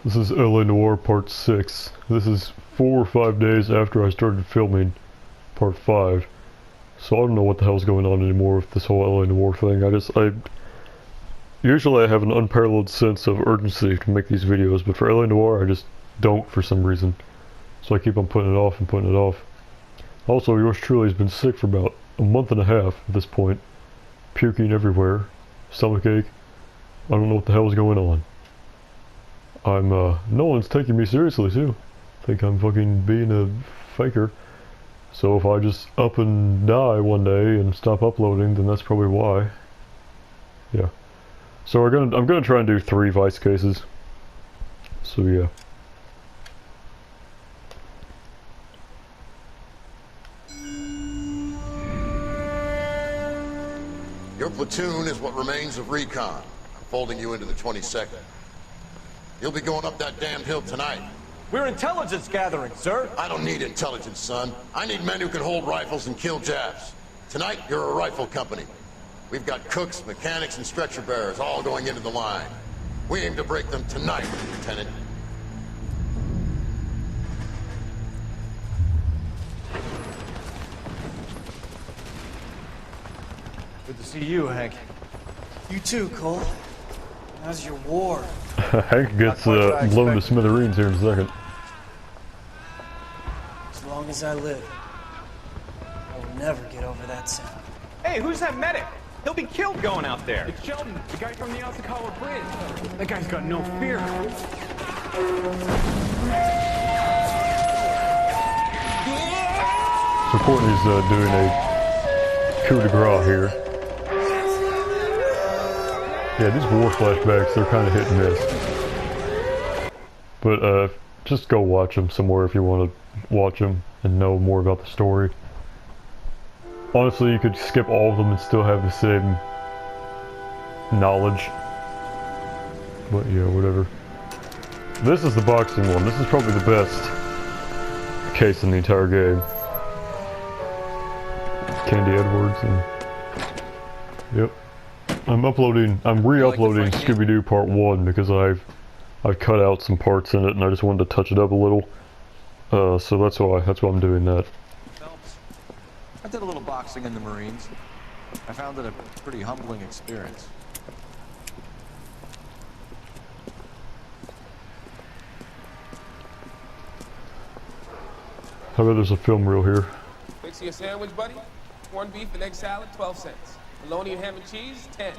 This is 𝘚𝘵𝘴 Part 6. This is 4 or 5 days after I started filming Part 5. So I don't know what the hell's going on anymore with this whole 𝘚𝘵𝘴 thing. Usually I have an unparalleled sense of urgency to make these videos, but for 𝘚𝘵𝘴 I just don't for some reason. So I keep on putting it off and putting it off. Also, yours truly has been sick for about a month and a half at this point. Puking everywhere. Stomachache. I don't know what the hell is going on. No one's taking me seriously too. Think I'm fucking being a faker. So if I just up and die one day and stop uploading, then that's probably why. Yeah. So I'm gonna try and do 3 Vice cases. So yeah. Your platoon is what remains of recon. I'm folding you into the 22nd. You'll be going up that damned hill tonight. We're intelligence gathering, sir. I don't need intelligence, son. I need men who can hold rifles and kill Japs. Tonight, you're a rifle company. We've got cooks, mechanics, and stretcher bearers all going into the line. We aim to break them tonight, Lieutenant. Good to see you, Hank. You too, Cole. How's your war? Hank gets blown to smithereens here in a second. As long as I live, I will never get over that sound. Hey, who's that medic? He'll be killed going out there. It's Sheldon, the guy from the 𝘚𝘵𝘴 Bridge. That guy's got no fear. So Courtney's doing a coup de grace here. Yeah, these war flashbacks, they're kind of hit and miss. But just go watch them somewhere if you want to watch them and know more about the story. Honestly, you could skip all of them and still have the same knowledge. But yeah, whatever. This is the boxing one. This is probably the best case in the entire game. Candy Edwards and... Yep. I'm re-uploading 𝘚𝘵𝘳 Part 1 because I've cut out some parts in it and I just wanted to touch it up a little. So that's why I'm doing that. Phelps, I did a little boxing in the Marines. I found it a pretty humbling experience. How about there's a film reel here? Mix your sandwich, buddy. Corned beef and egg salad, 12 cents. Bologna and ham and cheese, 10.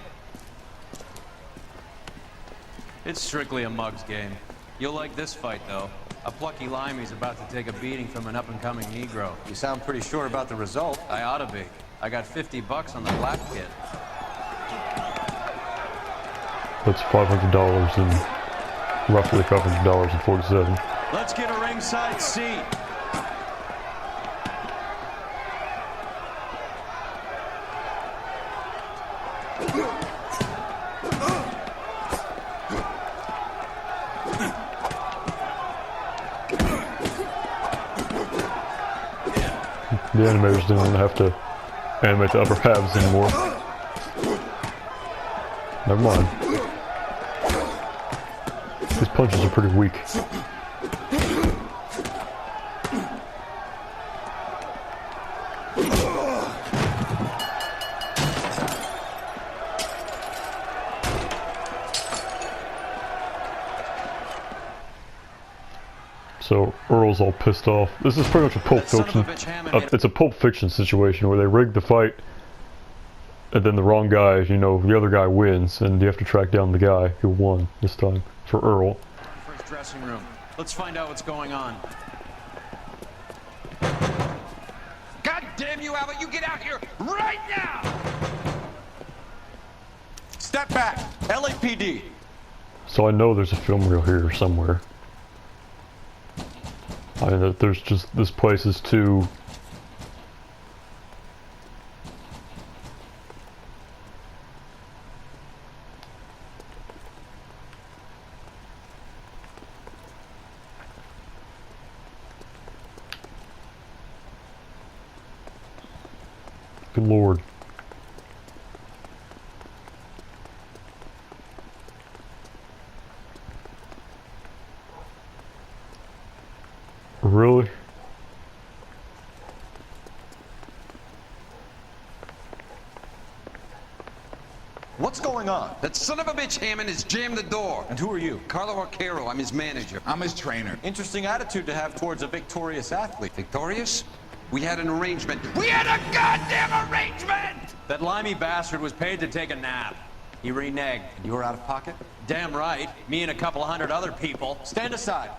It's strictly a mug's game. You'll like this fight, though. A plucky limey's about to take a beating from an up-and-coming Negro. You sound pretty sure about the result. I ought to be. I got $50 on the black kid. That's $500 and roughly $500.47. Let's get a ringside seat. The animators didn't have to animate the upper halves anymore. Never mind. These punches are pretty weak. So Earl's all pissed off. This is pretty much a Pulp Fiction. It's a Pulp Fiction situation where they rig the fight, and then the wrong guy, you know, the other guy wins, and you have to track down the guy who won this time for Earl. First dressing room. Let's find out what's going on. God damn you, Albert! You get out here right now! Step back! LAPD! So I know there's a film reel here somewhere. I know that there's just, this place is too... Good Lord. Really? What's going on? That son of a bitch Hammond has jammed the door. And who are you? Carlo Arcaro, I'm his manager. I'm his trainer. Interesting attitude to have towards a victorious athlete. Victorious? We had an arrangement. We had a goddamn arrangement! That limey bastard was paid to take a nap. He reneged. And you were out of pocket? Damn right. Me and a couple hundred other people. Stand aside.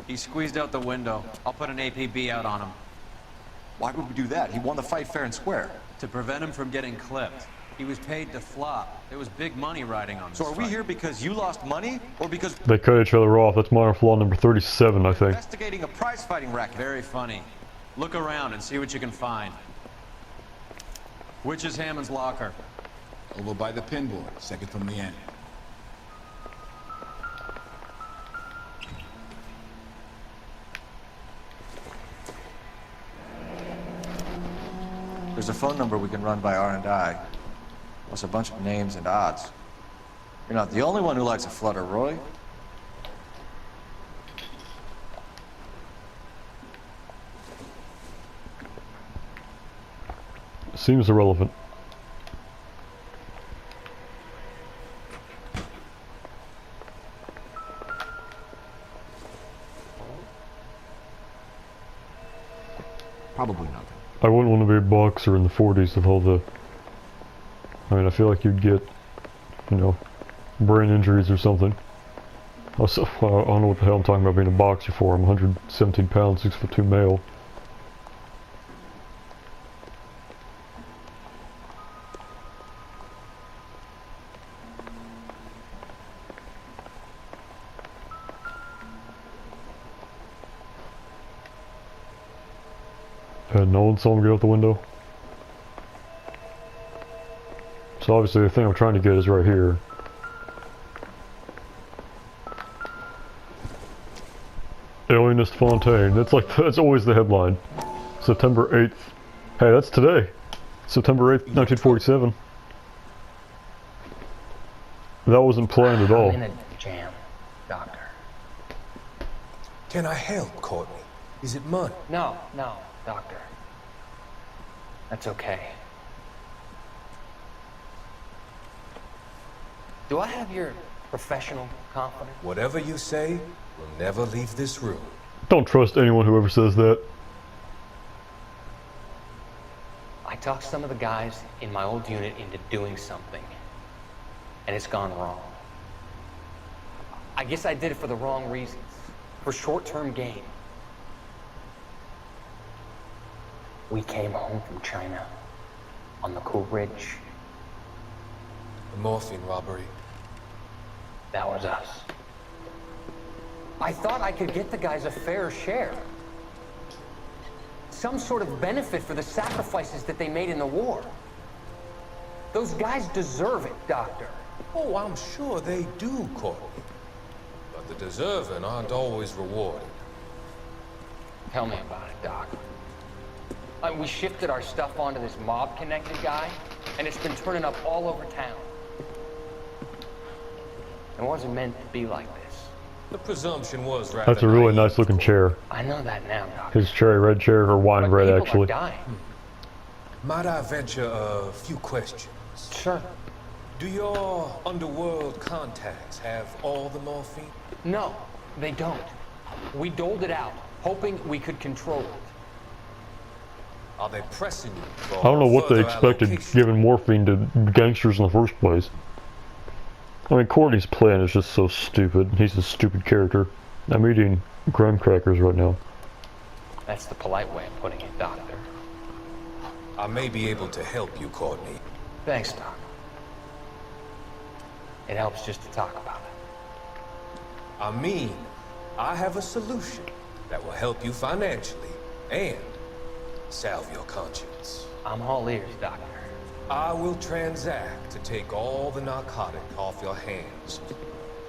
He squeezed out the window. I'll put an APB out on him. Why would we do that? He won the fight fair and square. To prevent him from getting clipped. He was paid to flop. There was big money riding on this So are we fight. here because you lost money, or because They cut each other off. That's minor flaw number 37, I think. investigating a prize fighting racket? Very funny. Look around and see what you can find. Which is Hammond's locker? Over by the pinboard, second from the end. There's a phone number we can run by R&I. Plus a bunch of names and odds. You're not the only one who likes a flutter, Roy. Seems irrelevant. Probably nothing. I wouldn't want to be a boxer in the 40s with all the... I mean, I feel like you'd get, you know, brain injuries or something. Also, I don't know what the hell I'm talking about being a boxer for. I'm 117 pounds, 6'2" male. And no one saw him get out the window. So obviously the thing I'm trying to get is right here. Alienist Fontaine. That's always the headline. September 8th. Hey, that's today. September 8th, 1947. That wasn't planned at all. I'm in a jam, Doctor. Can I help, Courtney? Is it money? No, Doctor. That's okay. Do I have your professional confidence? Whatever you say will never leave this room. Don't trust anyone who ever says that. I talked some of the guys in my old unit into doing something, and it's gone wrong. I guess I did it for the wrong reasons, for short-term gain. We came home from China on the Cool Ridge. The morphine robbery. That was us. I thought I could get the guys a fair share. Some sort of benefit for the sacrifices that they made in the war. Those guys deserve it, Doctor. Oh, I'm sure they do, Courtney. But the deserving aren't always rewarded. Tell me about it, Doc. We shifted our stuff onto this mob-connected guy, and it's been turning up all over town. It wasn't meant to be like this. The presumption was rather That's a really naive, nice looking chair. I know that now, Doctor. His cherry red chair, or wine But red people actually. are dying. Might I venture a few questions? Sure. Do your underworld contacts have all the morphine? No, they don't. We doled it out, hoping we could control it. Are they pressing you for I don't know what they further expected allocation? giving morphine to gangsters in the first place. I mean, Courtney's plan is just so stupid. He's a stupid character. I'm eating graham crackers right now. That's the polite way of putting it, Doctor. I may be able to help you, Courtney. Thanks, Doc. It helps just to talk about it. I mean, I have a solution that will help you financially and salve your conscience. I'm all ears, Doctor. I will transact to take all the narcotic off your hands. You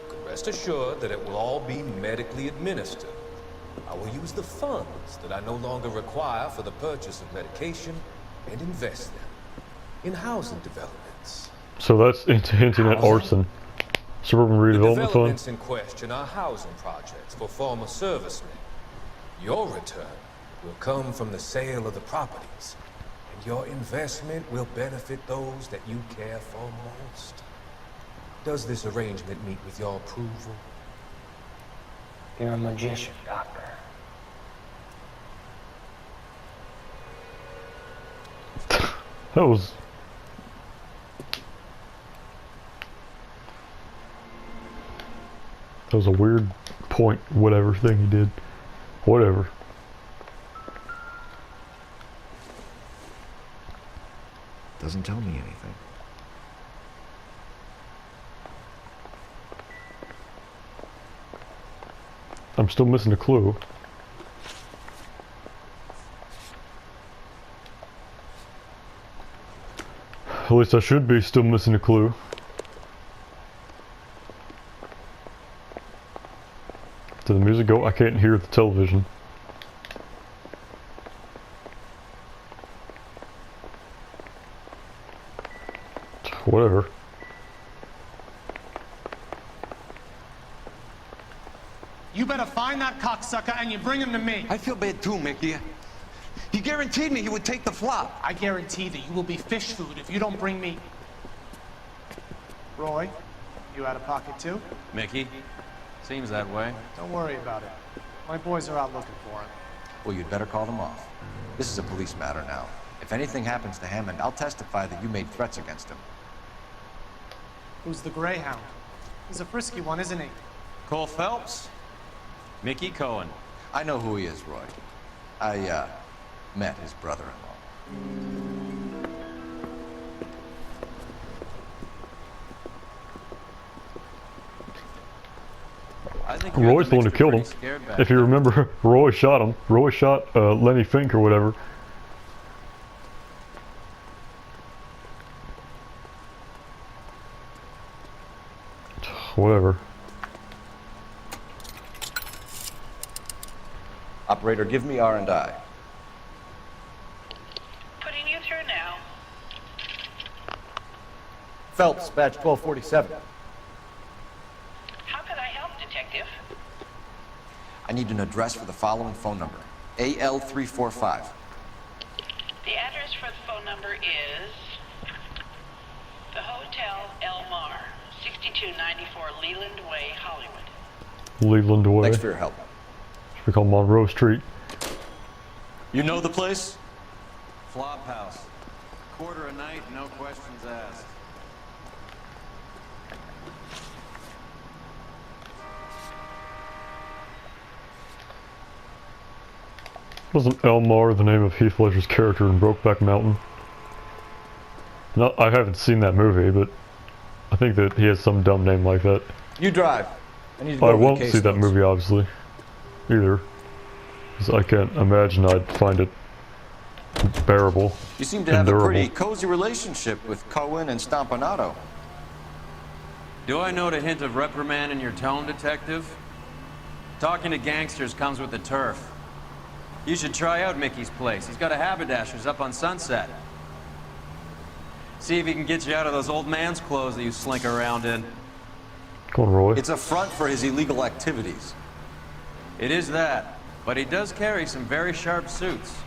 can rest assured that it will all be medically administered. I will use the funds that I no longer require for the purchase of medication and invest them in housing developments. So that's hinting at arson. Suburban The redevelopment fund. developments in question are housing projects for former servicemen. Your return will come from the sale of the properties, and your investment will benefit those that you care for most. Does this arrangement meet with your approval? You're a magician, Doctor. That was... That was a weird point, whatever thing he did. Whatever. Doesn't tell me anything. I'm still missing a clue. At least I should be still missing a clue. Did the music go? I can't hear the television. Whatever. You better find that cocksucker and you bring him to me. I feel bad too, Mickey. He guaranteed me he would take the flop. I guarantee that you will be fish food if you don't bring me... Roy, you out of pocket too? Mickey? Seems that way. Don't worry about it. My boys are out looking for him. Well, you'd better call them off. This is a police matter now. If anything happens to Hammond, I'll testify that you made threats against him. Who's the Greyhound? He's a frisky one, isn't he? Cole Phelps? Mickey Cohen. I know who he is, Roy. I, met his brother-in-law. Roy's the one who killed him. If you remember, Roy shot him. Roy shot Lenny Fink or whatever. Whatever. Operator, give me R&I. Putting you through now. Phelps, badge 1247. How can I help, Detective? I need an address for the following phone number. AL345. The address for the phone number is... the Hotel 𝘚𝘵𝘳𝘴, 6294 Leland Way, Hollywood. Leland Way. Thanks for your help. We call Monroe Street. You know the place? Flop house. Quarter a night, no questions asked. Wasn't Elmar the name of Heath Ledger's character in Brokeback Mountain? No, I haven't seen that movie, but I think that he has some dumb name like that. You drive. I won't see that movie, obviously, either. Because I can't imagine I'd find it bearable. You seem to have a pretty cozy relationship with Cohen and Stompanato. Do I note a hint of reprimand in your tone, Detective? Talking to gangsters comes with the turf. You should try out Mickey's place. He's got a haberdasher's up on Sunset. See if he can get you out of those old man's clothes that you slink around in. Go on, Roy. It's a front for his illegal activities. It is that, but he does carry some very sharp suits.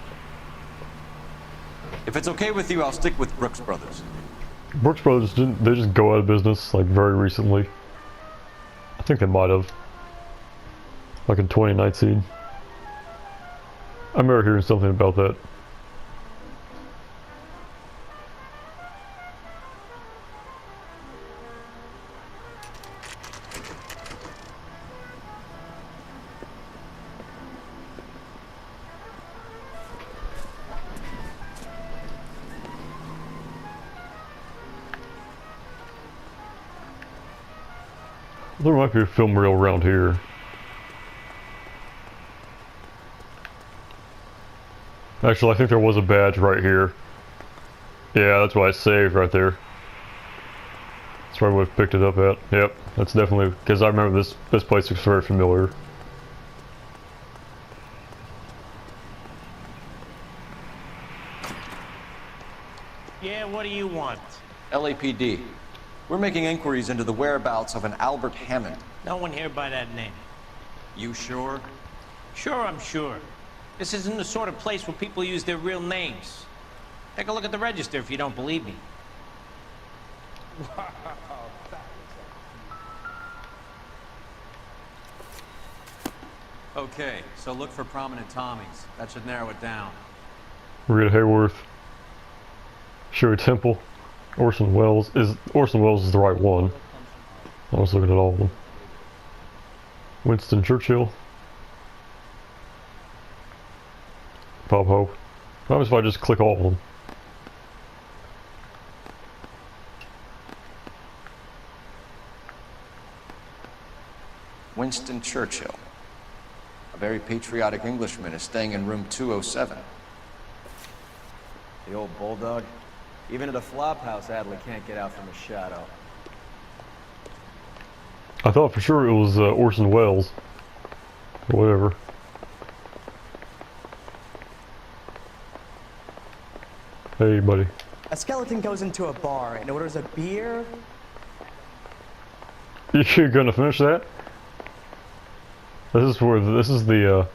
If it's okay with you, I'll stick with Brooks Brothers. Brooks Brothers didn't, they just go out of business like very recently. I think they might have. Like in 2019. I remember hearing something about that. There might be a film reel around here. Actually, I think there was a badge right here. Yeah, that's why I saved right there. That's where I would have picked it up at. Yep, that's definitely, because I remember this place looks very familiar. Yeah, what do you want? LAPD. We're making inquiries into the whereabouts of an Albert Hammond. No one here by that name. You sure? Sure, I'm sure. This isn't the sort of place where people use their real names. Take a look at the register if you don't believe me. Okay, so look for prominent Tommies. That should narrow it down. Rita Hayworth, Sherry Temple, Orson Welles is the right one. I was looking at all of them. Winston Churchill, Bob Hope. What happens if I just click all of them? Winston Churchill. A very patriotic Englishman is staying in room 207. The old bulldog. Even at a flop house, Adley can't get out from his shadow. I thought for sure it was Orson Welles. Or whatever. Hey, buddy. A skeleton goes into a bar and orders a beer. You gonna finish that? This is the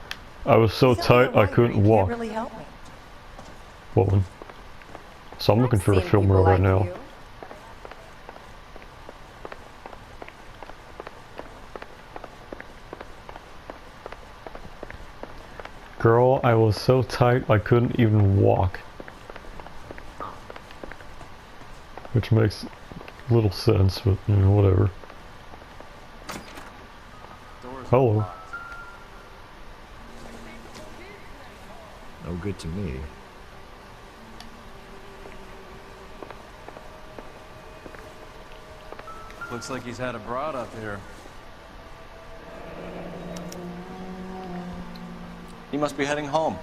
I was so tight I couldn't walk. Really help me. Woman. So I'm looking for a film reel right now. Girl, I was so tight I couldn't even walk. Which makes little sense, but you know, whatever. Hello. No good to me. Looks like he's had a broad up here. He must be heading home.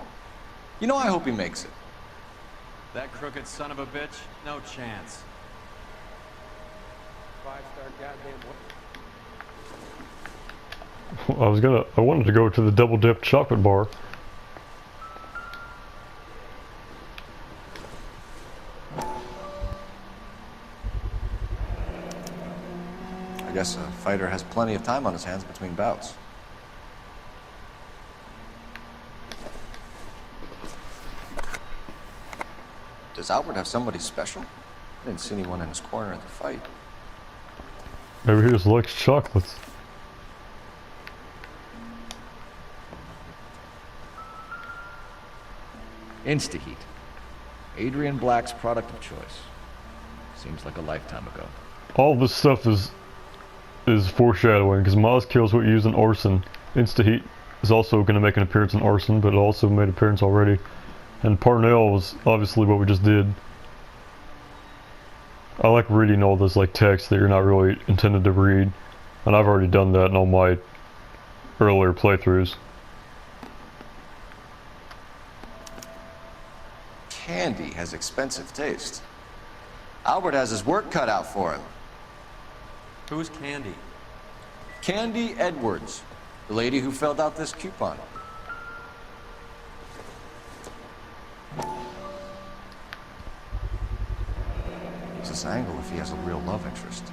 You know, I hope he makes it. That crooked son of a bitch? No chance. 5-star goddamn I wanted to go to the double dip chocolate bar. I guess a fighter has plenty of time on his hands between bouts. Does Albert have somebody special? I didn't see anyone in his corner at the fight. Maybe he just likes chocolates. Instaheat. Adrian Black's product of choice. Seems like a lifetime ago. All this stuff is foreshadowing, because Maz kills what you use in Arson. Instaheat is also going to make an appearance in Arson, but it also made an appearance already. And Parnell was obviously what we just did. I like reading all this like text that you're not really intended to read, and I've already done that in all my earlier playthroughs. Candy has expensive taste. Albert has his work cut out for him. Who's Candy? Candy Edwards, the lady who filled out this coupon. Use this angle if he has a real love interest.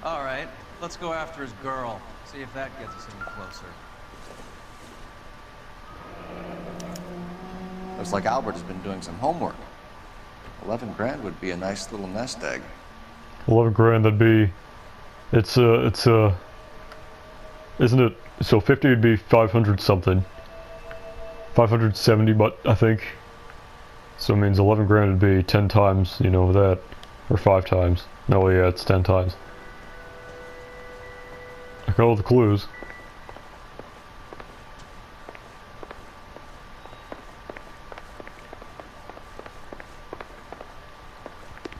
All right, let's go after his girl. See if that gets us any closer. Looks like Albert has been doing some homework. 11 grand would be a nice little nest egg. 11 grand, that'd be... isn't it... So 50 would be 500 something. 570, but I think. So it means 11 grand would be 10 times, you know, that. Or 5 times. No, yeah, it's 10 times. I got all the clues.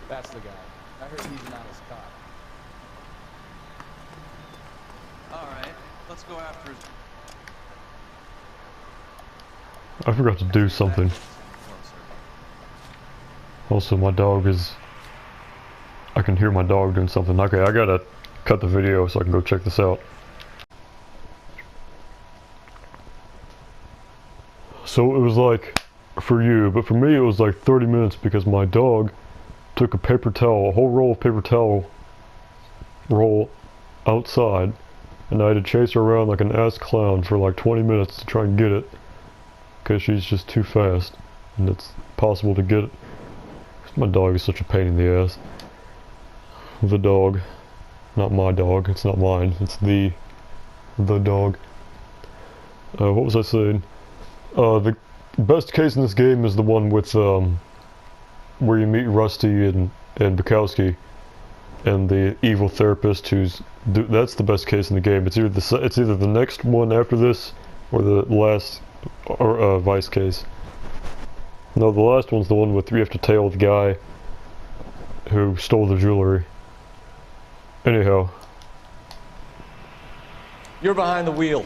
That's the guy. I heard he's not as cop. Alright, let's go after his... I forgot to do something. Also, my dog is... I can hear my dog doing something. Okay, I gotta cut the video so I can go check this out. So it was like, for you, but for me it was like 30 minutes because my dog took a paper towel, a whole roll of paper towel roll outside, and I had to chase her around like an ass clown for like 20 minutes to try and get it, because she's just too fast, and it's possible to get it. My dog is such a pain in the ass. The dog. Not my dog, it's not mine, it's the dog. What was I saying? The best case in this game is the one with, where you meet Rusty and Bukowski, and the evil therapist that's the best case in the game. It's either the next one after this, or the last, Vice case. No, the last one's the one with you have to tail the guy who stole the jewelry. Anyhow. You're behind the wheel.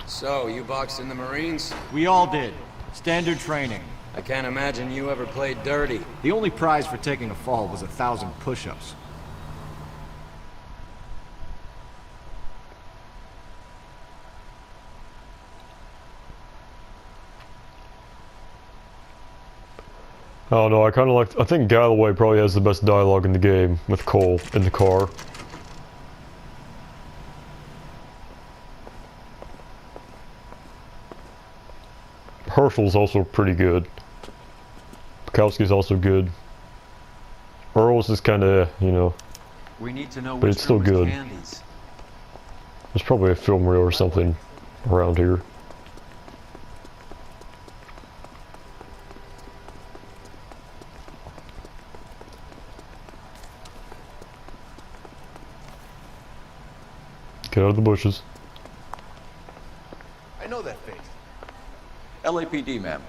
So, you boxed in the Marines? We all did. Standard training. I can't imagine you ever played dirty. The only prize for taking a fall was 1,000 push-ups. I don't know, I think Galloway probably has the best dialogue in the game with Cole in the car. Herschel's also pretty good. Bukowski's also good. Earl's is kinda, you know, We need to know but it's still good. Candies. There's probably a film reel or something around here. Get out of the bushes. I know that face. LAPD, ma'am.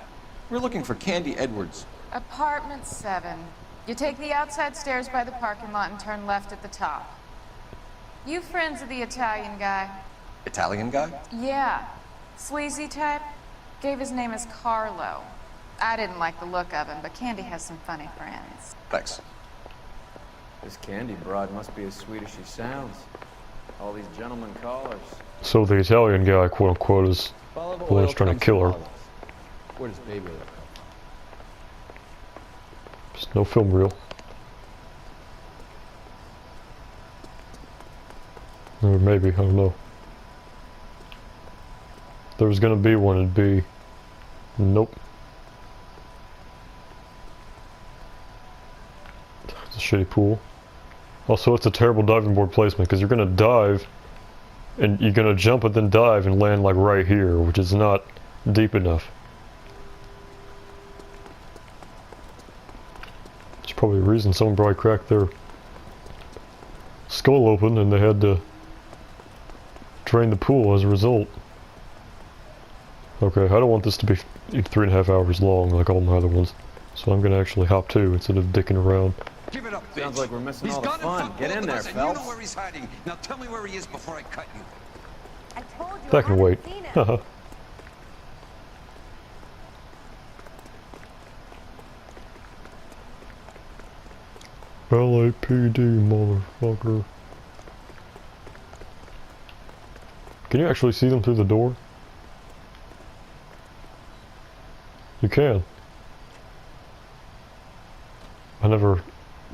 We're looking for Candy Edwards. Apartment 7. You take the outside stairs by the parking lot and turn left at the top. You friends of the Italian guy? Italian guy? Yeah. Sleazy type? Gave his name as Carlo. I didn't like the look of him, but Candy has some funny friends. Thanks. This Candy broad must be as sweet as she sounds. All these gentlemen callers. So the Italian guy, quote unquote, is the one who's trying to kill her. Where does baby live? There's no film reel. Or maybe, I don't know. If there was gonna be one, it'd be... Nope. It's a shitty pool. Also, it's a terrible diving board placement, because you're gonna dive, and you're gonna jump and then dive and land like right here, which is not deep enough. There's probably a reason someone probably cracked their skull open and they had to drain the pool as a result. Okay, I don't want this to be 3.5 hours long like all my other ones, so I'm gonna actually hop to instead of dicking around. Give it up, bitch. Sounds like we're missing He's all the gone fun. and fucked Get both in of there, us, and Phelps. you know where he's hiding. Now tell me where he is before I cut you. I told you That can wait. Haha. LAPD, motherfucker. Can you actually see them through the door? You can. I never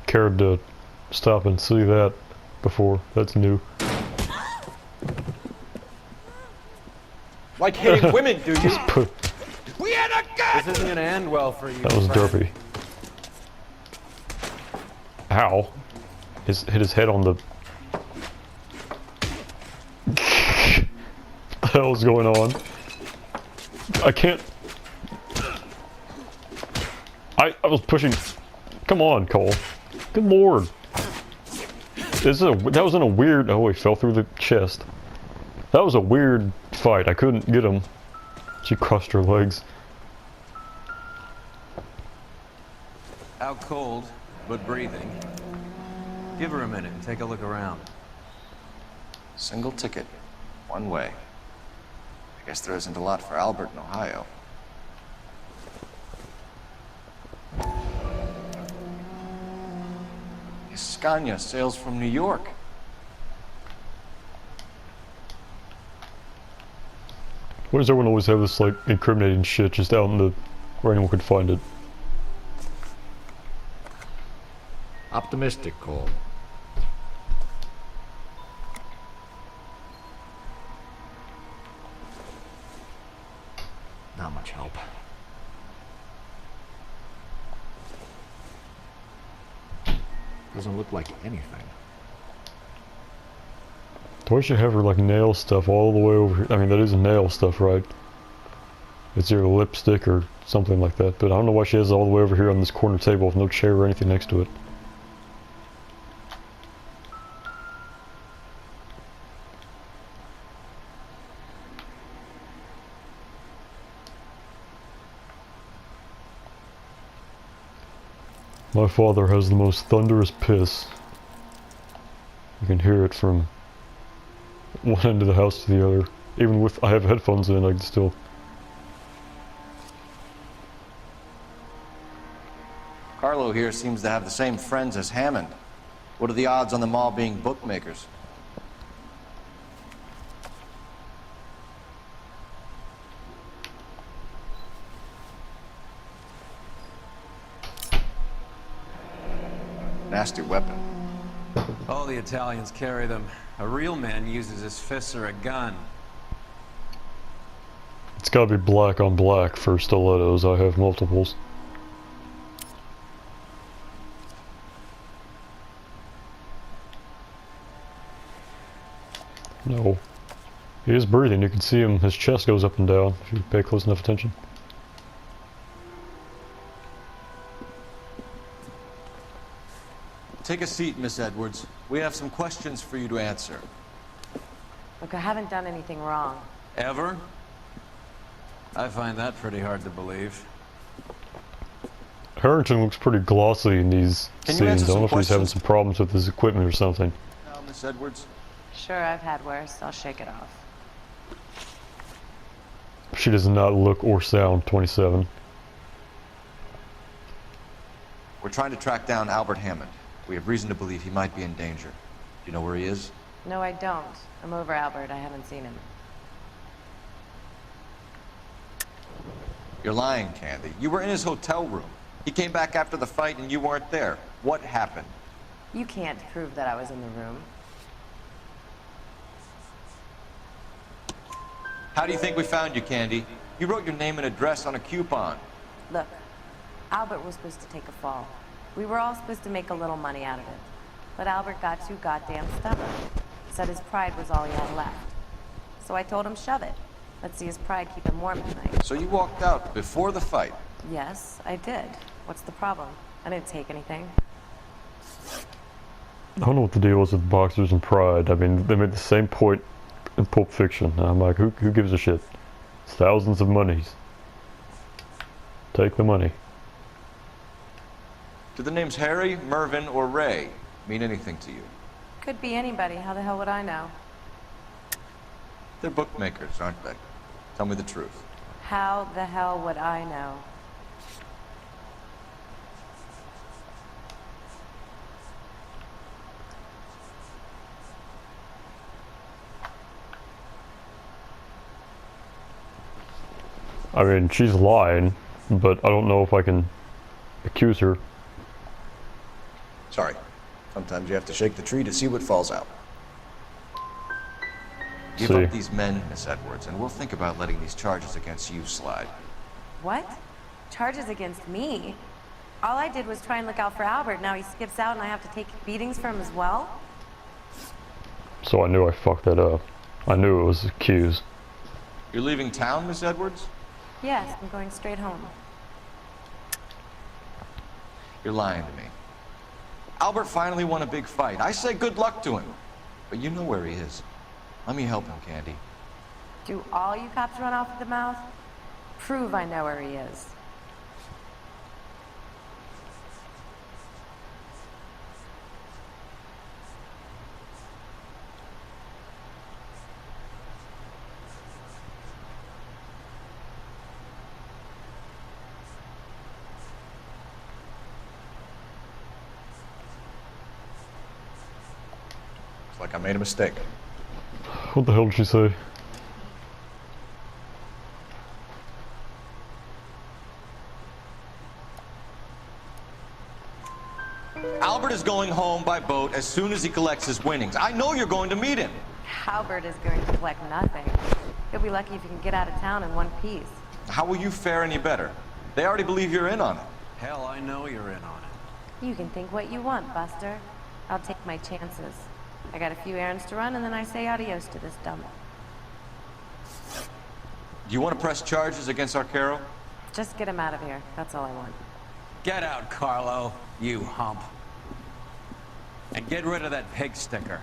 cared to stop and see that before. That's new. Like hitting women, do you? We had a gun! This isn't gonna end well for you. That was friend. derpy. Ow. Hit his head on the... What the hell is going on? I can't... I was pushing... Come on, Cole. Good lord. That was in a weird... Oh, he fell through the chest. That was a weird fight. I couldn't get him. She crushed her legs. Out cold, but breathing. Give her a minute and take a look around. Single ticket. One way. I guess there isn't a lot for Albert in Ohio. Scania sails from New York. Why does everyone always have this, like, incriminating shit just out in the... where anyone could find it? Optimistic, Cole. Not much help. Doesn't look like anything. Do I should have her like nail stuff all the way over here? I mean, that is nail stuff, right? It's either lipstick or something like that, but I don't know why she has it all the way over here on this corner table with no chair or anything next to it. My father has the most thunderous piss. You can hear it from one end of the house to the other. Even with, I have headphones in, I can still... Carlo here seems to have the same friends as Hammond. What are the odds on them all being bookmakers? Nasty weapon. All the Italians carry them. A real man uses his fists or a gun. It's gotta be black on black for stilettos. I have multiples. No. He is breathing. You can see him, his chest goes up and down if you pay close enough attention. Take a seat, Miss Edwards. We have some questions for you to answer. Look, I haven't done anything wrong. Ever? I find that pretty hard to believe. Harrington looks pretty glossy in these scenes. I don't know if he's having some problems with his equipment or something. Now, Miss Edwards. Sure, I've had worse. I'll shake it off. She does not look or sound 27. We're trying to track down Albert Hammond. We have reason to believe he might be in danger. Do you know where he is? No, I don't. I'm over Albert. I haven't seen him. You're lying, Candy. You were in his hotel room. He came back after the fight and you weren't there. What happened? You can't prove that I was in the room. How do you think we found you, Candy? You wrote your name and address on a coupon. Look, Albert was supposed to take a fall. We were all supposed to make a little money out of it. But Albert got too goddamn stubborn. Said his pride was all he had left. So I told him shove it. Let's see his pride keep him warm tonight. So you walked out before the fight? Yes, I did. What's the problem? I didn't take anything. I don't know what the deal was with boxers and pride. I mean, they made the same point in Pulp Fiction. I'm like, who gives a shit? It's thousands of monies. Take the money. Do the names Harry, Mervyn, or Ray mean anything to you? Could be anybody. How the hell would I know? They're bookmakers, aren't they? Tell me the truth. How the hell would I know? I mean, she's lying, but I don't know if I can accuse her. Sorry. Sometimes you have to shake the tree to see what falls out. Give up these men, Miss Edwards, and we'll think about letting these charges against you slide. What? Charges against me? All I did was try and look out for Albert. Now he skips out and I have to take beatings for him as well? So I knew I fucked that up. I knew it was accused. You're leaving town, Miss Edwards? Yes, I'm going straight home. You're lying to me. Albert finally won a big fight. I say good luck to him. But you know where he is. Let me help him, Candy. Do all you cops run off at the mouth? Prove I know where he is. Like I made a mistake. What the hell did she say? Albert is going home by boat as soon as he collects his winnings. I know you're going to meet him. Albert is going to collect nothing. He'll be lucky if he can get out of town in one piece. How will you fare any better? They already believe you're in on it. Hell, I know you're in on it. You can think what you want, Buster. I'll take my chances. I got a few errands to run, and then I say adios to this dump. Do you want to press charges against Arcaro? Just get him out of here. That's all I want. Get out, Carlo, you hump. And get rid of that pig sticker.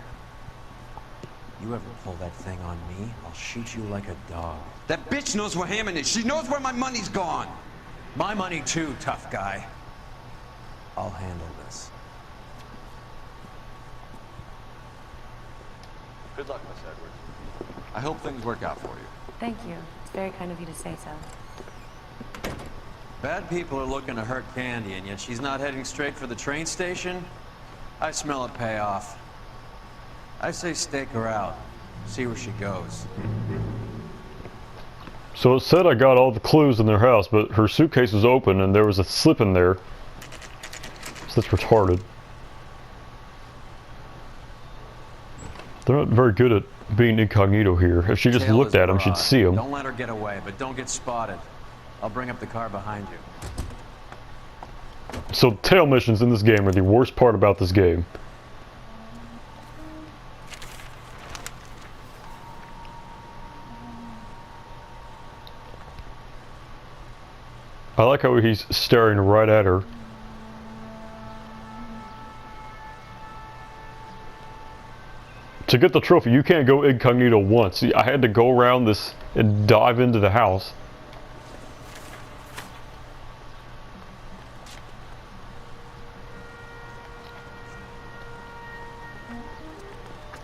You ever pull that thing on me, I'll shoot you like a dog. That bitch knows where Hammond is. She knows where my money's gone. My money too, tough guy. I'll handle this. Good luck, Miss Edwards. I hope things work out for you. Thank you. It's very kind of you to say so. Bad people are looking to hurt Candy, and yet she's not heading straight for the train station? I smell a payoff. I say stake her out. See where she goes. So it said I got all the clues in their house, but her suitcase was open and there was a slip in there. So that's retarded. They're not very good at being incognito here. If she just looked at him, she'd see him. Don't let her get away, but don't get spotted. I'll bring up the car behind you. So tail missions in this game are the worst part about this game. I like how he's staring right at her. To get the trophy, you can't go incognito once. I had to go around this and dive into the house.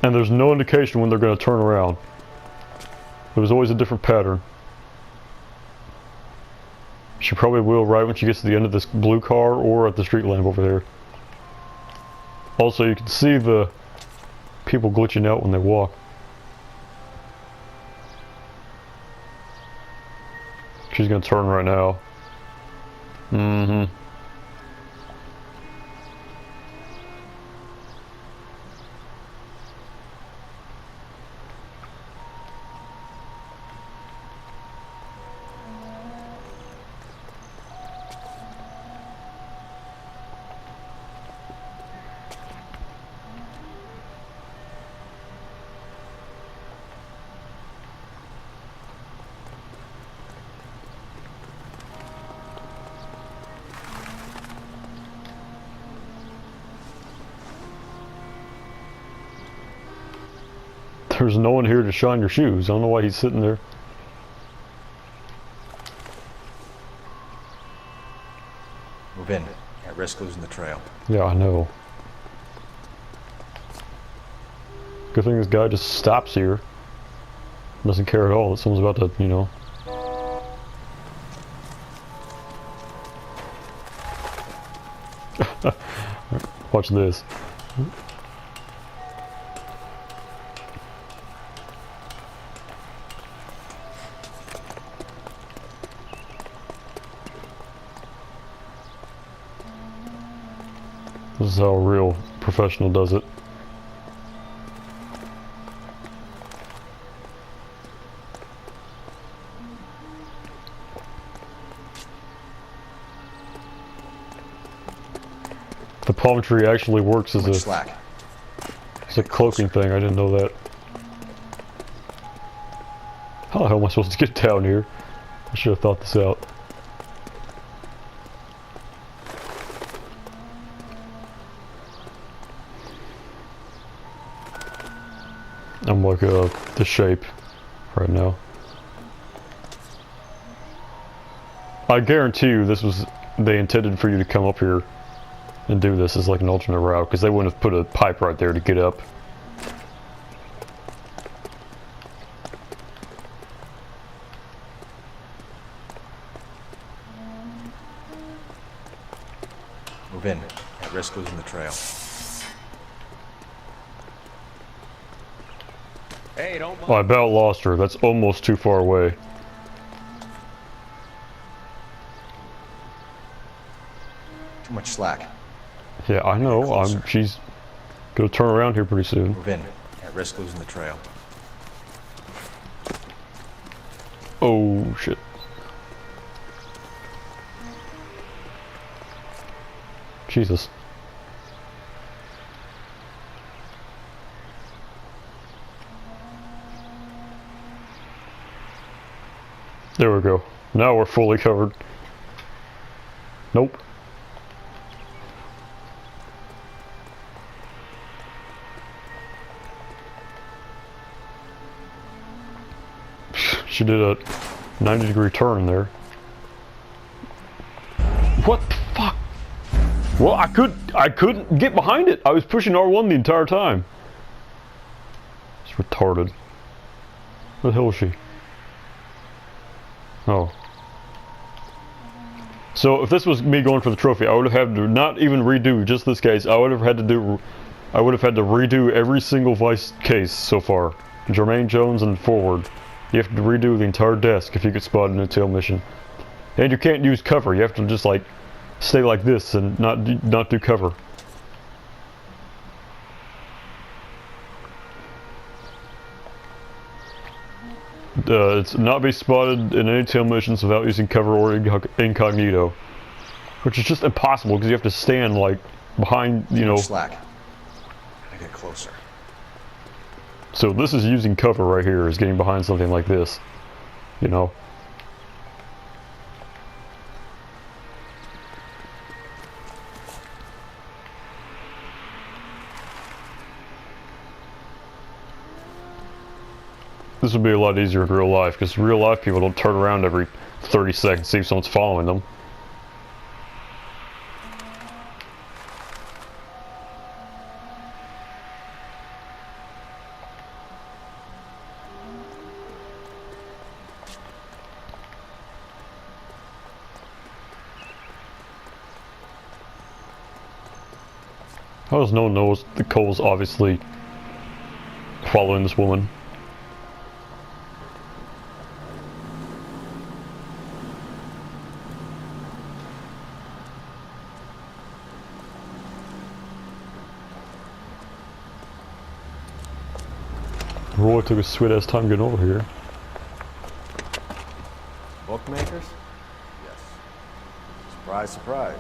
And there's no indication when they're going to turn around. There was always a different pattern. She probably will right when she gets to the end of this blue car or at the street lamp over there. Also, you can see the people glitching out when they walk. She's going to turn right now. Mm-hmm. There's no one here to shine your shoes. I don't know why he's sitting there. Move in. Can't risk losing the trail. Yeah, I know. Good thing this guy just stops here. Doesn't care at all that someone's about to, you know. Watch this. This is how a real professional does it. The palm tree actually works as a cloaking thing. I didn't know that. How the hell am I supposed to get down here? I should have thought this out. I'm like the shape right now. I guarantee you this was, they intended for you to come up here and do this as like an alternate route, because they wouldn't have put a pipe right there to get up. Move in. At risk losing the trail. Hey, don't Oh, I about lost her. That's almost too far away. Too much slack. Yeah, I know. She's gonna turn around here pretty soon. Move in. Can't risk losing the trail. Oh shit. Jesus. There we go. Now we're fully covered. Nope. She did a 90-degree turn there. What the fuck? Well, I couldn't get behind it. I was pushing R1 the entire time. It's retarded. Where the hell is she? Oh. So if this was me going for the trophy, I would have had to not even redo just this case. I would have had to redo every single Vice case so far. Jermaine Jones and forward. You have to redo the entire desk if you get spotted in a tail mission. And you can't use cover. You have to just like stay like this and not do cover. It's not be spotted in any tail missions without using cover or incognito, which is just impossible because you have to stand like behind, you know. Slack. Gotta get closer. So this is using cover right here, is getting behind something like this, you know. This would be a lot easier in real life, because real life people don't turn around every 30 seconds to see if someone's following them. How does no one know that Cole's obviously following this woman? Roy took a sweet ass time getting over here. Bookmakers? Yes. Surprise, surprise.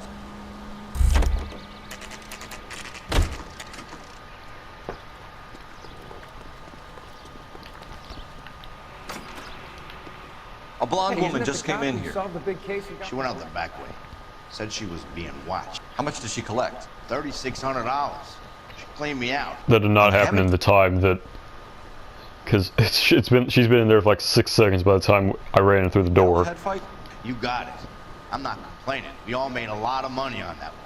A blonde woman just came in here. She went out the back way. Said she was being watched. How much did she collect? $3,600. She cleaned me out. That did not happen in the time that, because she's been in there for like 6 seconds by the time I ran in through the door. Head fight? You got it. I'm not complaining. We all made a lot of money on that one.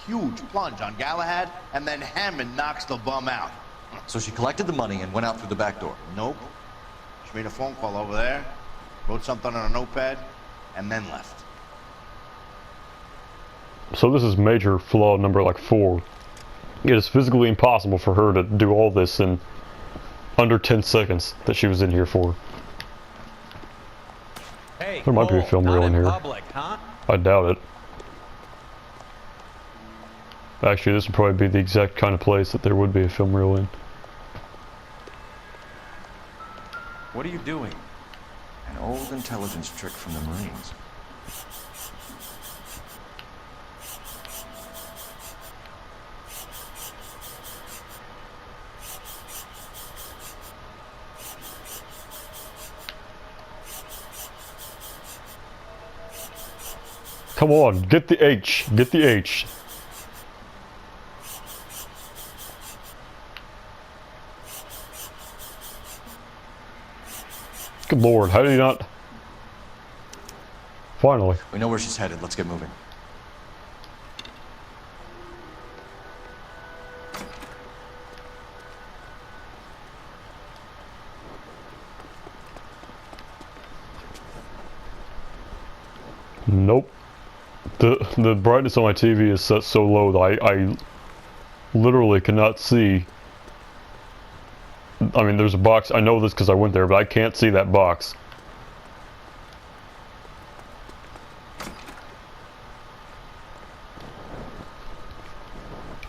Huge plunge on Galahad, and then Hammond knocks the bum out. So she collected the money and went out through the back door? Nope. She made a phone call over there, wrote something on a notepad, and then left. So this is major flaw number like 4. It is physically impossible for her to do all this in under 10 seconds that she was in here for. Hey, there might be a film reel in here. Public, huh? I doubt it. Actually, this would probably be the exact kind of place that there would be a film reel in. What are you doing? An old intelligence trick from the Marines. Come on, get the H. Get the H. Good lord, how did he not? Finally. We know where she's headed. Let's get moving. Nope. The brightness on my TV is set so low that I literally cannot see. I mean, there's a box. I know this because I went there, but I can't see that box.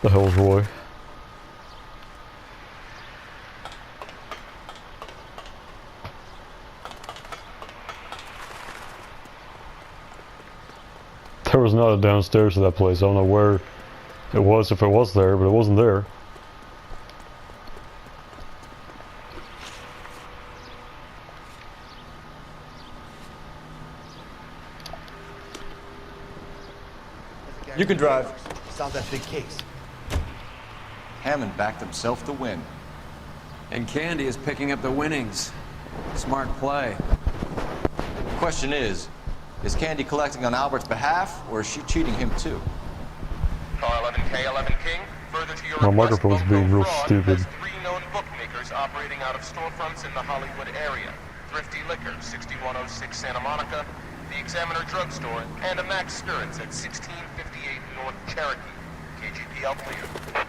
The hell's Roy? There was not a downstairs to that place. I don't know where it was, if it was there, but it wasn't there. You can drive. Solve that big case. Hammond backed himself to win. And Candy is picking up the winnings. Smart play. The question is Candy collecting on Albert's behalf, or is she cheating him too? Car 11K, 11 King. Further to your My request, microphone's being real Fraud stupid. has 3 known bookmakers operating out of storefronts in the Hollywood area. Thrifty Liquor, 6106 Santa Monica, the Examiner Drugstore, and a Max Spirits at 1658 North Cherokee. KGPL clear.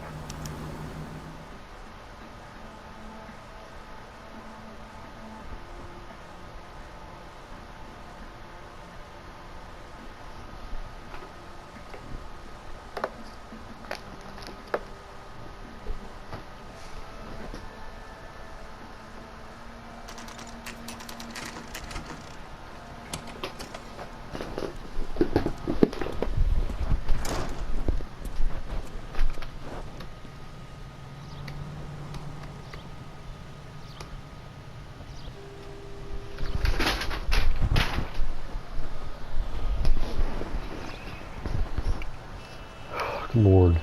Lord.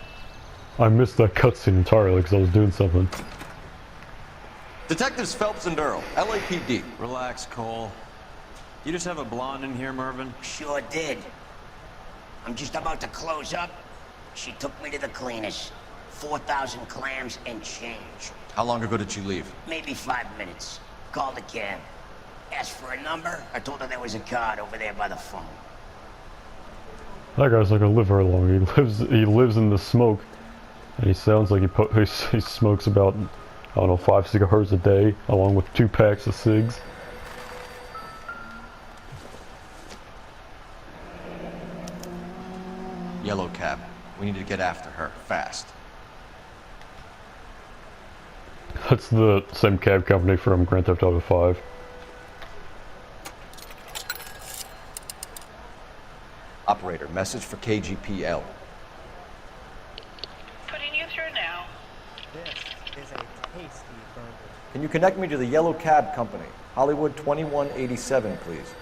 I missed that cutscene entirely because I was doing something. Detectives Phelps and Earl, LAPD. Relax, Cole. You just have a blonde in here, Mervyn? Sure did. I'm just about to close up. She took me to the cleaners. 4,000 clams and change. How long ago did she leave? Maybe 5 minutes. Called a cab. Asked for a number. I told her there was a card over there by the phone. That guy's not gonna live very long. He lives in the smoke, and he sounds like he smokes about, I don't know, 5 cigars a day, along with 2 packs of cigs. Yellow cab. We need to get after her, fast. That's the same cab company from Grand Theft Auto 5. Operator, message for KGPL. Putting you through now. This is a tasty burger. Can you connect me to the Yellow Cab Company? Hollywood 2187, please.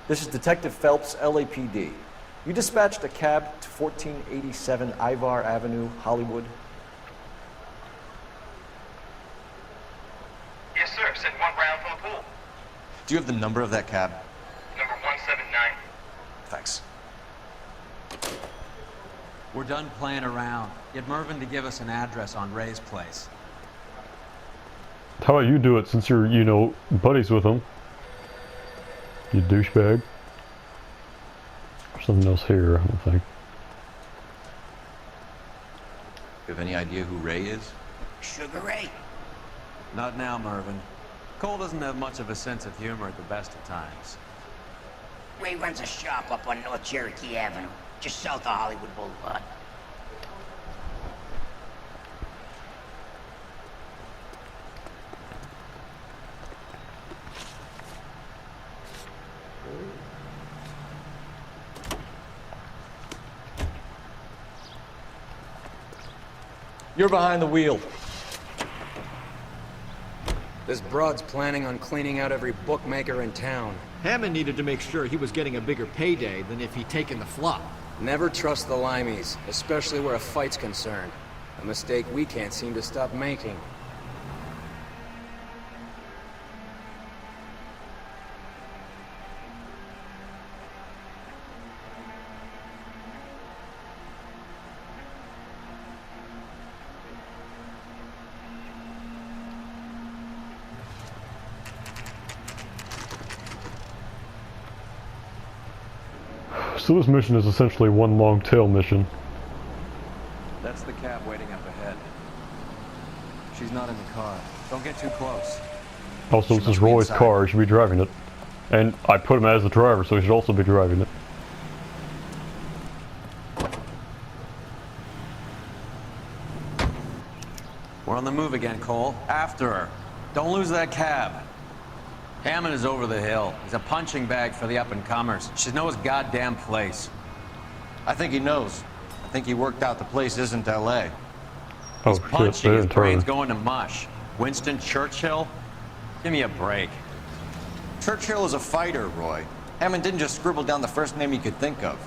This is Detective Phelps, LAPD. You dispatched a cab to 1487 Ivar Avenue, Hollywood. Yes, sir. Sent 1 round from the pool. Do you have the number of that cab? Number 179. Thanks. We're done playing around. Get Mervyn to give us an address on Ray's place. How about you do it since you're, you know, buddies with him? You douchebag. There's something else here, I don't think. You have any idea who Ray is? Sugar Ray? Not now, Mervyn. Cole doesn't have much of a sense of humor at the best of times. Ray runs a shop up on North Cherokee Avenue, just south of Hollywood Boulevard. You're behind the wheel. This broad's planning on cleaning out every bookmaker in town. Hammond needed to make sure he was getting a bigger payday than if he'd taken the flop. Never trust the limeys, especially where a fight's concerned. A mistake we can't seem to stop making. So this mission is essentially one long tail mission. That's the cab waiting up ahead. She's not in the car. Don't get too close. Also, this is Roy's car, he should be driving it. And I put him as the driver, so he should also be driving it. the move again, Cole. After her. Don't lose that cab. Hammond is over the hill. He's a punching bag for the up-and-comers. Should know his goddamn place. I think he knows. I think he worked out the place isn't L.A. He's Oh, punchy, shit, his they're brain's turning. going to mush. Winston Churchill? Give me a break. Churchill is a fighter, Roy. Hammond didn't just scribble down the first name he could think of.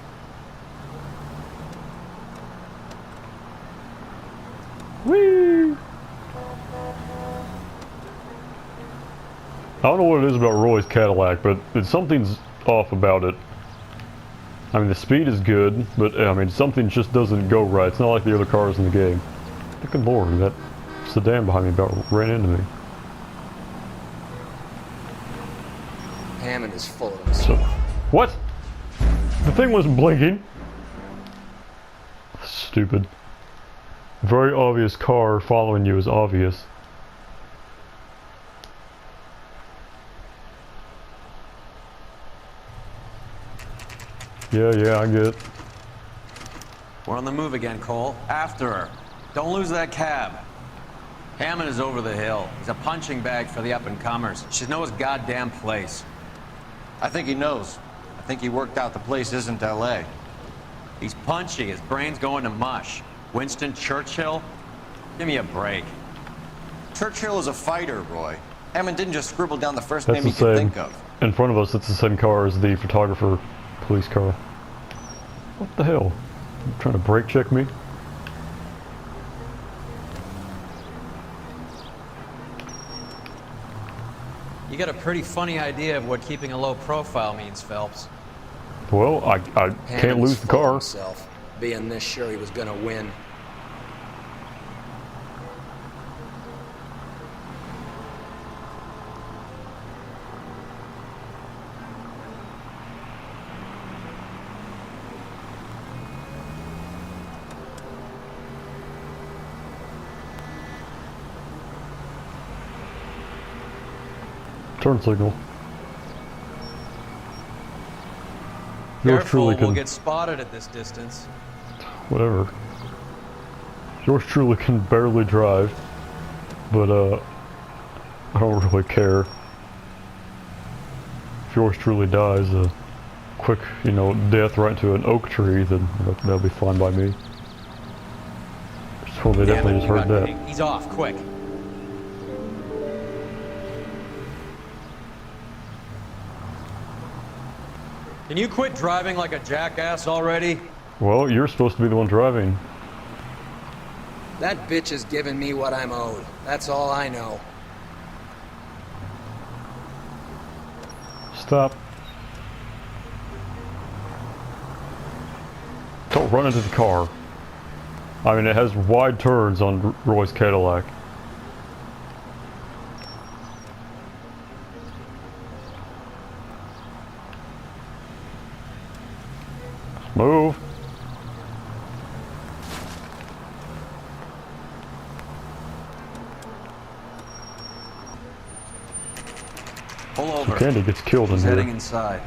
Whee! I don't know what it is about Roy's Cadillac, but something's off about it. I mean, the speed is good, but I mean, something just doesn't go right. It's not like the other cars in the game. Good lord, that sedan behind me about ran into me. Hammond is full of himself. What? The thing wasn't blinking. Stupid. Very obvious car following you is obvious. Yeah, I get it. We're on the move again, Cole. After her. Don't lose that cab. Hammond is over the hill. He's a punching bag for the up-and-comers. Should know his goddamn place. I think he knows. I think he worked out the place isn't L.A. He's punchy. His brain's going to mush. Winston Churchill? Give me a break. Churchill is a fighter, Roy. Hammond didn't just scribble down the first That's name he the could same. think of. In front of us, it's the same car as the photographer police car. What the hell? You trying to brake check me? You got a pretty funny idea of what keeping a low profile means, Phelps. Well, I can't Hammond lose is the full of car. himself, being this sure he was gonna win. Turn signal. Yours Careful, truly we'll can. get spotted at this distance. Whatever. Yours truly can barely drive, but I don't really care. If yours truly dies a quick, death right into an oak tree, then that'll be fine by me. So they definitely just heard that. He's off, quick. Can you quit driving like a jackass already? Well, you're supposed to be the one driving. That bitch is giving me what I'm owed. That's all I know. Stop. Don't run into the car. I mean, it has wide turns on Roy's Cadillac. Move. Pull over. Candy gets killed in He's here. heading inside.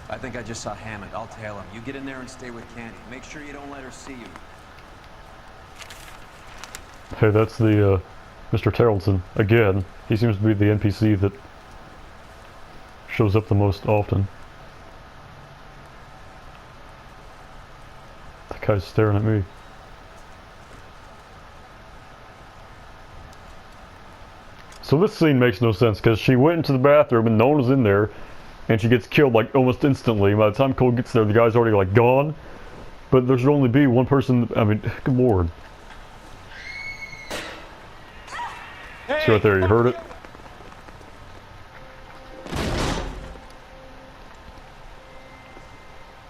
I think I just saw Hammond. I'll tail him. You get in there and stay with Candy. Make sure you don't let her see you. Hey, that's the Mr. Tarleton again. He seems to be the NPC that shows up the most often. That guy's staring at me. So this scene makes no sense because she went into the bathroom and no one was in there, and she gets killed like almost instantly. By the time Cole gets there, the guy's already like gone. But there should only be one person. I mean, good lord. It's right there. You heard it.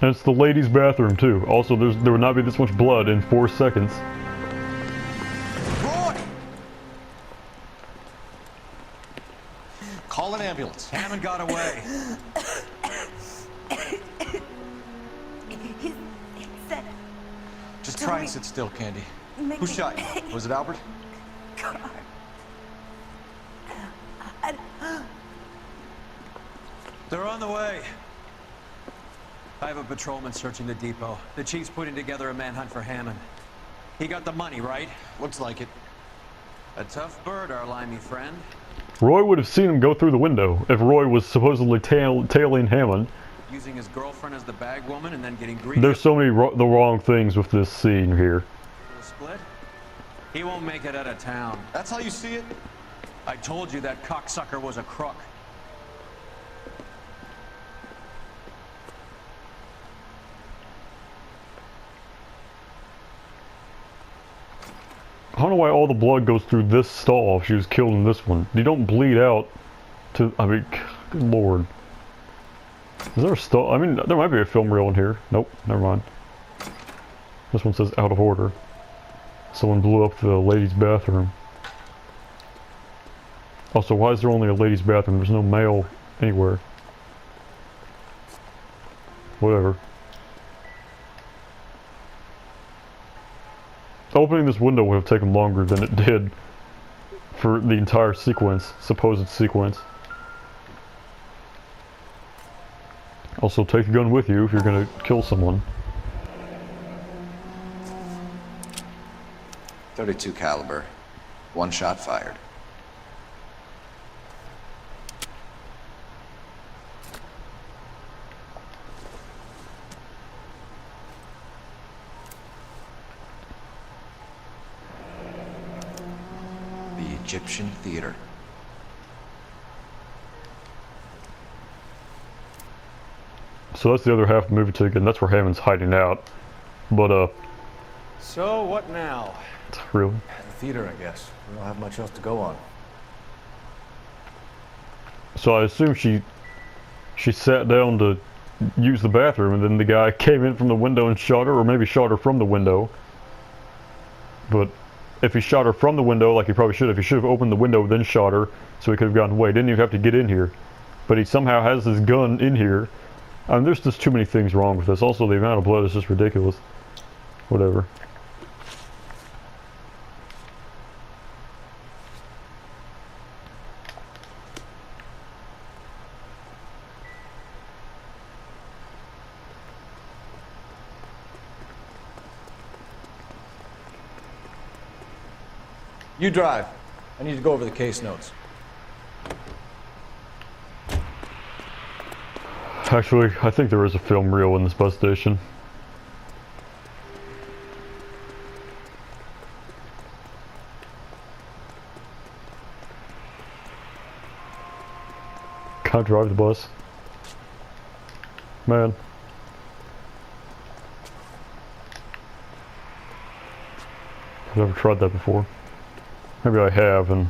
And it's the ladies' bathroom too. Also, there would not be this much blood in 4 seconds. Roy! Call an ambulance. Hammond got away. Just try and sit still, Candy. Who shot you? Was it Albert? Car. They're on the way. I have a patrolman searching the depot. The chief's putting together a manhunt for Hammond. He got the money, right? Looks like it. A tough bird, our limey friend. Roy would have seen him go through the window if Roy was supposedly tailing Hammond. Using his girlfriend as the bag woman and then getting greedy. There's so many the wrong things with this scene here. Split? He won't make it out of town. That's how you see it? I told you that cocksucker was a crook. I don't know why all the blood goes through this stall if she was killed in this one. You don't bleed out to, I mean, good lord. Is there a stall? I mean, there might be a film reel in here. Nope, never mind. This one says out of order. Someone blew up the ladies' bathroom. Also, why is there only a ladies' bathroom? There's no male anywhere. Whatever. Opening this window would have taken longer than it did for the entire sequence, supposed sequence. Also, take a gun with you if you're gonna kill someone. .32 caliber. One shot fired. The Egyptian Theater. So that's the other half of the movie ticket, and that's where Hammond's hiding out. But, So, what now? really? The theater, I guess. We don't have much else to go on. So I assume she sat down to use the bathroom, and then the guy came in from the window and shot her, or maybe shot her from the window. But if he shot her from the window, like he probably should have, he should have opened the window, then shot her, so he could have gotten away. Didn't even have to get in here. But he somehow has his gun in here. I mean, there's just too many things wrong with this. Also, the amount of blood is just ridiculous. Whatever. You drive. I need to go over the case notes. Actually, I think there is a film reel in this bus station. Can't drive the bus. Man. I've never tried that before. Maybe I have, and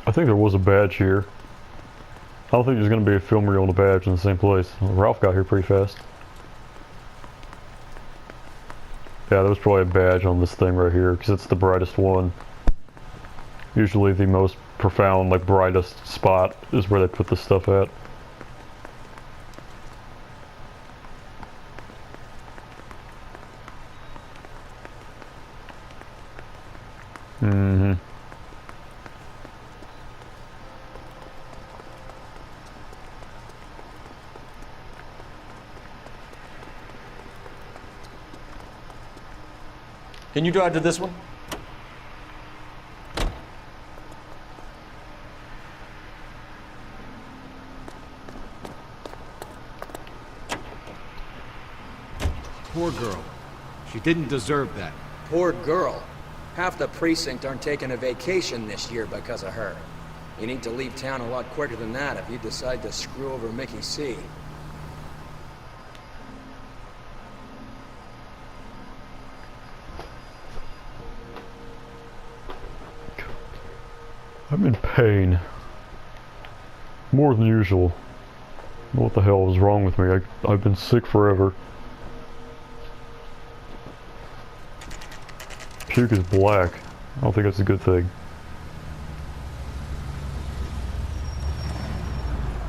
I think there was a badge here. I don't think there's going to be a film reel and a badge in the same place. Ralph got here pretty fast. Yeah, there was probably a badge on this thing right here, because it's the brightest one. Usually the most profound, like, brightest spot is where they put this stuff at. Mm-hmm. Can you drive to this one? Poor girl. She didn't deserve that. Poor girl. Half the precinct aren't taking a vacation this year because of her. You need to leave town a lot quicker than that if you decide to screw over Mickey C. I'm in pain. More than usual. What the hell is wrong with me? I've been sick forever. Puke is black. I don't think that's a good thing.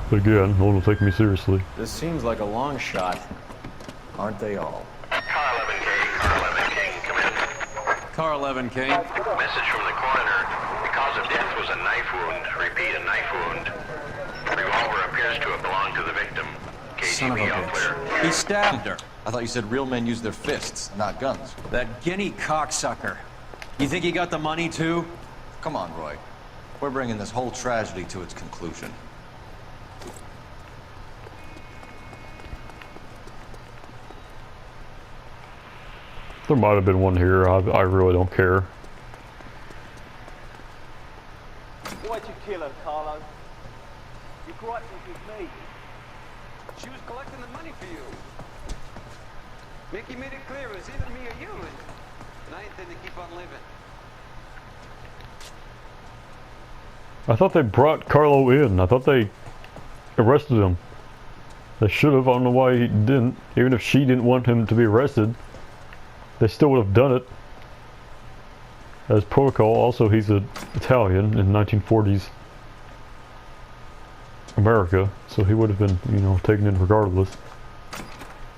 But again, no one will take me seriously. This seems like a long shot. Aren't they all? Car 11K, come in. Car 11, Kane. Message from the coroner. The cause of death was a knife wound. Repeat, a knife wound. Revolver appears to have belonged to the victim. Son of a KGB all clear. bitch. He stabbed her. I thought you said real men use their fists, not guns. That guinea cocksucker. You think he got the money too? Come on, Roy. We're bringing this whole tragedy to its conclusion. There might have been one here. I really don't care. Why'd you kill her, Carlo? You griping with me. She was collecting the money for you. Mickey made it clear it was either me or you, and I intend to keep on living. I thought they brought Carlo in. I thought they arrested him. They should have. I don't know why he didn't. Even if she didn't want him to be arrested, they still would have done it. As protocol. Also, he's an Italian in 1940s America, so he would have been, you know, taken in regardless.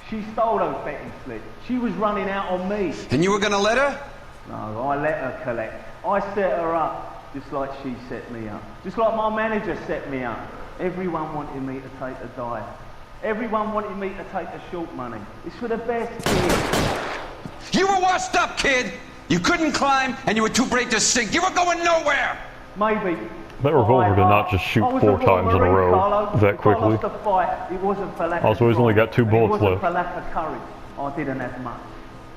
She stole those betting slips. She was running out on me. And you were gonna let her? No, I let her collect. I set her up, just like she set me up. Just like my manager set me up. Everyone wanted me to take the dive. Everyone wanted me to take the short money. It's for the best kid. You were washed up, kid! You couldn't climb, and you were too brave to sink. You were going nowhere! Maybe. That revolver did not just shoot 4 times in a row that quickly. Also, he's only got 2 bullets left. For lack of courage. I didn't have much.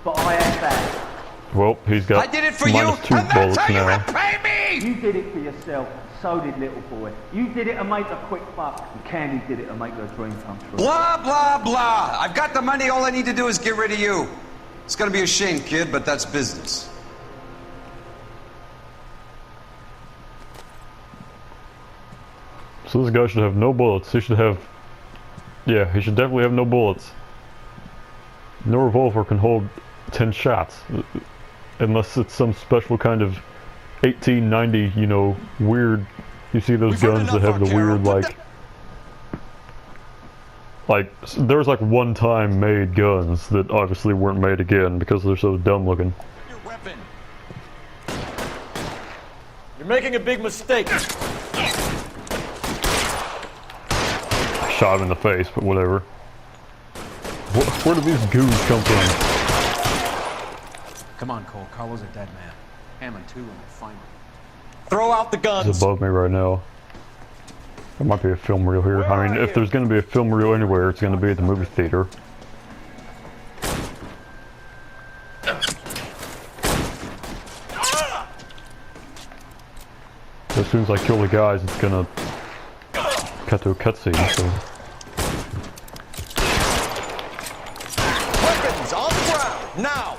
But I had that. Well, he's got I did it for minus you, 2 and bullets that's how now. you repay me! You did it for yourself. So did little boy. You did it to make a quick buck. And Candy did it to make her dream come true. Blah, blah, blah. I've got the money. All I need to do is get rid of you. It's gonna be a shame, kid, but that's business. So this guy should have no bullets. He should have... Yeah, he should definitely have no bullets. No revolver can hold 10 shots. Unless it's some special kind of 1890, you know, weird... You see those guns that have the weird, like, there's like one-time made guns that obviously weren't made again because they're so dumb looking. Your weapon. You're making a big mistake. Shot him in the face, but whatever. Where do these goons come from? Come on, Cole. Carlo's a dead man. Hammond too, and we'll find him. Throw out the guns. He's above me right now. There might be a film reel here. I mean, if there's going to be a film reel anywhere, it's going to be at the movie theater. As soon as I kill the guys, it's going to cut to a cutscene, so... Weapons on the ground, now!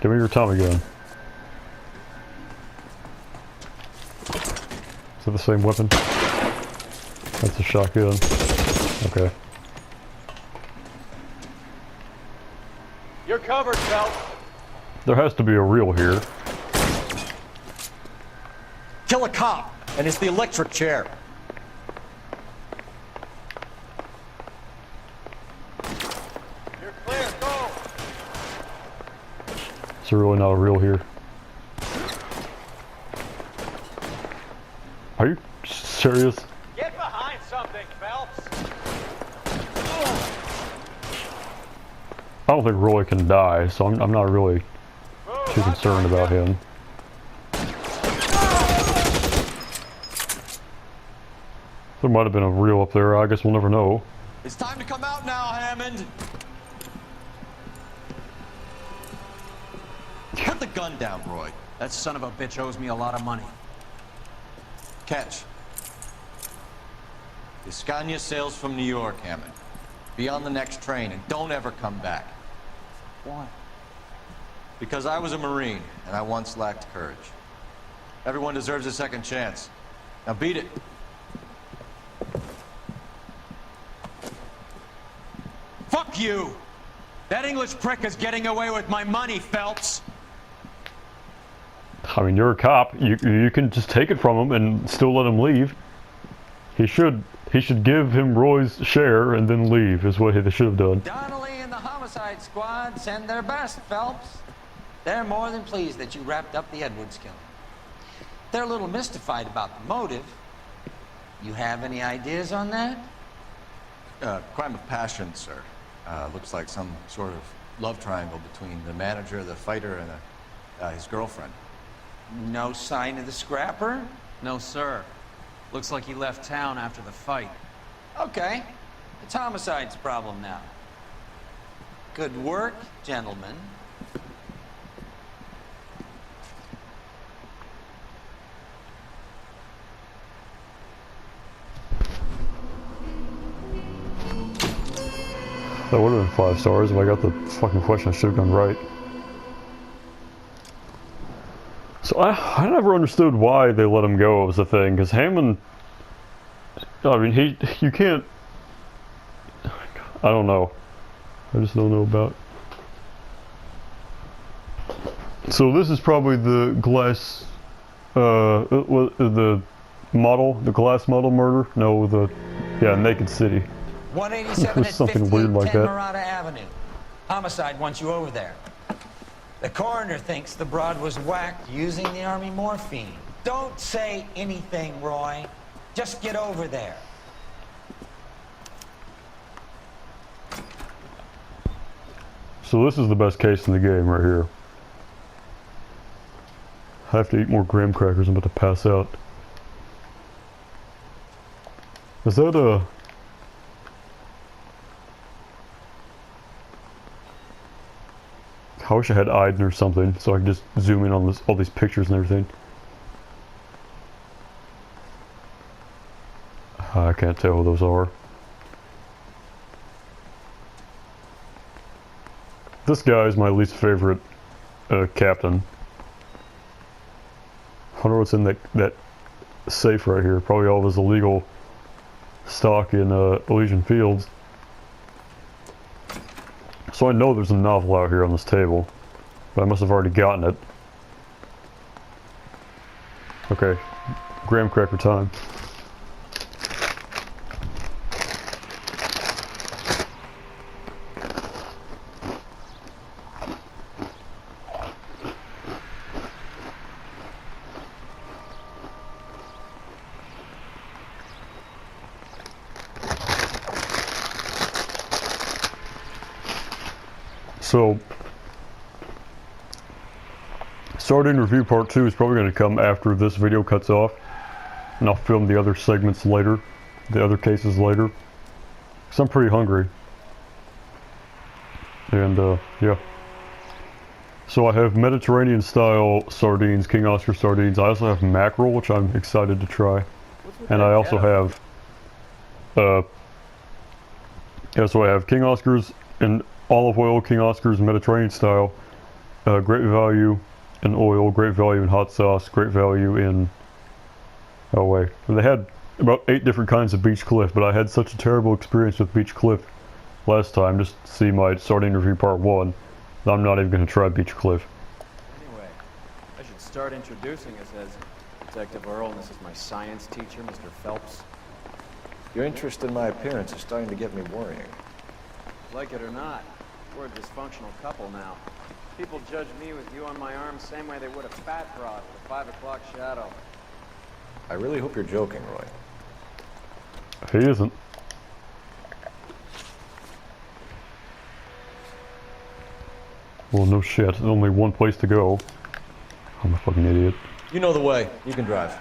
Give me your Tommy gun. Is that the same weapon? That's a shotgun. Okay. You're covered, Phelps. There has to be a reel here. Kill a cop, and it's the electric chair. You're clear, go! It's really not a reel here. Are you serious? Get behind something, Phelps! I don't think Roy can die, so I'm not really too concerned about him. There might have been a reel up there. I guess we'll never know. It's time to come out now, Hammond. Put the gun down, Roy. That son of a bitch owes me a lot of money. Catch. 𝘚𝘵𝘴 sails from New York, Hammond. Be on the next train and don't ever come back. Why? Because I was a Marine and I once lacked courage. Everyone deserves a second chance. Now beat it. Fuck you! That English prick is getting away with my money, Phelps! I mean, you're a cop. You can just take it from him and still let him leave. He should he should give him Roy's share and then leave, is what they should have done. Donnelly and the homicide squad send their best, Phelps. They're more than pleased that you wrapped up the Edwards killing. They're a little mystified about the motive. You have any ideas on that? Crime of passion, sir. Looks like some sort of love triangle between the manager, the fighter, and his girlfriend. No sign of the scrapper? No, sir. Looks like he left town after the fight. Okay. It's homicide's problem now. Good work, gentlemen. That would have been 5 stars if I got the fucking question. I should have gone right. So I never understood why they let him go was the thing, because Hammond, I mean, you can't, I don't know. I just don't know about. So this is probably the glass, the glass model murder? No, yeah, Naked City. 187 It was at something 1510 weird like that. Murata Avenue. Homicide wants you over there. The coroner thinks the broad was whacked using the army morphine. Don't say anything, Roy. Just get over there. So this is the best case in the game right here. I have to eat more graham crackers. I'm about to pass out. Is that a... I wish I had Iden or something, so I could just zoom in on all these pictures and everything. I can't tell who those are. This guy is my least favorite captain. I wonder what's in that safe right here. Probably all of his illegal stock in Elysian Fields. So I know there's a novel out here on this table, but I must have already gotten it. Okay, graham cracker time. So, Sardine Review Part 2 is probably going to come after this video cuts off, and I'll film the other segments later, the other cases later, because I'm pretty hungry. And, yeah. So I have Mediterranean style sardines, King Oscar sardines. I also have mackerel, which I'm excited to try. And I also have, yeah, so I have King Oscars and olive oil, King Oscars Mediterranean style, great value in oil, great value in hot sauce, great value in, oh wait, they had about 8 different kinds of Beach Cliff, but I had such a terrible experience with Beach Cliff last time, just see my Sardine Review Part 1, that I'm not even going to try Beach Cliff. Anyway, I should start introducing us as Detective Earl, and this is my science teacher, Mr. Phelps. Your interest in my appearance is starting to get me worrying. Like it or not, we're a dysfunctional couple now. People judge me with you on my arm same way they would a fat broad with a 5 o'clock shadow. I really hope you're joking, Roy. He isn't. Well, no shit. There's only one place to go. I'm a fucking idiot. You know the way. You can drive.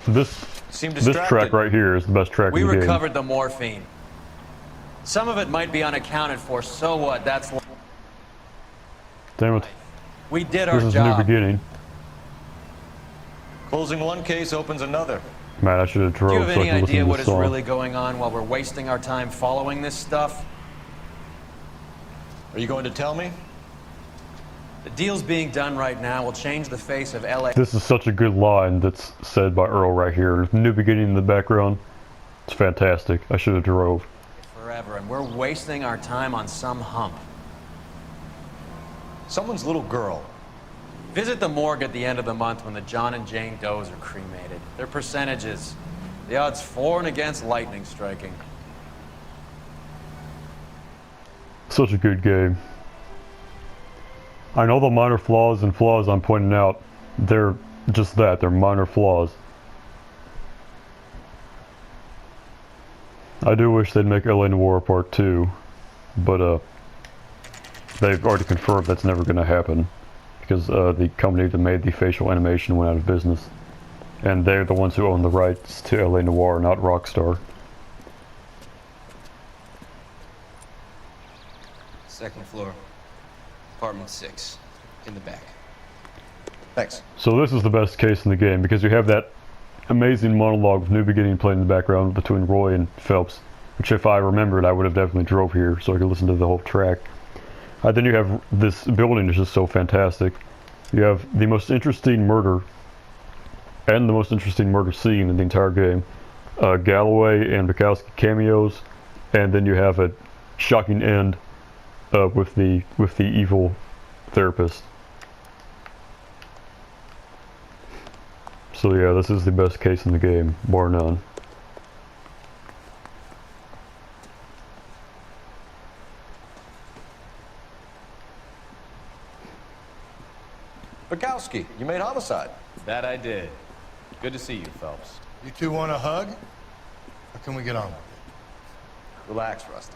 This track right here is the best track We in the game. recovered the morphine. Some of it might be unaccounted for, so what? That's... Damn it. We did our This is job. a new beginning. Closing one case opens another. Man, I should have drove Do you have so I any could listen idea to what this is song. really going on while we're wasting our time following this stuff? Are you going to tell me? The deals being done right now will change the face of LA. This is such a good line that's said by Earl right here. New beginning in the background. It's fantastic. I should have drove. Forever, and we're wasting our time on some hump. Someone's little girl Visit the morgue at the end of the month when the John and Jane Does are cremated. Their percentages. The odds for and against lightning striking. Such a good game. I know the minor flaws and flaws I'm pointing out, they're just that, they're minor flaws. I do wish they'd make LA Noire Part 2, but they've already confirmed that's never going to happen, because the company that made the facial animation went out of business. And they're the ones who own the rights to LA Noire, not Rockstar. Second floor, apartment 6, in the back. Thanks. So this is the best case in the game, because you have that amazing monologue with New Beginning playing in the background between Roy and Phelps, which if I remembered I would have definitely drove here so I could listen to the whole track. Then you have this building is just so fantastic. You have the most interesting murder and the most interesting murder scene in the entire game. Galloway and Bukowski cameos, and then you have a shocking end with the evil therapist. So yeah, this is the best case in the game, bar none. Bukowski, you made Homicide. That I did. Good to see you, Phelps. You two want a hug? Or can we get on with it? Relax, Rusty.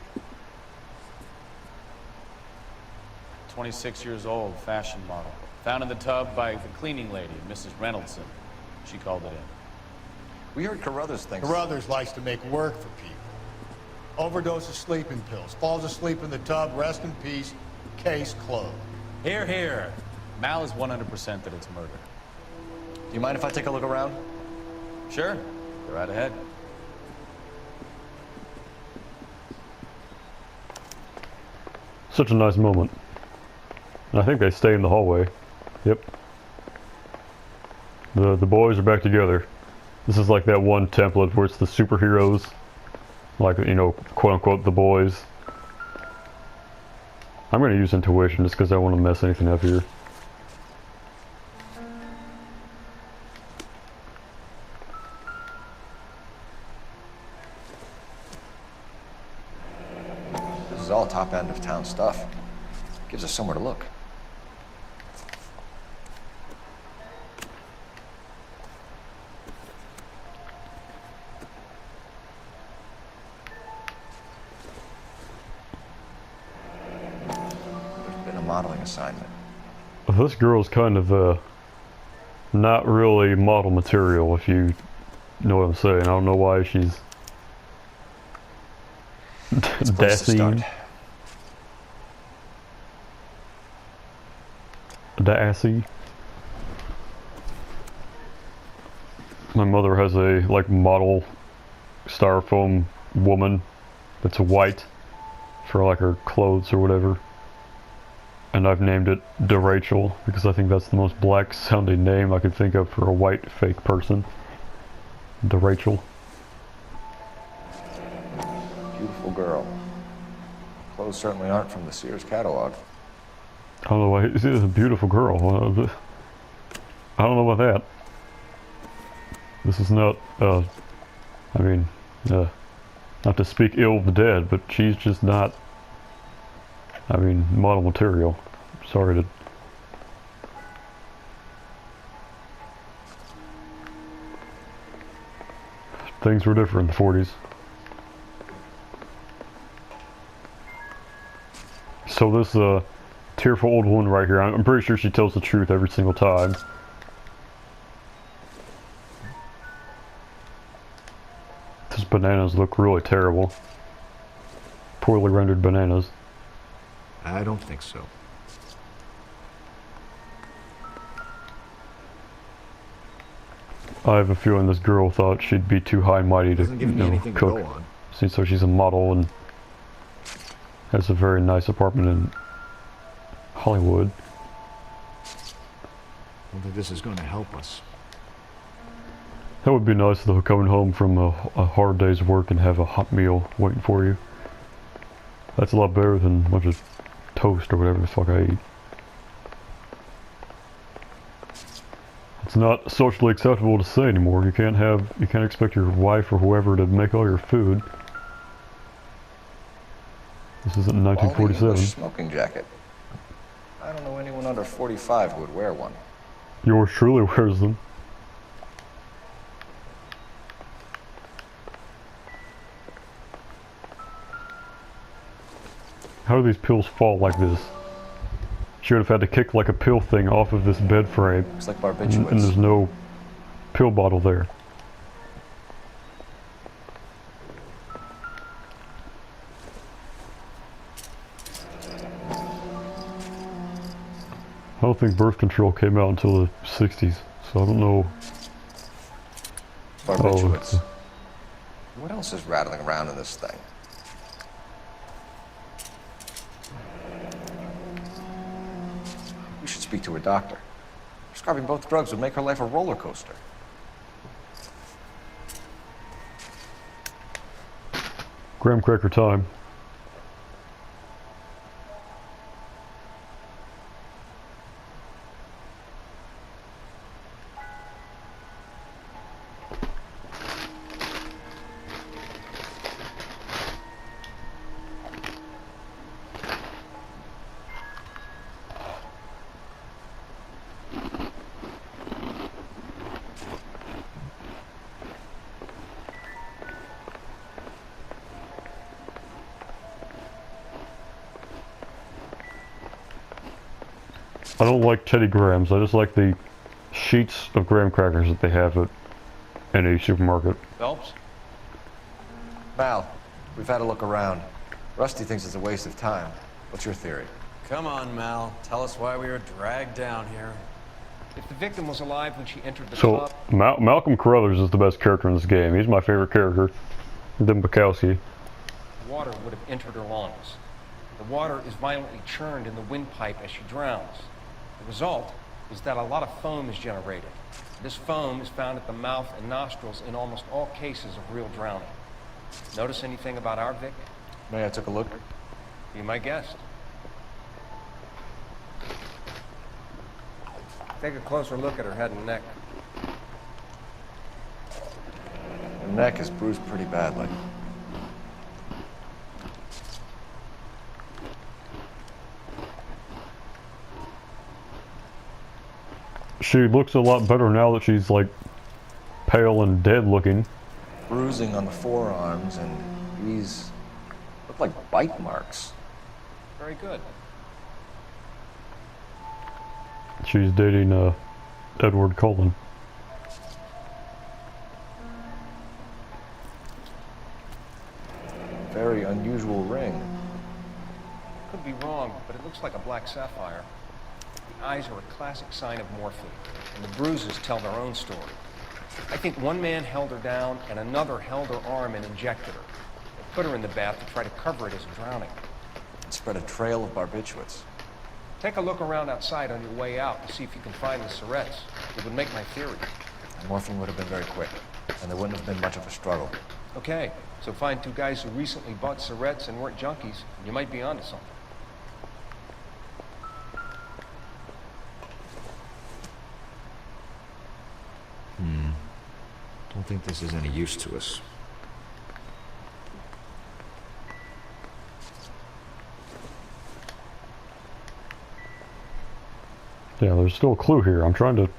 26 years old, fashion model. Found in the tub by the cleaning lady, Mrs. Reynoldson. She called it in. We heard Carruthers thinks... Carruthers likes to make work for people. Overdose of sleeping pills. Falls asleep in the tub. Rest in peace. Case closed. Here, here. Mal is 100% that it's murder. Do you mind if I take a look around? Sure. Go right ahead. Such a nice moment. And I think they stay in the hallway. Yep. The boys are back together. This is like that one template where it's the superheroes, like, you know, quote unquote the boys. I'm gonna use intuition just because I don't want to mess anything up here. This is all top end of town stuff. Gives us somewhere to look. Modeling assignment. This girl's kind of not really model material, if you know what I'm saying. I don't know why she's Dassy. My mother has a like model styrofoam woman that's white for like her clothes or whatever. And I've named it 𝘚𝘵𝘳𝘴 because I think that's the most black sounding name I could think of for a white fake person. 𝘚𝘵𝘳𝘴. Beautiful girl. Clothes certainly aren't from the Sears catalog. I don't know why. She's a beautiful girl. I don't know about that. This is not, I mean, not to speak ill of the dead, but she's just not, I mean, model material. Sorry to... Things were different in the 40s. So this tearful old woman right here, I'm pretty sure she tells the truth every single time. These bananas look really terrible. Poorly rendered bananas. I don't think so. I have a feeling this girl thought she'd be too high and mighty to, you know, cook. So she's a model and has a very nice apartment in Hollywood. I don't think this is going to help us. That would be nice though, coming home from a hard day's work and have a hot meal waiting for you. That's a lot better than a bunch of toast or whatever the fuck I eat. It's not socially acceptable to say anymore. You can't expect your wife or whoever to make all your food. This isn't in Balding 1947. English smoking jacket. I don't know anyone under 45 who would wear one. Yours truly wears them. How do these pills fall like this? She would have had to kick like a pill thing off of this bed frame. Looks like barbiturates. And there's no pill bottle there. I don't think birth control came out until the 60s, so I don't know. Barbiturates. What else is rattling around in this thing? We should speak to her doctor. Prescribing both drugs would make her life a roller coaster. Graham cracker time. I don't like Teddy Grahams. I just like the sheets of graham crackers that they have at any supermarket. Phelps? Mal, we've had a look around. Rusty thinks it's a waste of time. What's your theory? Come on, Mal. Tell us why we were dragged down here. If the victim was alive when she entered the So, club... Malcolm Carruthers is the best character in this game. He's my favorite character. Then Bukowski. water would have entered her lungs. The water is violently churned in the windpipe as she drowns. The result is that a lot of foam is generated. This foam is found at the mouth and nostrils in almost all cases of real drowning. Notice anything about our Vic? May I take a look? Be my guest. Take a closer look at her head and neck. Her neck is bruised pretty badly. She looks a lot better now that she's like pale and dead looking. Bruising on the forearms, and these look like bite marks. Very good. She's dating Edward Cullen. Very unusual ring. Could be wrong, but it looks like a black sapphire. The eyes are a classic sign of morphine, and the bruises tell their own story. I think one man held her down, and another held her arm and injected her. They put her in the bath to try to cover it as drowning. And spread a trail of barbiturates. Take a look around outside on your way out to see if you can find the syrettes. It would make my theory. The morphine would have been very quick, and there wouldn't have been much of a struggle. Okay, so find two guys who recently bought syrettes and weren't junkies, and you might be onto something. Don't think this is any use to us. Yeah, there's still a clue here. I'm trying to...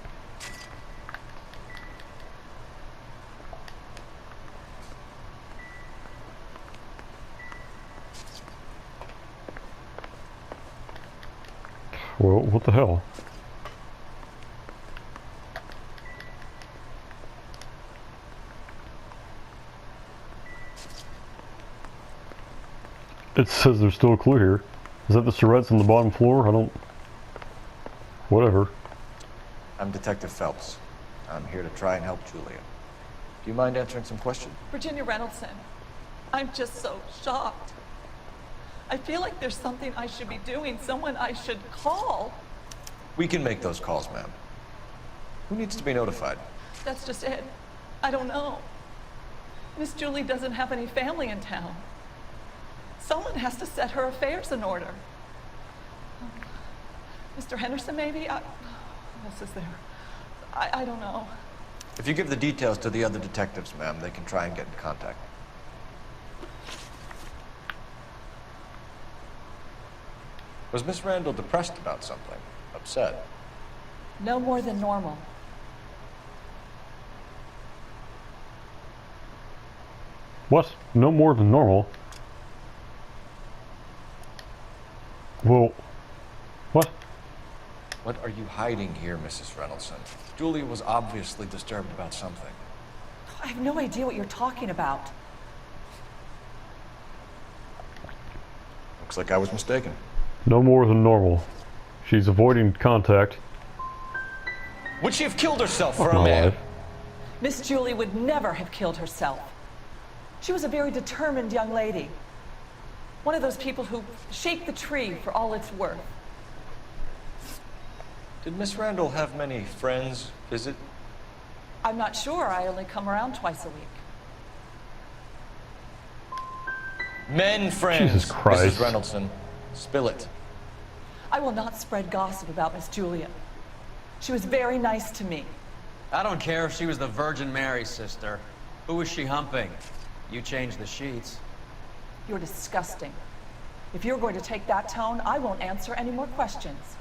Well, what the hell? It says there's still a clue here. Is that the syrettes on the bottom floor? I don't... Whatever. I'm Detective Phelps. I'm here to try and help Julia. Do you mind answering some questions? Virginia Reynoldson, I'm just so shocked. I feel like there's something I should be doing, someone I should call. We can make those calls, ma'am. Who needs to be notified? That's just it. I don't know. Miss Julie doesn't have any family in town. Someone has to set her affairs in order. Mr. Henderson, maybe? Who else is there? I don't know. If you give the details to the other detectives, ma'am, they can try and get in contact. Was Miss Randall depressed about something? Upset? No more than normal. What? No more than normal? Well, what? What are you hiding here, Mrs. Reynolds? Julia was obviously disturbed about something. I have no idea what you're talking about. Looks like I was mistaken. No more than normal. She's avoiding contact. Would she have killed herself for Oh, a man? Miss Julie would never have killed herself. She was a very determined young lady. One of those people who shake the tree for all it's worth. Did Miss Randall have many friends visit? I'm not sure. I only come around twice a week. Men friends, Jesus Christ. Mrs. Reynoldson. Spill it. I will not spread gossip about Miss Julia. She was very nice to me. I don't care if she was the Virgin Mary's sister. Who was she humping? You changed the sheets. You're disgusting. If you're going to take that tone, I won't answer any more questions.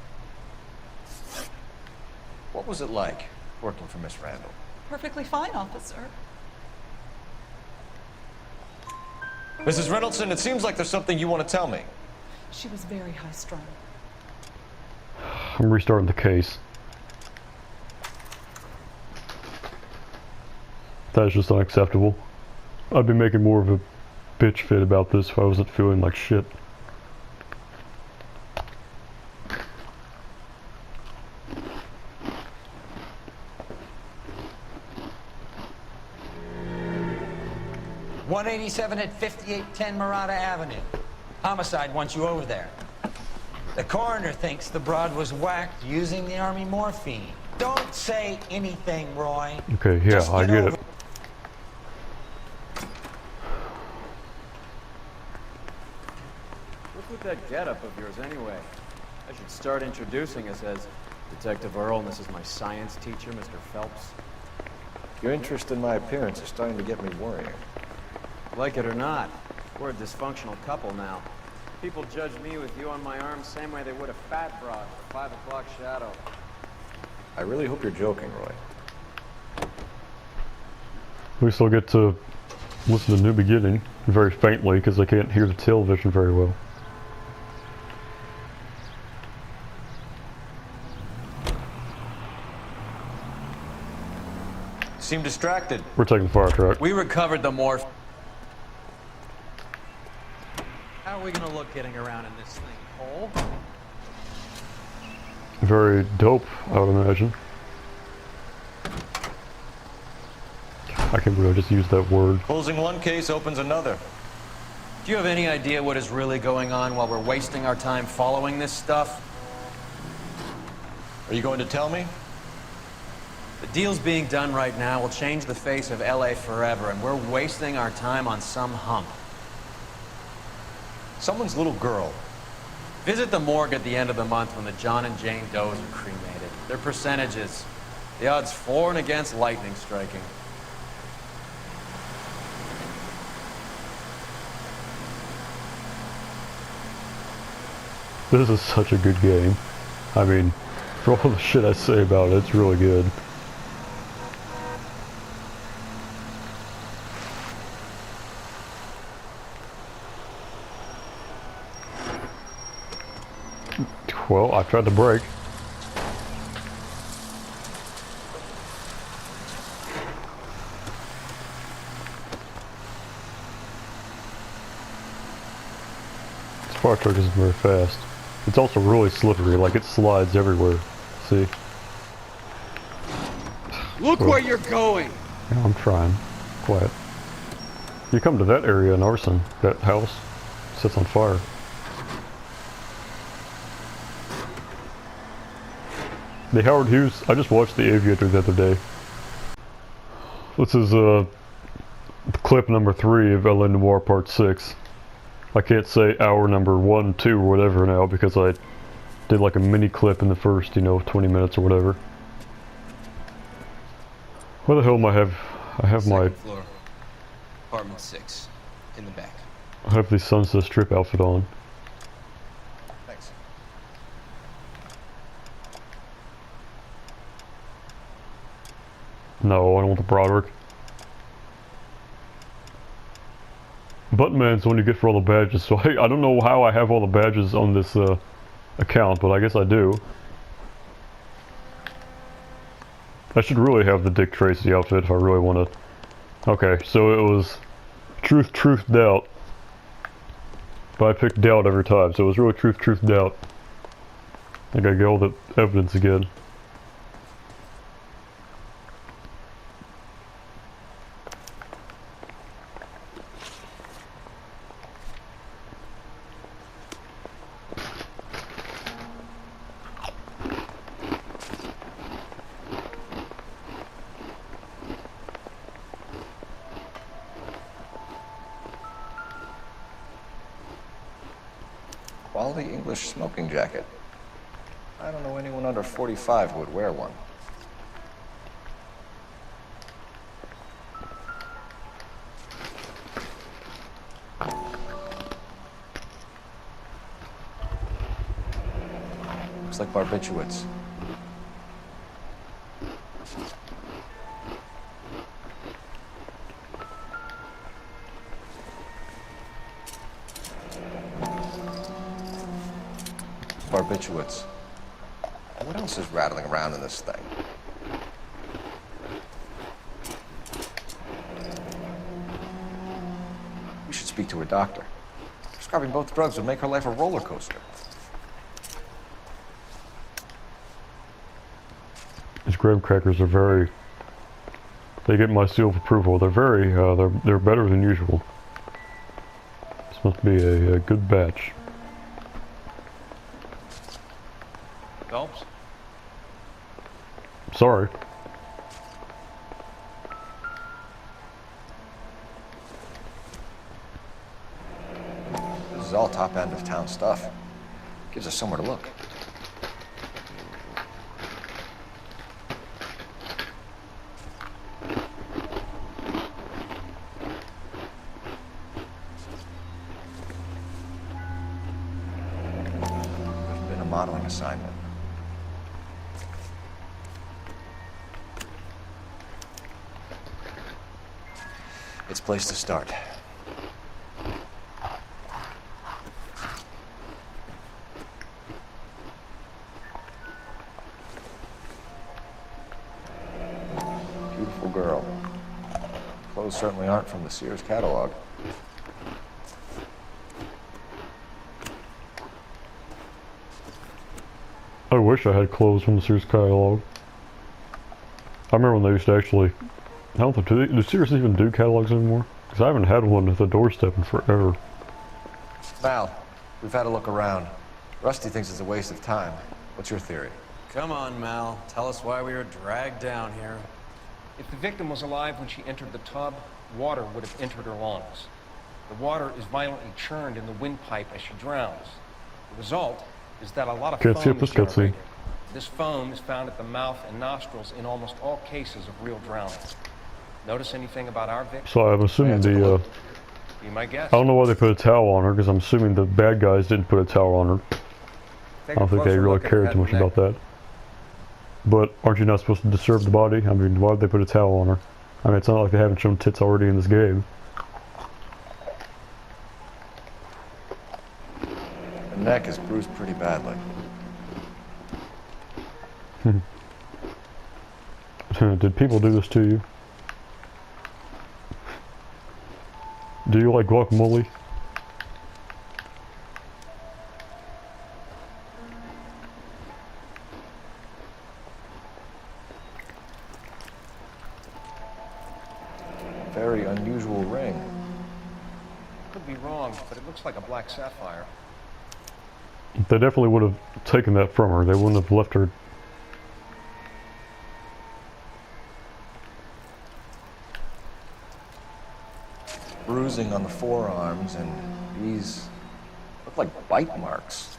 What was it like working for Miss Randall? Perfectly fine, officer. Mrs. Reynoldson, it seems like there's something you want to tell me. She was very high-strung. I'm restarting the case. That's just unacceptable. I'd be making more of a bitch fit about this if I wasn't feeling like shit. .187 at 5810 Murata Avenue. Homicide wants you over there. The coroner thinks the broad was whacked using the army morphine. Don't say anything, Roy. Okay, yeah, I get it. What's with that getup of yours anyway? I should start introducing us as Detective Earl, and this is my science teacher, Mr. Phelps. Your interest in my appearance is starting to get me worrying. Like it or not, we're a dysfunctional couple now. People judge me with you on my arm same way they would a fat broad for 5 o'clock shadow. I really hope you're joking, Roy. We still get to listen to New Beginning very faintly because I can't hear the television very well. Seem distracted. We're taking the fire truck. We recovered the morph. How are we gonna look getting around in this thing, Cole? Very dope, I would imagine. I can't believe I just used that word. Closing one case opens another. Do you have any idea what is really going on while we're wasting our time following this stuff? Are you going to tell me? The deals being done right now will change the face of LA forever, and we're wasting our time on some hump. Someone's little girl. Visit the morgue at the end of the month when the John and Jane Does are cremated. Their percentages. The odds for and against lightning striking. This is such a good game. I mean, for all the shit I say about it, it's really good. Well, I tried to brake. This fire truck isn't very fast. It's also really slippery, like it slides everywhere. See? Look where you're going! Yeah, I'm trying. Quiet. You come to that area in Arson, that house sits on fire. The Howard Hughes, I just watched The Aviator the other day. This is clip number 3 of LA Noire Part 6. I can't say hour number 1, 2 or whatever now because I did like a mini clip in the first, 20 minutes or whatever. Where the hell am I have? I have my. Second floor, apartment 6, in the back. I have the Sunset Strip outfit on. Thanks. No, I don't want the Broderick. Button Man's the one you get for all the badges, so I don't know how I have all the badges on this account, but I guess I do. I should really have the Dick Tracy outfit if I really want to. Okay, so it was Truth, Truth, Doubt. But I picked Doubt every time, so it was really Truth, Truth, Doubt. I gotta get all the evidence again. Quality English smoking jacket. I don't know anyone under 45 who would wear one. Looks like 𝘚𝘵𝘳𝘴. 𝘚𝘵𝘳𝘴. What else is rattling around in this thing? We should speak to her doctor. Prescribing both drugs would make her life a roller coaster. These graham crackers are very. They get my seal of approval. They're very. They're better than usual. This must be a good batch. Phelps? Sorry. This is all top end of town stuff. Gives us somewhere to look. There's been a modeling assignment. It's a place to start. Beautiful girl. Clothes certainly aren't from the Sears catalog. I wish I had clothes from the Sears catalog. I remember when they used to actually. I don't think, do Sears even do catalogs anymore? Because I haven't had one at the doorstep in forever. Mal, we've had a look around. Rusty thinks it's a waste of time. What's your theory? Come on, Mal. Tell us why we were dragged down here. If the victim was alive when she entered the tub, water would have entered her lungs. The water is violently churned in the windpipe as she drowns. The result is that a lot of foam is generated. This foam is found at the mouth and nostrils in almost all cases of real drowning. Notice anything about our victim? So I'm assuming the, Be my guest. I don't know why they put a towel on her, because I'm assuming the bad guys didn't put a towel on her. I don't think they really cared too much about that. But aren't you not supposed to disturb the body? I mean, why would they put a towel on her? I mean, it's not like they haven't shown tits already in this game. The neck is bruised pretty badly. Did people do this to you? Do you like guacamole? Very unusual ring. Could be wrong, but it looks like a black sapphire. They definitely would have taken that from her. They wouldn't have left her. Bruising on the forearms, and these look like bite marks.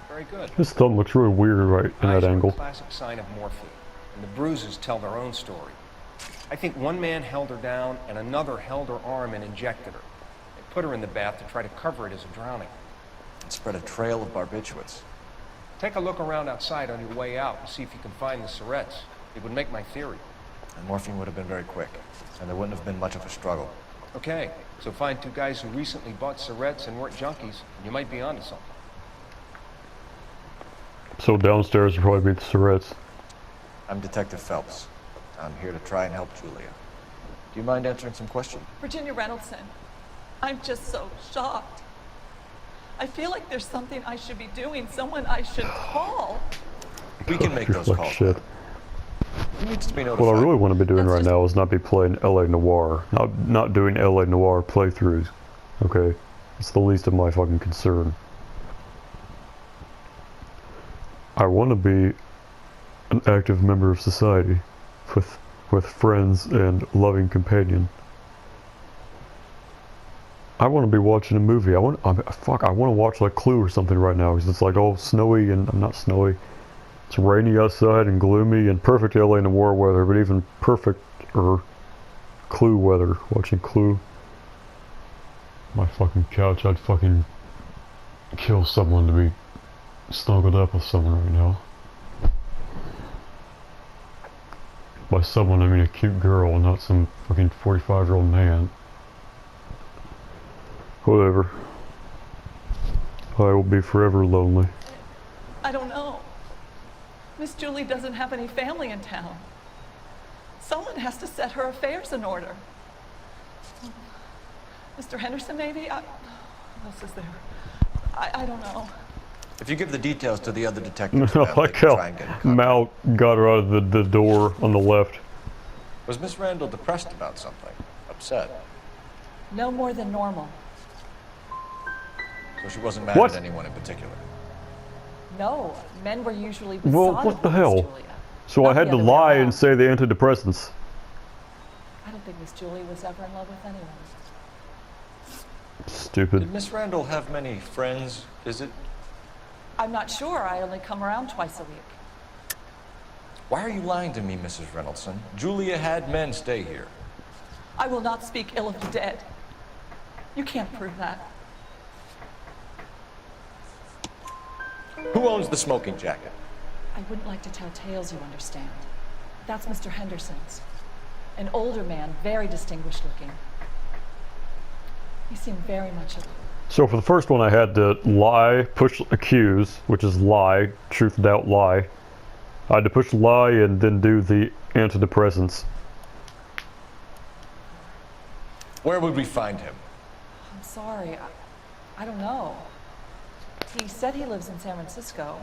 Very good. This thumb looks really weird right in that angle. Classic sign of morphine, and the bruises tell their own story. I think one man held her down and another held her arm and injected her. They put her in the bath to try to cover it as a drowning. And spread a trail of barbiturates. Take a look around outside on your way out and see if you can find the Surretts. It would make my theory. And morphine would have been very quick, and there wouldn't have been much of a struggle. Okay, so find two guys who recently bought Surretts and weren't junkies, and you might be onto something. So downstairs would probably be the Surretts. I'm Detective Phelps. I'm here to try and help Julia. Do you mind answering some questions? Virginia Reynoldson, I'm just so shocked. I feel like there's something I should be doing, someone I should call. We can make those calls. Shit. Who needs to be notified? What I really want to be doing right now is not be playing LA Noire. Not doing LA Noire playthroughs. Okay? It's the least of my fucking concern. I want to be an active member of society with friends and loving companion. I want to be watching a movie. I want to watch like Clue or something right now because it's like all snowy and I'm not snowy. It's rainy outside and gloomy and perfect LA Noire weather, but even perfect or Clue weather. Watching Clue. My fucking couch, I'd fucking kill someone to be snuggled up with someone right now. By someone, I mean a cute girl, not some fucking 45-year-old man. Whatever. I will be forever lonely. I don't know. Miss Julie doesn't have any family in town. Someone has to set her affairs in order. Mr. Henderson, maybe? What else is there? I don't know. If you give the details to the other detectives, I like how Mal got her out of the door on the left. Was Miss Randall depressed about something? Upset? No more than normal. So she wasn't mad at anyone in particular? No, men were usually besotted. Well, what the hell? So I had to lie and say the antidepressants. I don't think Miss Julie was ever in love with anyone. Stupid. Did Miss Randall have many friends, is it? I'm not sure. I only come around twice a week. Why are you lying to me, Mrs. Reynoldson? Julia had men stay here. I will not speak ill of the dead. You can't prove that. Who owns the smoking jacket? I wouldn't like to tell tales, you understand. That's Mr. Henderson's. An older man, very distinguished looking. He seemed very much alive. So for the first one I had to lie, push accuse, which is lie, truth, doubt, lie. I had to push lie and then do the antidepressants. Where would we find him? I'm sorry, I don't know. He said he lives in San Francisco.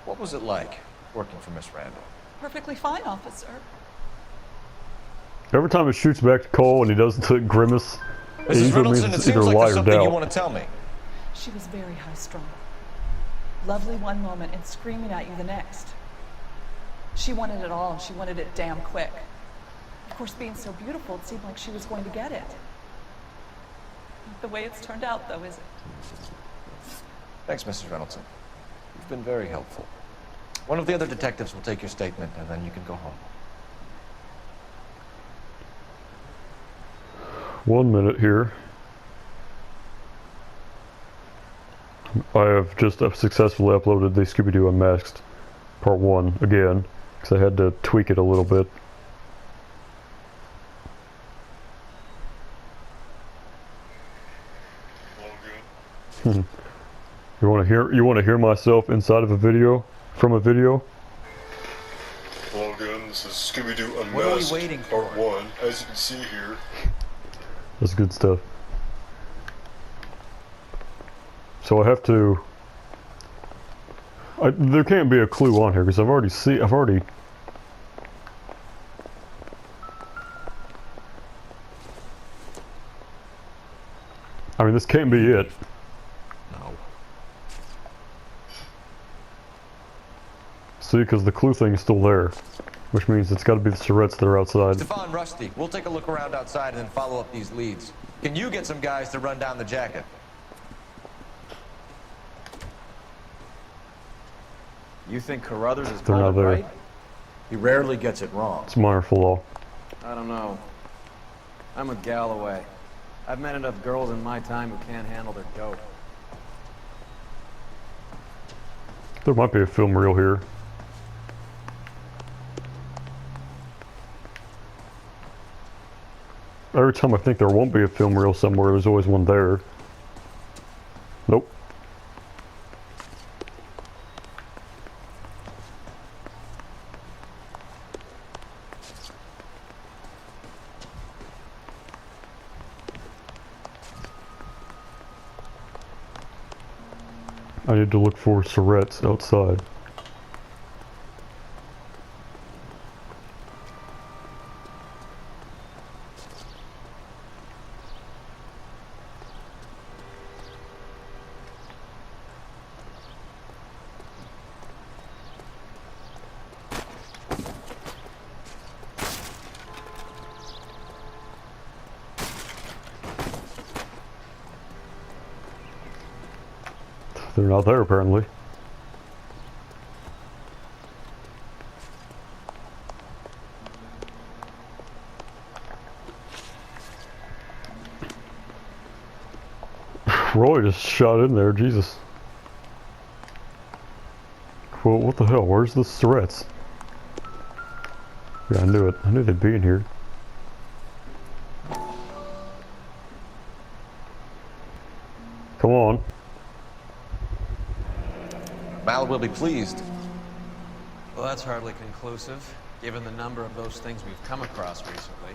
What was it like working for Miss Randall? Perfectly fine, officer. Every time it shoots back to Cole and he does the grimace, it usually means it's either lie or doubt. You want to tell me? She was very high-strung. Lovely one moment and screaming at you the next. She wanted it all and she wanted it damn quick. Of course, being so beautiful, it seemed like she was going to get it. Not the way it's turned out, though, is it? Thanks, Mrs. Reynoldson. You've been very helpful. One of the other detectives will take your statement and then you can go home. 1 minute here. I have just successfully uploaded the Scooby-Doo Unmasked Part 1 again, because I had to tweak it a little bit. You want to hear myself inside of a video? From a video? Hello again, this is Scooby-Doo Unmasked What are we waiting for? Part 1. As you can see here, That's good stuff. So I have to... there can't be a clue on here because I've already... I mean, this can't be it. No. See, because the clue thing is still there. Which means it's got to be the Surretts that are outside. Stefan, Rusty, we'll take a look around outside and then follow up these leads. Can you get some guys to run down the jacket? You think Carruthers is They're not pulling there. right? He rarely gets it wrong. It's minor flaw. I don't know. I'm with Galloway. I've met enough girls in my time who can't handle their dope. There might be a film reel here. Every time I think there won't be a film reel somewhere, there's always one there. Nope. I need to look for cigarettes outside. They're not there, apparently. Roy just shot in there, Jesus. Well, what the hell? Where's the threats? Yeah, I knew it. I knew they'd be in here. Come on. Mal will be pleased. Well, that's hardly conclusive, given the number of those things we've come across recently.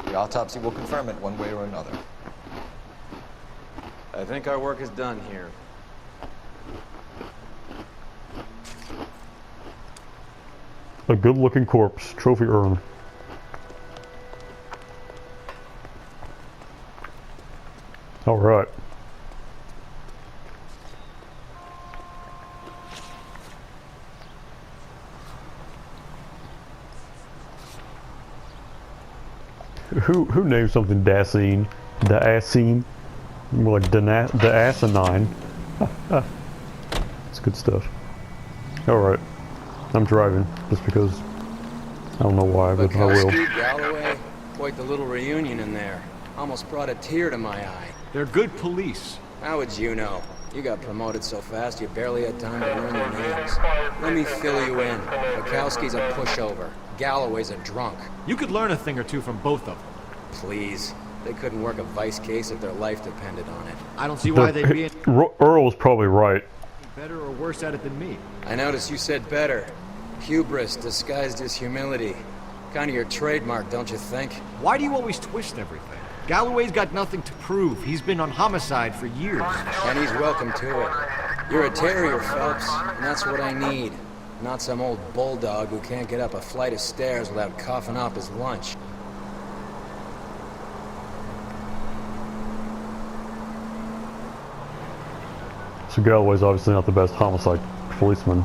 The autopsy will confirm it one way or another. I think our work is done here. A good-looking corpse, trophy urn. All right. Who named something Dasein? Dasein? More like the asinine. It's good stuff. Alright. I'm driving, just because I don't know why, but I will. Galloway, quite the little reunion in there. Almost brought a tear to my eye. They're good police. How would you know? You got promoted so fast you barely had time to learn your names. Let me fill you in. Bukowski's a pushover. Galloway's a drunk. You could learn a thing or two from both of them. Please. They couldn't work a vice case if their life depended on it. I don't see why they'd be Earl's probably right. better or worse at it than me. I noticed you said better. Hubris disguised as humility. Kind of your trademark, don't you think? Why do you always twist everything? Galloway's got nothing to prove. He's been on homicide for years. And he's welcome to it. You're a terrier, Phelps, and that's what I need. Not some old bulldog who can't get up a flight of stairs without coughing up his lunch. So Galloway's obviously not the best homicide policeman.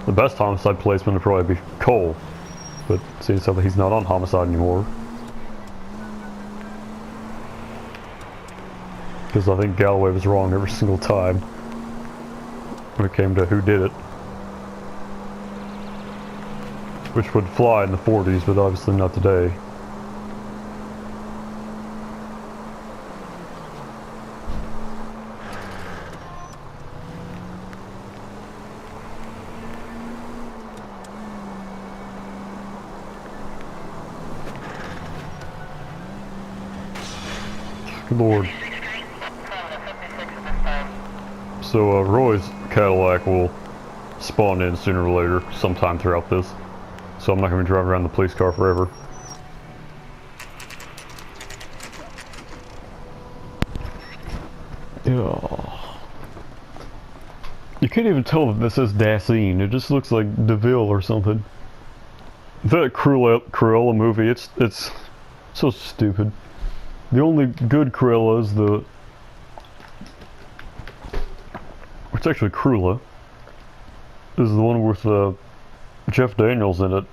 The best homicide policeman would probably be Cole. But seems like he's not on homicide anymore. Because I think Galloway was wrong every single time when it came to who did it. Which would fly in the 40s, but obviously not today. Good Lord. So Roy's Cadillac will spawn in sooner or later, sometime throughout this. So I'm not going to be driving around the police car forever. Yeah. You can't even tell that this is Dasein. It just looks like DeVille or something. That Cruella movie, it's so stupid. The only good Cruella is the... It's actually Cruella. Is the one with Jeff Daniels in it.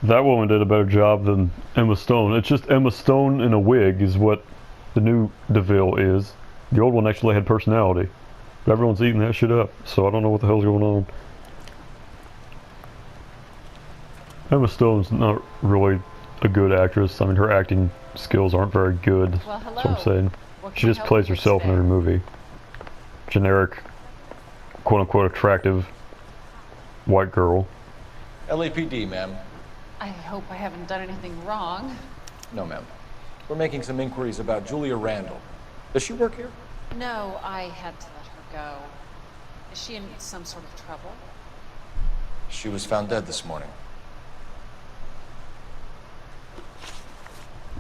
That woman did a better job than Emma Stone. It's just Emma Stone in a wig is what the new DeVille is. The old one actually had personality. But everyone's eating that shit up, so I don't know what the hell's going on. Emma Stone's not really a good actress. I mean, her acting skills aren't very good. Well, That's what I'm hello. saying. What She can I just help plays you with herself in today? every movie. Generic, quote-unquote attractive white girl. LAPD, ma'am. I hope I haven't done anything wrong. No, ma'am. We're making some inquiries about Julia Randall. Does she work here? No, I had to let her go. Is she in some sort of trouble? She was found dead this morning.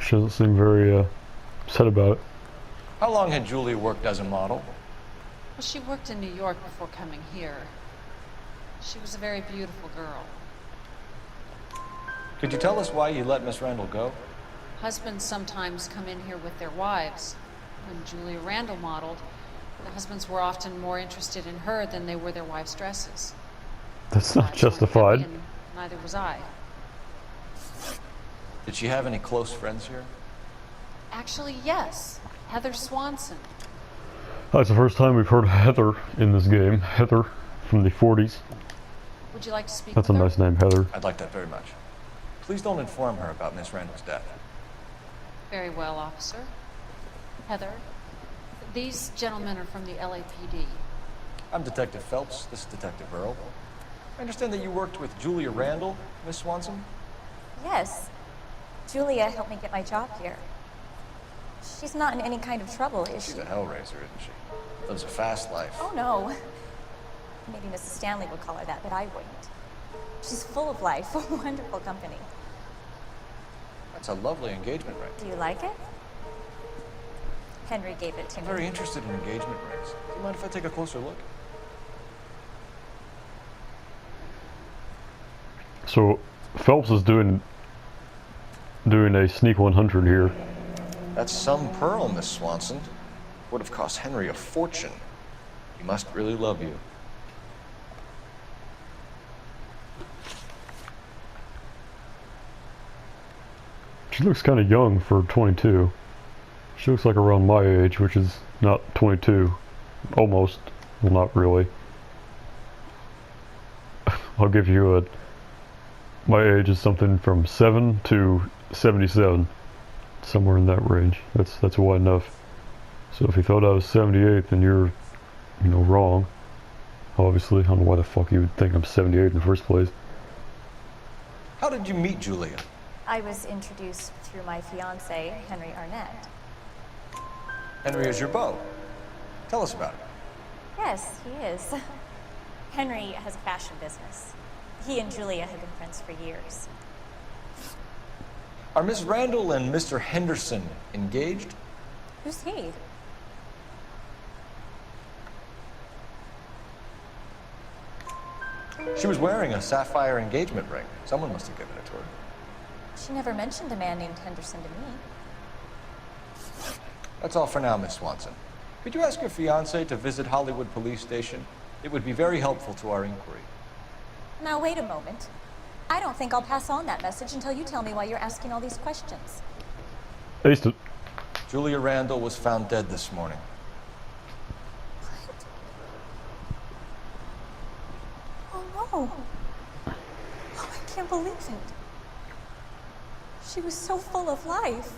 She doesn't seem very upset about it. How long had Julia worked as a model? Well, she worked in New York before coming here. She was a very beautiful girl. Could you tell us why you let Miss Randall go? Husbands sometimes come in here with their wives. When Julia Randall modeled, the husbands were often more interested in her than they were their wives' dresses. That's not Wives weren't justified. happy, and neither was I. Did she have any close friends here? Actually, yes. Heather Swanson. That's the first time we've heard Heather in this game. Heather from the 40s. Would you like to speak That's a with her? nice name, Heather. I'd like that very much. Please don't inform her about Miss Randall's death. Very well, officer. Heather, these gentlemen are from the LAPD. I'm Detective Phelps. This is Detective Earl. I understand that you worked with Julia Randall, Miss Swanson? Yes. Julia helped me get my job here. She's not in any kind of trouble, is She's she? a hellraiser, isn't she? Lives a fast life. Oh, no. Maybe Mrs. Stanley would call her that, but I wouldn't. She's full of life, a wonderful company. That's a lovely engagement ring. Do you like it? Henry gave it to I'm me. very interested in engagement rings. Do you mind if I take a closer look? So Phelps is doing a sneak 100 here. That's some pearl, Miss Swanson. Would have cost Henry a fortune. He must really love you. She looks kind of young for 22. She looks like around my age, which is not 22. Almost. Well, not really. I'll give you a... My age is something from 7 to 77. Somewhere in that range. That's wide enough. So if you thought I was 78, then you're, wrong. Obviously, I don't know why the fuck you would think I'm 78 in the first place. How did you meet Julia? I was introduced through my fiancé, Henry Arnett. Henry is your beau. Tell us about it. Yes, he is. Henry has a fashion business. He and Julia have been friends for years. Are Miss Randall and Mr. Henderson engaged? Who's he? She was wearing a sapphire engagement ring. Someone must have given it to her. She never mentioned a man named Henderson to me. That's all for now, Miss Swanson. Could you ask your fiancé to visit Hollywood Police Station? It would be very helpful to our inquiry. Now, wait a moment. I don't think I'll pass on that message until you tell me why you're asking all these questions. Aced it. Julia Randall was found dead this morning. Oh, no. Oh, I can't believe it. She was so full of life.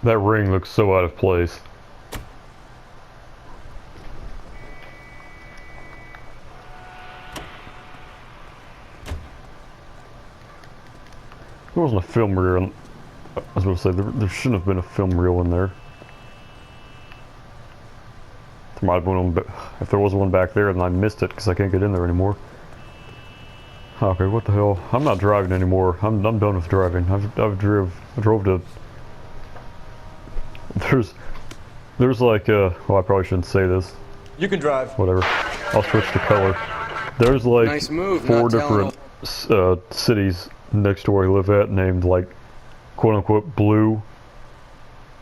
That ring looks so out of place. There wasn't a film reel. I was going to say, there shouldn't have been a film reel in there. There might have been one, if there was one back there, then I missed it because I can't get in there anymore. Okay, what the hell? I'm not driving anymore. I'm done with driving. I drove to. There's like well, I probably shouldn't say this. You can drive. Whatever. I'll switch the color. There's like Nice move, 4 not telling different cities next to where I live at named like quote unquote blue,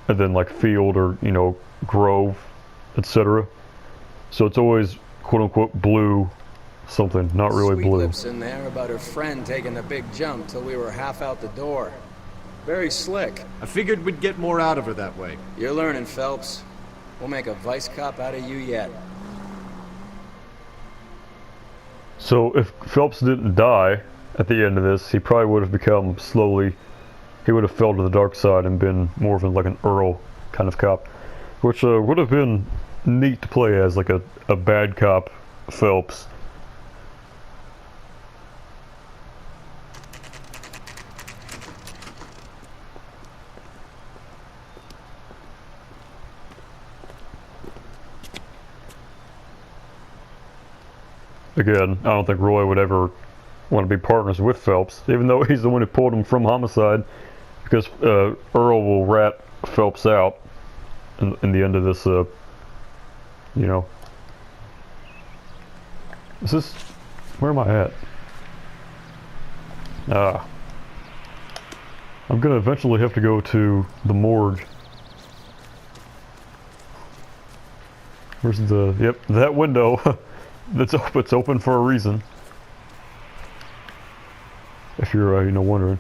and then like field or grove, etc. So it's always quote unquote blue something, not really Sweet blue. lips in there about her friend taking the big jump till we were half out the door. Very slick. I figured we'd get more out of her that way. You're learning, Phelps. We'll make a vice cop out of you yet. So if Phelps didn't die, at the end of this, he probably would have become slowly, he would have fell to the dark side and been more of like an Earl kind of cop, which would have been neat to play as, like a bad cop Phelps. Again, I don't think Roy would ever want to be partners with Phelps, even though he's the one who pulled him from homicide, because Earl will rat Phelps out in the end of this, you know. Is this... where am I at? I'm gonna eventually have to go to the morgue. Where's the... yep, that window. It's open for a reason. If you're, you know, wondering.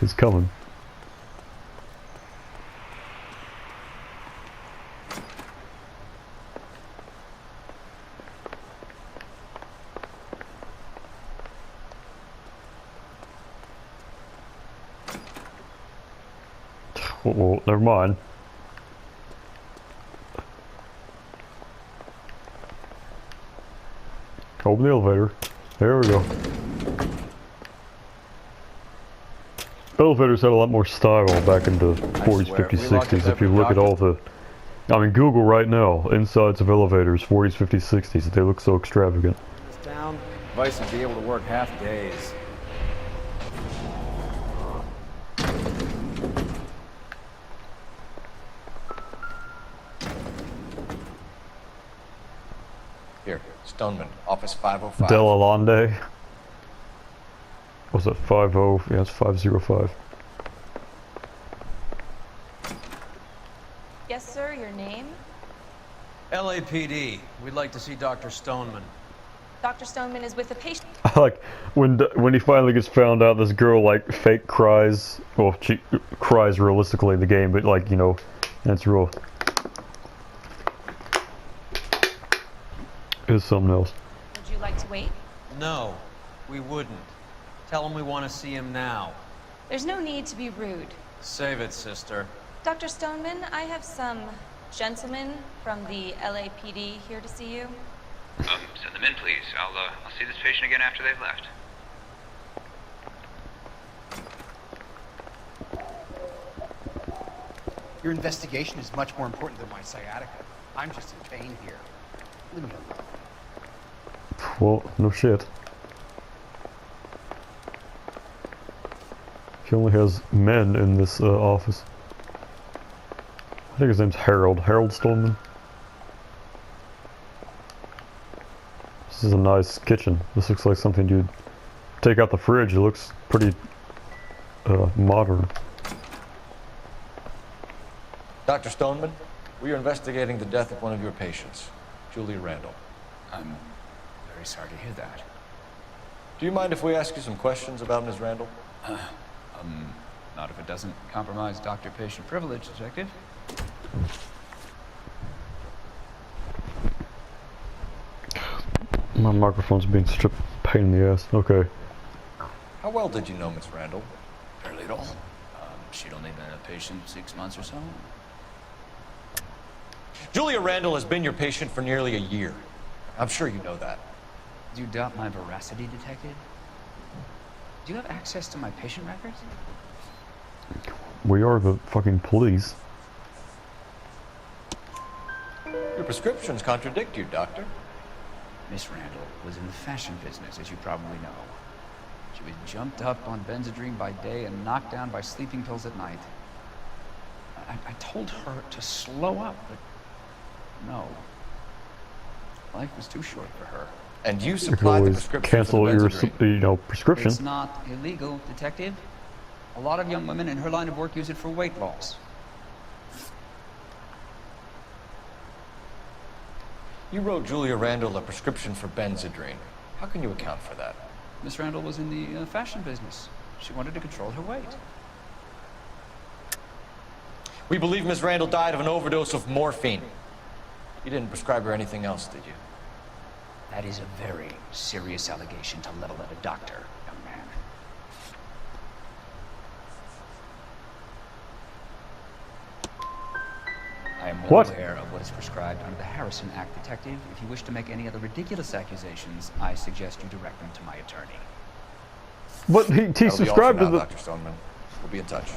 He's coming. Well, never mind. Open the elevator. There we go. Elevators had a lot more style back in the 40s, 50s, 60s. If you look at all the... I mean, Google right now, insides of elevators, 40s, 50s, 60s. They look so extravagant. This town, Vice would be able to work half days. Here, Stoneman, office 505. Delalande. Was it 50? Yeah, it's 505. Yes, sir, your name? LAPD. We'd like to see Dr. Stoneman. Dr. Stoneman is with a patient. Like when he finally gets found out, this girl like fake cries. Well, she cries realistically in the game, but like, you know, that's real. It's something else. Would you like to wait? No, we wouldn't. Tell him we want to see him now. There's no need to be rude. Save it, sister. Dr. Stoneman, I have some gentlemen from the LAPD here to see you. Send them in, please. I'll see this patient again after they've left. Your investigation is much more important than my sciatica. I'm just in pain here. Leave me alone. Well, no shit. He only has men in this office. I think his name's Harold. Harold Stoneman. This is a nice kitchen. This looks like something you'd take out the fridge. It looks pretty modern. Dr. Stoneman, we are investigating the death of one of your patients, Julia Randall. I'm very sorry to hear that. Do you mind if we ask you some questions about Ms. Randall? Not if it doesn't compromise doctor-patient privilege, Detective. My microphone's being such a pain in the ass. Okay. How well did you know Ms. Randall? Barely at all. She'd only been a patient 6 months or so. Julia Randall has been your patient for nearly a year. I'm sure you know that. Do you doubt my veracity, Detective? Do you have access to my patient records? We are the fucking police. Your prescriptions contradict you, Doctor. Miss Randall was in the fashion business, as you probably know. She was jumped up on Benzedrine by day and knocked down by sleeping pills at night. I told her to slow up, but no. Life was too short for her. And you You can supplied the always prescription cancel for the your, Benzedrine. you know, prescription. It's not illegal, Detective. A lot of young women in her line of work use it for weight loss. You wrote Julia Randall a prescription for Benzedrine. How can you account for that? Miss Randall was in the fashion business. She wanted to control her weight. We believe Ms. Randall died of an overdose of morphine. You didn't prescribe her anything else, did you? That is a very serious allegation to level at a doctor, young man. I am well aware of what is prescribed under the Harrison Act, Detective. If you wish to make any other ridiculous accusations, I suggest you direct them to my attorney. But he subscribed to the... Dr. Stoneman. We'll be in touch.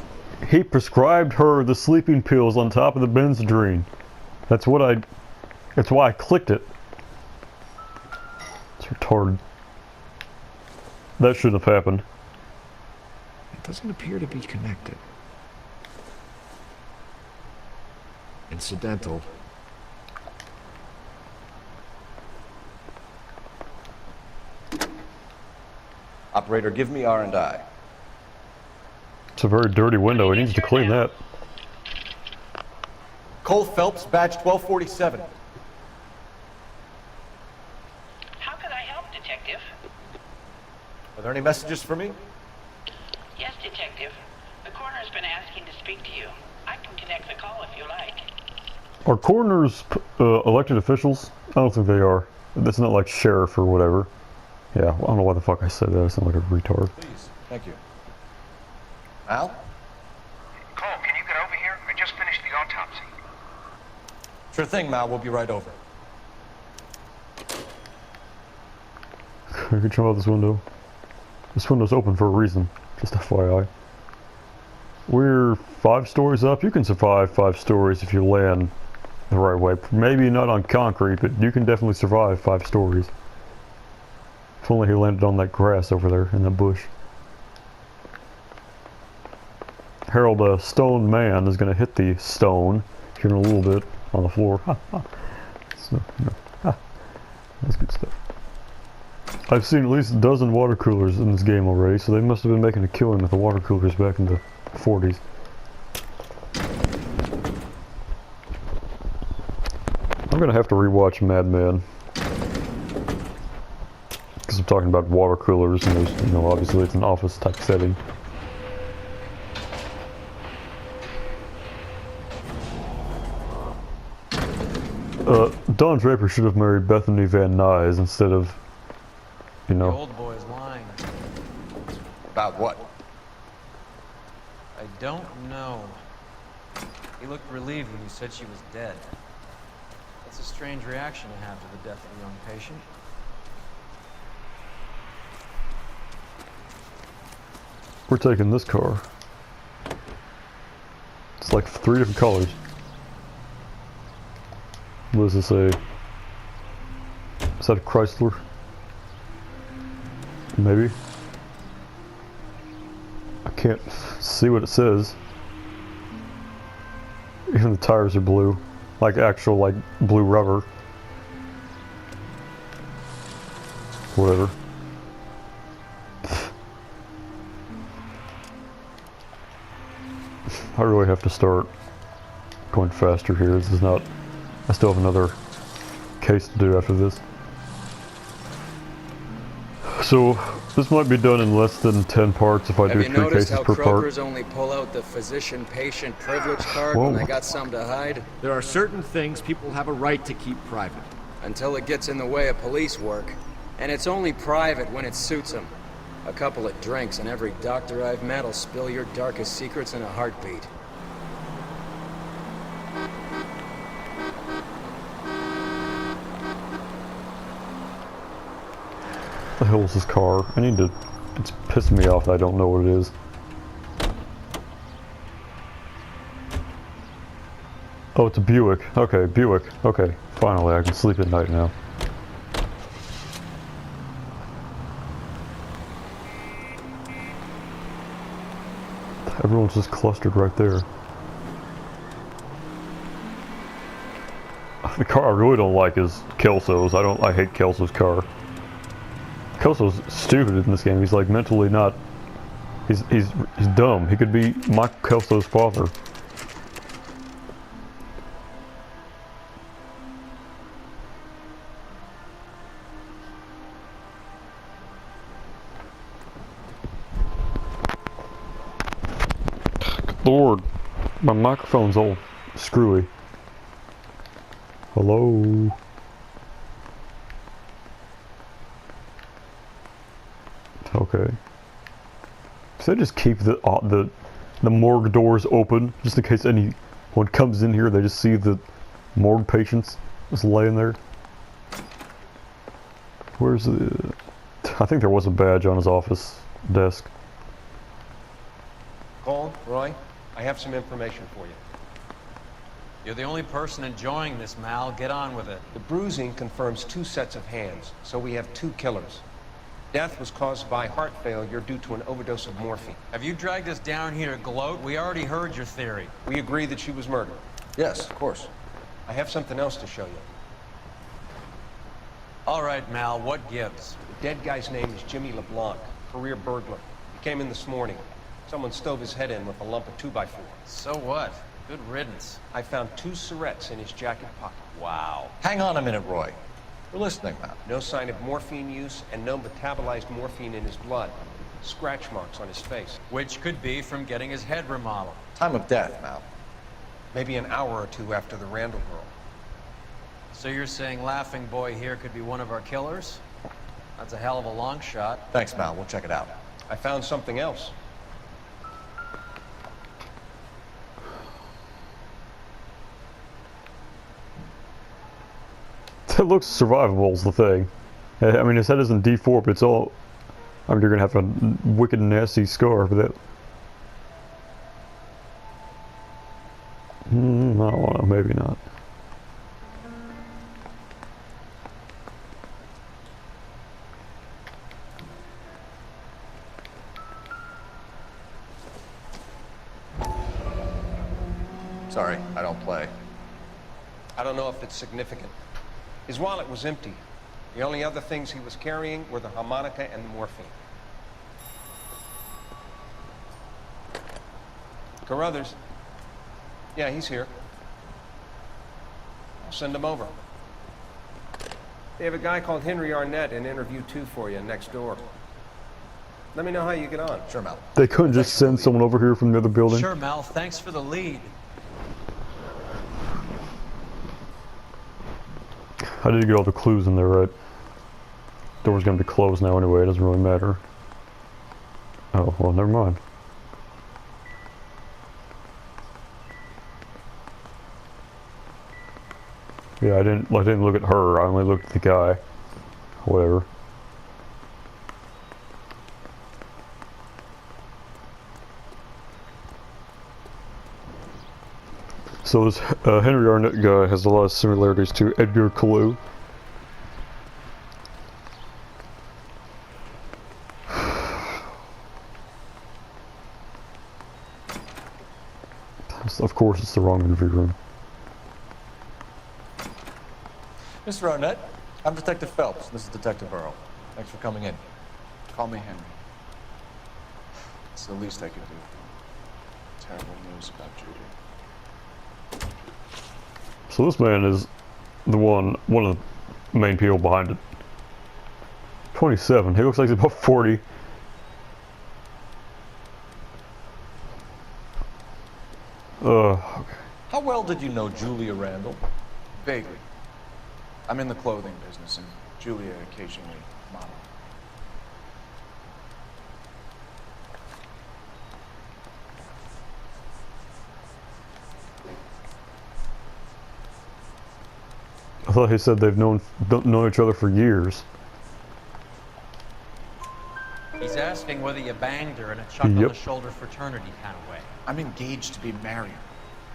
He prescribed her the sleeping pills on top of the Benzedrine. That's why I clicked it. It's retarded. That shouldn't have happened. It doesn't appear to be connected. Incidental. Operator, give me R&I. It's a very dirty window. He needs to clean that. Cole Phelps, badge 1247. How can I help, Detective? Are there any messages for me? Yes, Detective. The coroner's been asking to speak to you. I can connect the call if you like. Are coroners elected officials? I don't think they are. That's not like sheriff or whatever. Yeah, well, I don't know why the fuck I said that. I sound like a retard. Please. Thank you. Al? Cole, can you get over here? I just finished the autopsy. Sure thing, Mal. We'll be right over. I can jump out this window. This window's open for a reason. Just FYI. We're 5 stories up. You can survive 5 stories if you land the right way. Maybe not on concrete, but you can definitely survive 5 stories. If only he landed on that grass over there in the bush. Harold, stone man, is going to hit the stone here in a little bit on the floor. So, that's good stuff. I've seen at least a dozen water coolers in this game already, so they must have been making a killing with the water coolers back in the 40s. I'm going to have to rewatch Mad Men. Because I'm talking about water coolers, and there's, you know, obviously it's an office type setting. Don Draper should have married Bethany Van Nuys instead of, you know. The old boy's lying. About what? I don't know. He looked relieved when you said she was dead. That's a strange reaction to have to the death of a young patient. We're taking this car. It's like 3 different colors. What does it say? Is that a Chrysler? Maybe. I can't see what it says. Even the tires are blue. Like actual, like, blue rubber. Whatever. I really have to start going faster here. This is not... I still have another case to do after this. So, this might be done in less than 10 parts if I do 3 cases per part. Have you noticed how Kroger's only pull out the physician-patient privilege card when they got something to hide? There are certain things people have a right to keep private. Until it gets in the way of police work. And it's only private when it suits them. A couple of drinks and every doctor I've met will spill your darkest secrets in a heartbeat. What the hell is this car? I need to... It's pissing me off that I don't know what it is. Oh, it's a Buick. Okay, Buick. Okay, finally I can sleep at night now. Everyone's just clustered right there. The car I really don't like is Kelso's. I hate Kelso's car. Kelso's stupid in this game. He's like mentally not... He's dumb. He could be Mike Kelso's father. Lord, my microphone's all screwy. Hello. Okay. So they just keep the morgue doors open just in case anyone comes in here. They just see the morgue patients just laying there. Where's the? I think there was a badge on his office desk. Cole, Roy, I have some information for you. You're the only person enjoying this, Mal. Get on with it. The bruising confirms 2 sets of hands, so we have 2 killers. Death was caused by heart failure due to an overdose of morphine. Have you dragged us down here to gloat? We already heard your theory. We agree that she was murdered. Yes, of course. I have something else to show you. All right, Mal, what gives? The dead guy's name is Jimmy LeBlanc, career burglar. He came in this morning. Someone stove his head in with a lump of 2x4. So what? Good riddance. I found 2 cigarettes in his jacket pocket. Wow. Hang on a minute, Roy. We're listening now. No sign of morphine use and no metabolized morphine in his blood. Scratch marks on his face. Which could be from getting his head remodeled. Time of death, Mal. Maybe an hour or 2 after the Randall girl. So you're saying Laughing Boy here could be one of our killers? That's a hell of a long shot. Thanks, Mal. We'll check it out. I found something else. It looks survivable is the thing. I mean, his head isn't D4, but it's all... I mean, you're gonna have a wicked nasty scar for that. I don't know, maybe not. Sorry, I don't play. I don't know if it's significant. His wallet was empty. The only other things he was carrying were the harmonica and the morphine. Carruthers. Yeah, he's here. I'll send him over. They have a guy called Henry Arnett in interview 2 for you next door. Let me know how you get on. Sure, Mal. They couldn't just send someone over here from the other building? Sure, Mal. Thanks for the lead. I did get all the clues in there, right? Door's gonna be closed now anyway, it doesn't really matter. Oh, well, never mind. Yeah, I didn't look at her, I only looked at the guy. Whatever. So this Henry Arnett guy has a lot of similarities to Edgar Kalou. Of course, it's the wrong interview room. Mr. Arnett, I'm Detective Phelps. This is Detective Earl. Thanks for coming in. Call me Henry. It's the least I can do. Terrible news about Judy. So this man is the one of the main people behind it. 27. He looks like he's about 40. Okay. How well did you know Julia Randall? Vaguely. I'm in the clothing business, and Julia occasionally modeled. I thought he said they've known each other for years. He's asking whether you banged her in a chuck-on-the-shoulder fraternity kind of way. I'm engaged to be married.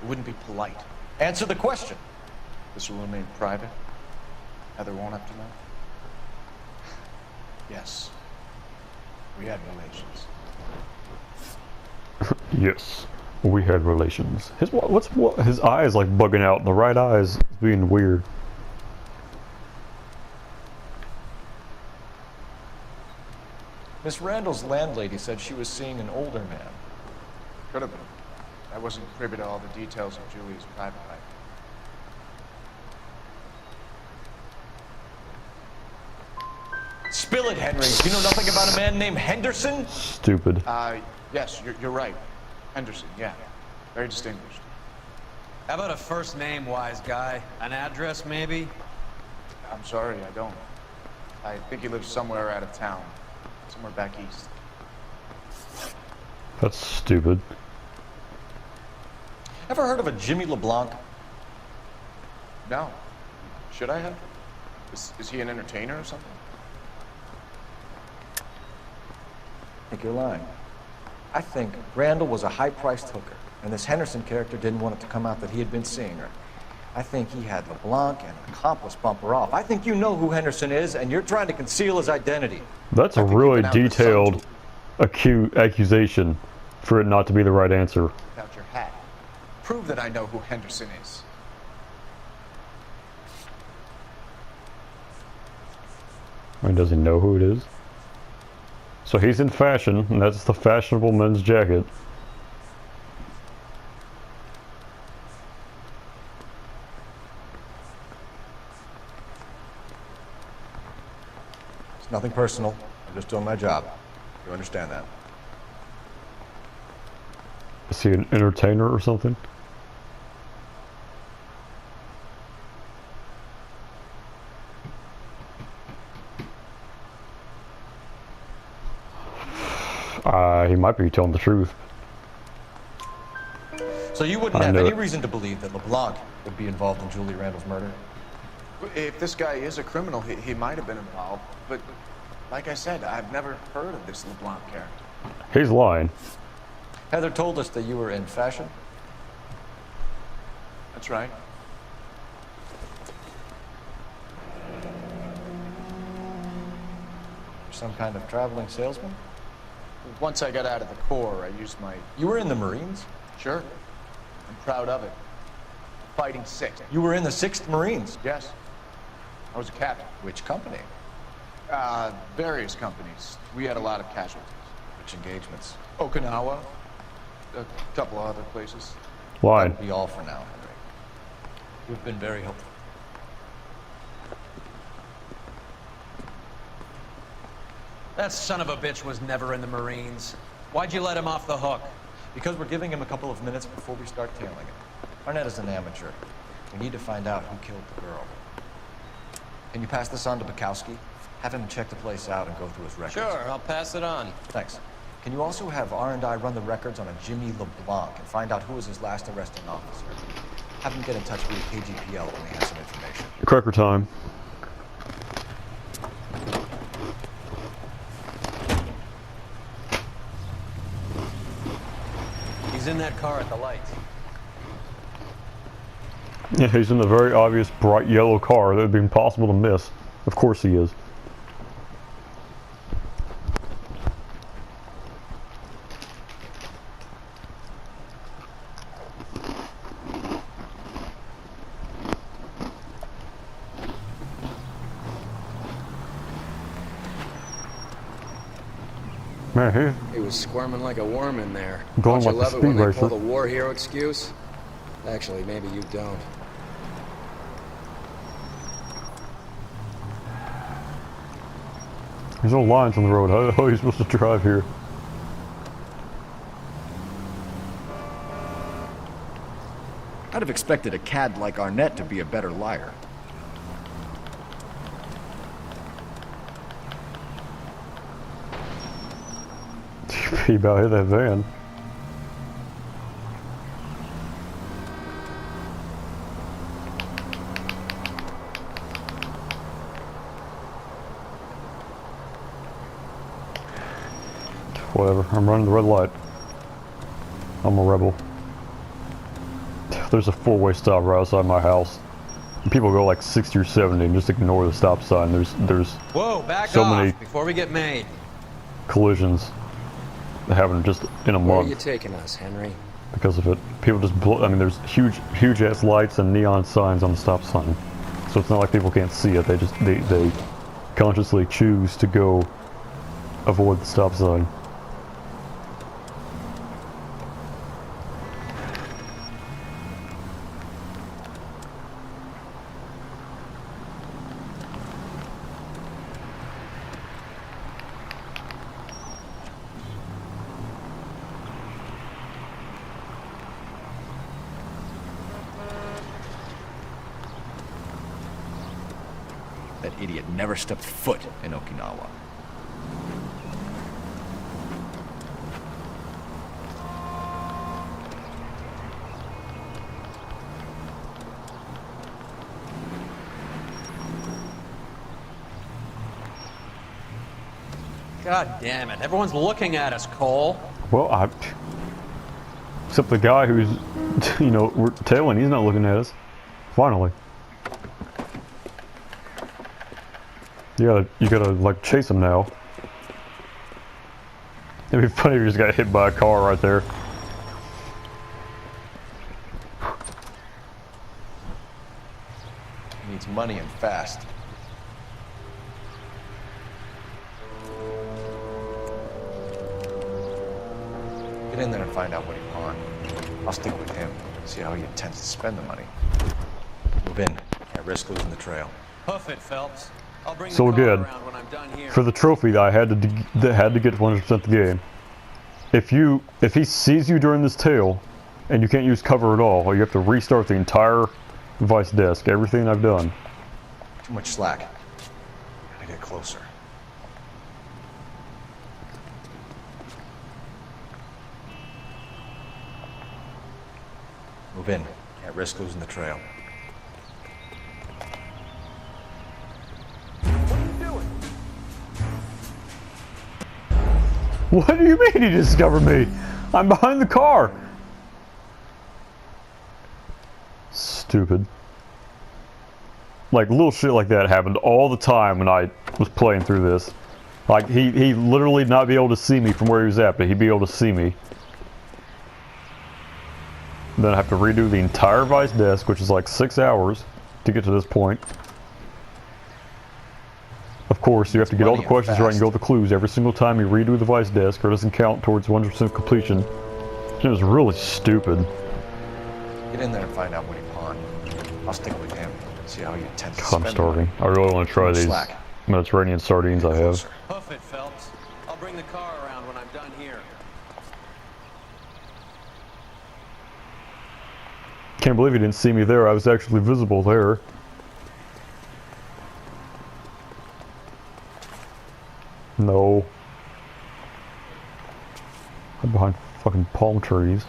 It wouldn't be polite. Answer the question. This will remain private. Heather won't have to know. Yes. We had relations. Yes, we had relations. His eye is like bugging out. The right eye is being weird. Miss Randall's landlady said she was seeing an older man. Could have been. I wasn't privy to all the details of Julie's private life. Spill it, Henry. You know nothing about a man named Henderson? Stupid. Yes, you're right. Henderson, yeah. Very distinguished. How about a first name, wise guy? An address, maybe? I'm sorry, I don't. I think he lives somewhere out of town. Somewhere back east. That's stupid. Ever heard of a Jimmy LeBlanc? No. Should I have? Is he an entertainer or something? I think you're lying. I think Randall was a high-priced hooker, and this Henderson character didn't want it to come out that he had been seeing her. I think he had LeBlanc and an accomplice bump her off. I think you know who Henderson is, and you're trying to conceal his identity. That's a really detailed accusation for it not to be the right answer. Without your hat. Prove that I know who Henderson is. I mean, does he know who it is? So he's in fashion, and that's the fashionable men's jacket. It's nothing personal. I'm just doing my job. You understand that? Is he an entertainer or something? He might be telling the truth. So you wouldn't have any reason to believe that LeBlanc would be involved in Julie Randall's murder? If this guy is a criminal, he might have been involved. But like I said, I've never heard of this LeBlanc character. He's lying. Heather told us that you were in fashion. That's right. You're some kind of traveling salesman? Once I got out of the Corps, I used my... You were in the Marines? Sure. I'm proud of it. Fighting 6th. You were in the 6th Marines? Yes. I was a captain. Which company? Various companies. We had a lot of casualties. Which engagements? Okinawa. A couple of other places. Why? That'll be all for now, Henry. You've been very helpful. That son of a bitch was never in the Marines. Why'd you let him off the hook? Because we're giving him a couple of minutes before we start tailing him. Arnett is an amateur. We need to find out who killed the girl. Can you pass this on to Bukowski? Have him check the place out and go through his records. Sure, I'll pass it on. Thanks. Can you also have R&I run the records on a Jimmy LeBlanc and find out who was his last arresting officer? Have him get in touch with KGPL when he has some information. Cracker time. He's in that car at the lights. Yeah, he's in the very obvious bright yellow car that would be impossible to miss. Of course he is. Man, he was squirming like a worm in there. Going Don't you like love the it when speed they racer. pull the war hero excuse? Actually, maybe you don't. There's no lines on the road. How are you supposed to drive here? I'd have expected a cad like Arnett to be a better liar. He about hit that van. Whatever, I'm running the red light. I'm a rebel. There's a four-way stop right outside my house. People go like 60 or 70 and just ignore the stop sign. There's Whoa, back so off many before we get made. collisions that happen just in a Where are month you taking us, Henry? because of it. People just blow. I mean, there's huge ass lights and neon signs on the stop sign, so it's not like people can't see it. They consciously choose to go avoid the stop sign. That idiot never stepped foot in Okinawa. God damn it. Everyone's looking at us, Cole. Well, except the guy who's, you know, we're tailing, he's not looking at us. Finally. You gotta like chase him now. It'd be funny if he just got hit by a car right there. He needs money and fast. Get in there and find out what he pawned. I'll stick with him, see how he intends to spend the money. Move in. Can't risk losing the trail. Hoof it, Phelps. I'll bring So the car again, around when I'm done here. for the trophy that I had to get 100% the game. If he sees you during this tail, and you can't use cover at all, you have to restart the entire vice desk. Everything I've done. Too much slack. Gotta get closer. Move in. Can't risk losing the trail. What do you mean he discovered me? I'm behind the car. Stupid. Like, little shit like that happened all the time when I was playing through this. Like, he'd literally not be able to see me from where he was at, but he'd be able to see me. Then I have to redo the entire vice desk, which is like 6 hours to get to this point. Of course, you have to get all the questions right and go with the clues every single time you redo the vice desk, or it doesn't count towards 100% completion. It was really stupid. Get in there and find out what he pawned. I'll stick with him, see how he intends to God, spend I'm starving. I really want to try these Mediterranean sardines I have. Hoof it, Phelps. I'll bring the car around when I'm done here. Can't believe he didn't see me there. I was actually visible there. No. I'm behind fucking palm trees.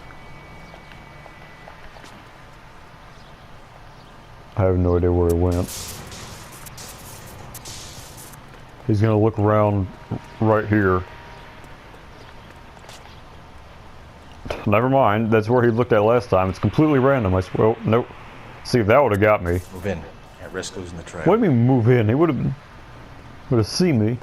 I have no idea where he went. He's gonna look around right here. Never mind, that's where he looked at last time. It's completely random. I swear. Oh, nope. See, if that would have got me. Move in. Can't risk losing the trail. What do you mean move in? He would have seen me.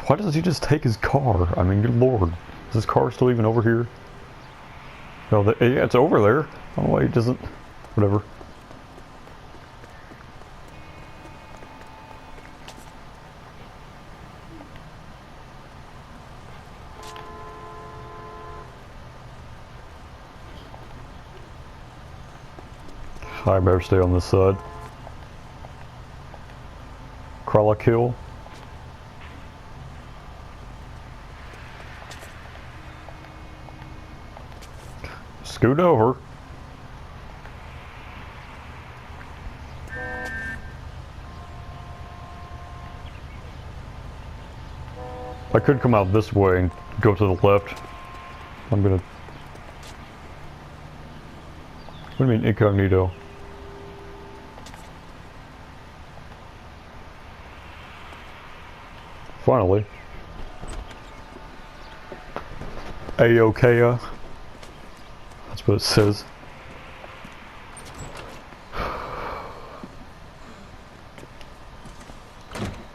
Why doesn't he just take his car? I mean, good lord. Is his car still even over here? No, yeah, it's over there. Oh, wait, it doesn't. Whatever. I better stay on this side. Kralik Hill. Scoot over. I could come out this way and go to the left. I'm gonna... What do you mean incognito? Finally. 𝘚𝘵𝘴. That's what it says.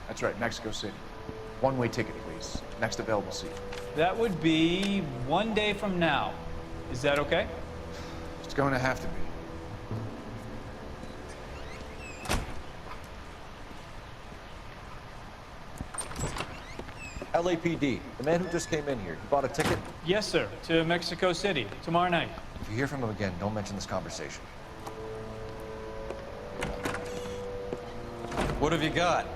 That's right, Mexico City. One-way ticket, please. Next available seat. That would be 1 day from now. Is that okay? It's going to have to be. LAPD, the man who just came in here, you bought a ticket? Yes, sir. To Mexico City, tomorrow night. If you hear from him again, don't mention this conversation. What have you got?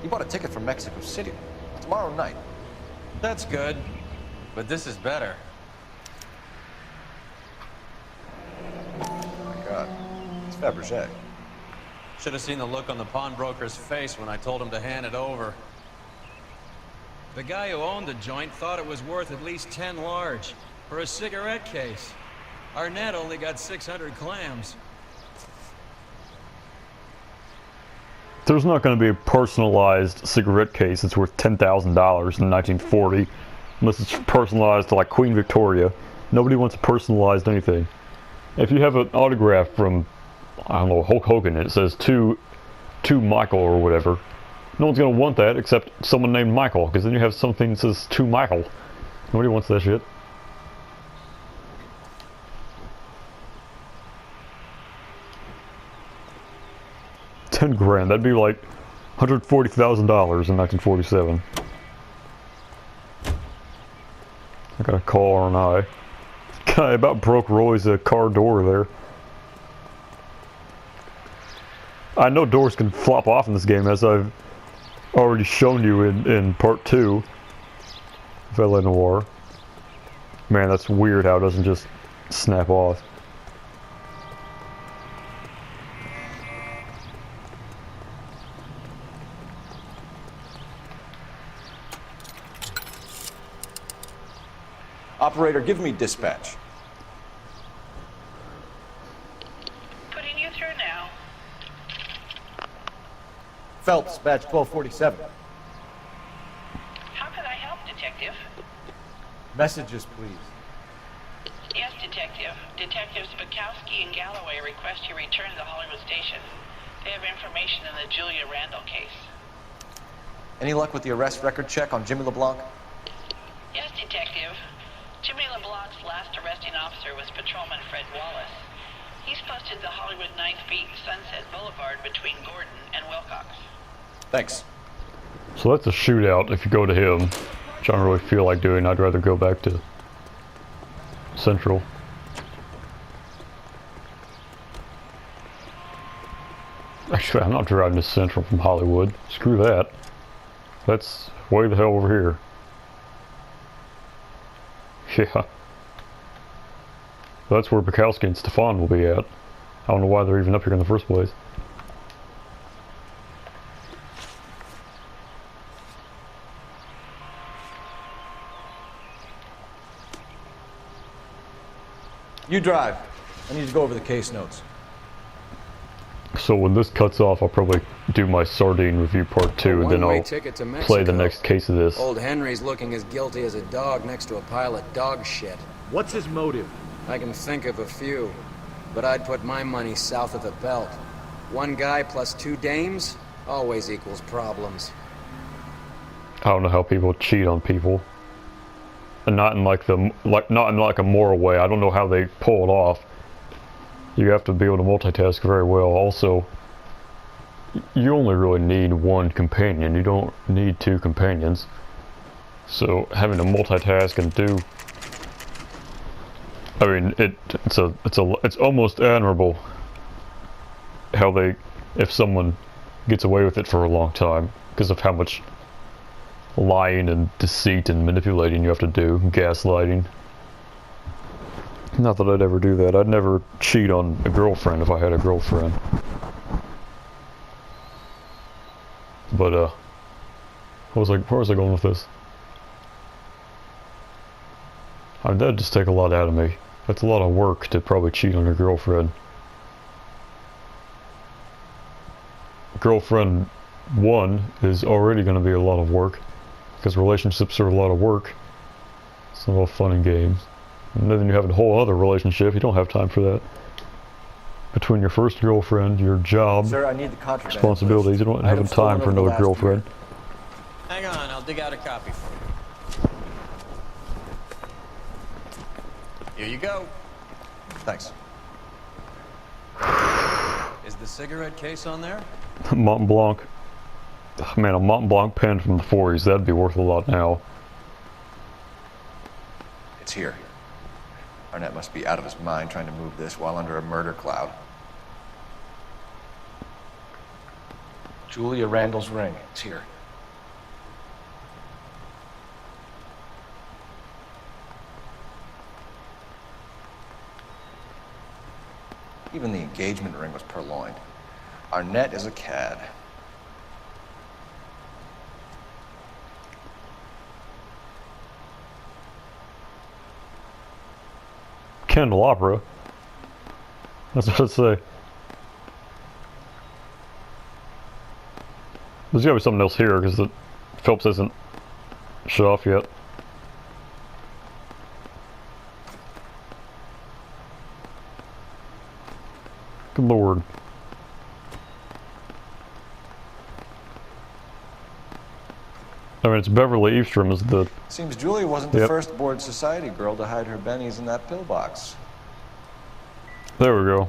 You bought a ticket from Mexico City. Tomorrow night. That's good. But this is better. Oh my God. It's 𝘚𝘵𝘳𝘴. Should have seen the look on the pawnbroker's face when I told him to hand it over. The guy who owned the joint thought it was worth at least 10 large for a cigarette case. Arnett only got 600 clams. There's not going to be a personalized cigarette case that's worth $10,000 in 1940, unless it's personalized to like Queen Victoria. Nobody wants personalized anything. If you have an autograph from, I don't know, Hulk Hogan, and it says to Michael or whatever, no one's going to want that except someone named Michael, because then you have something that says to Michael. Nobody wants that shit. $10,000, that'd be like $140,000 in 1947. I got a call, aren't I? Guy about broke Roy's car door there. I know doors can flop off in this game, as I've already shown you in part 2 of L.A. Noire. Man, that's weird how it doesn't just snap off. Operator, give me dispatch. Putting you through now. Phelps, badge 1247. How can I help, Detective? Messages, please. Yes, Detective. Detectives 𝘚𝘵𝘴 and Galloway request you return to the Hollywood station. They have information in the Julia Randall case. Any luck with the arrest record check on Jimmy LeBlanc? Yes, Detective. Jimmy LeBlanc's last arresting officer was Patrolman Fred Wallace. He's posted the Hollywood 9th Beat Sunset Boulevard between Gordon and Wilcox. Thanks. So that's a shootout if you go to him, which I don't really feel like doing. I'd rather go back to Central. Actually, I'm not driving to Central from Hollywood. Screw that. That's way the hell over here. Yeah. That's where 𝘚𝘵𝘴 and Stefan will be at. I don't know why they're even up here in the first place. You drive. I need to go over the case notes. So when this cuts off, I'll probably do my sardine review part 2, and then I'll play the next case of this. Old Henry's looking as guilty as a dog next to a pile of dog shit. What's his motive? I can think of a few, but I'd put my money south of the belt. One guy plus 2 dames always equals problems. I don't know how people cheat on people, and not in like a moral way. I don't know how they pull it off. You have to be able to multitask very well. Also, you only really need one companion. You don't need 2 companions. So having to multitask and do, I mean, it's almost admirable how if someone gets away with it for a long time because of how much lying and deceit and manipulating you have to do, gaslighting. Not that I'd ever do that. I'd never cheat on a girlfriend if I had a girlfriend. But, where was I going with this? I mean, that'd just take a lot out of me. That's a lot of work to probably cheat on your girlfriend. Girlfriend 1 is already going to be a lot of work, because relationships are a lot of work. It's not all fun and games. And then you have a whole other relationship. You don't have time for that. Between your first girlfriend, your job, Sir, I need the contraband, responsibilities, you don't have time for another girlfriend. Hang on, I'll dig out a copy for you. Here you go. Thanks. Is the cigarette case on there? Mont Blanc. Man, a Mont Blanc pen from the 40s, that'd be worth a lot now. It's here. Arnett must be out of his mind trying to move this while under a murder cloud. Julia Randall's ring. It's here. Even the engagement ring was purloined. Arnett is a cad. Candelabra. That's what I'd say. There's gotta be something else here, because the Phelps hasn't shut off yet. Good lord. I mean, it's Beverly Eastrom is the... Seems Julia wasn't the first bored society girl to hide her bennies in that pillbox. There we go.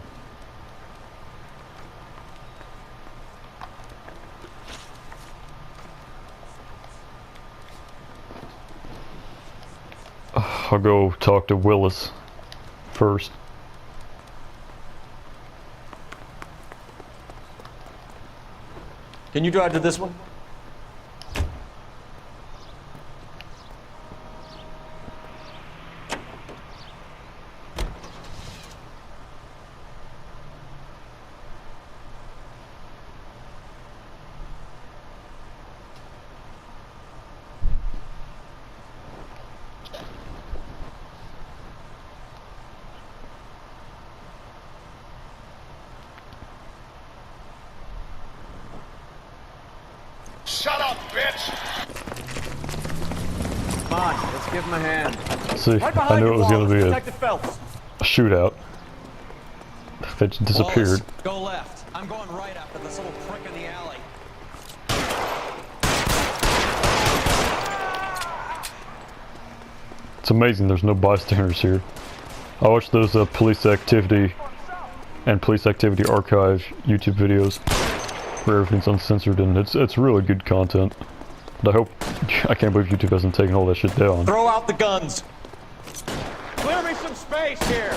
I'll go talk to Willis first. Can you drive to this one? Shut up, bitch! Come on, let's give him a hand. See, I knew it was going to be a shootout. They just disappeared. Wallace, go left. I'm going right after this little prick in the alley. It's amazing there's no bystanders here. I watched those police activity and police activity archive YouTube videos where everything's uncensored, and it's really good content. But I can't believe YouTube hasn't taken all that shit down. Throw out the guns. Clear me some space here.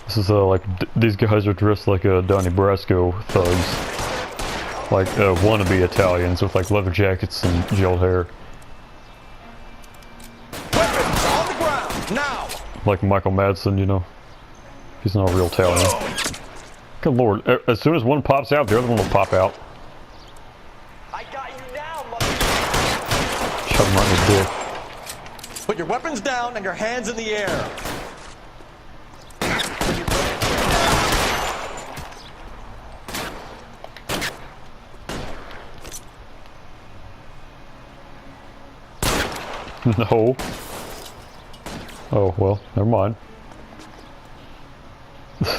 This is like these guys are dressed like Donnie Brasco thugs, like wannabe Italians with like leather jackets and gelled hair. Weapons on the ground now. Like Michael Madsen, you know. He's not a real Italian. Good lord! As soon as one pops out, the other one will pop out. I got you now, Shove him right in the dick. Put your weapons down and your hands in the air. No. Oh, well, never mind.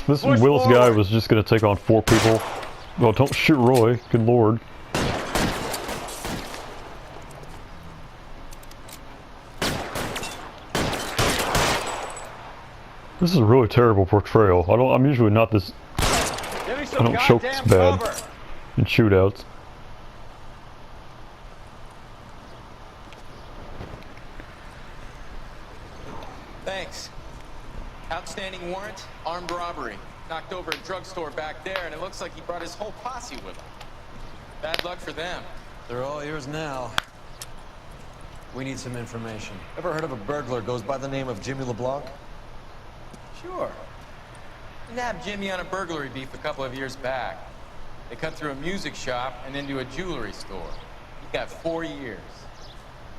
This Willis guy was just gonna take on 4 people. Well, don't shoot Roy, good lord. This is a really terrible portrayal. I'm usually not this... I don't choke this bad in shootouts. Thanks. Outstanding warrant, armed robbery. Knocked over a drugstore back there, and it looks like he brought his whole posse with him. Bad luck for them. They're all yours now. We need some information. Ever heard of a burglar goes by the name of Jimmy LeBlanc? Sure. We nabbed Jimmy on a burglary beef a couple of years back. They cut through a music shop and into a jewelry store. He got 4 years.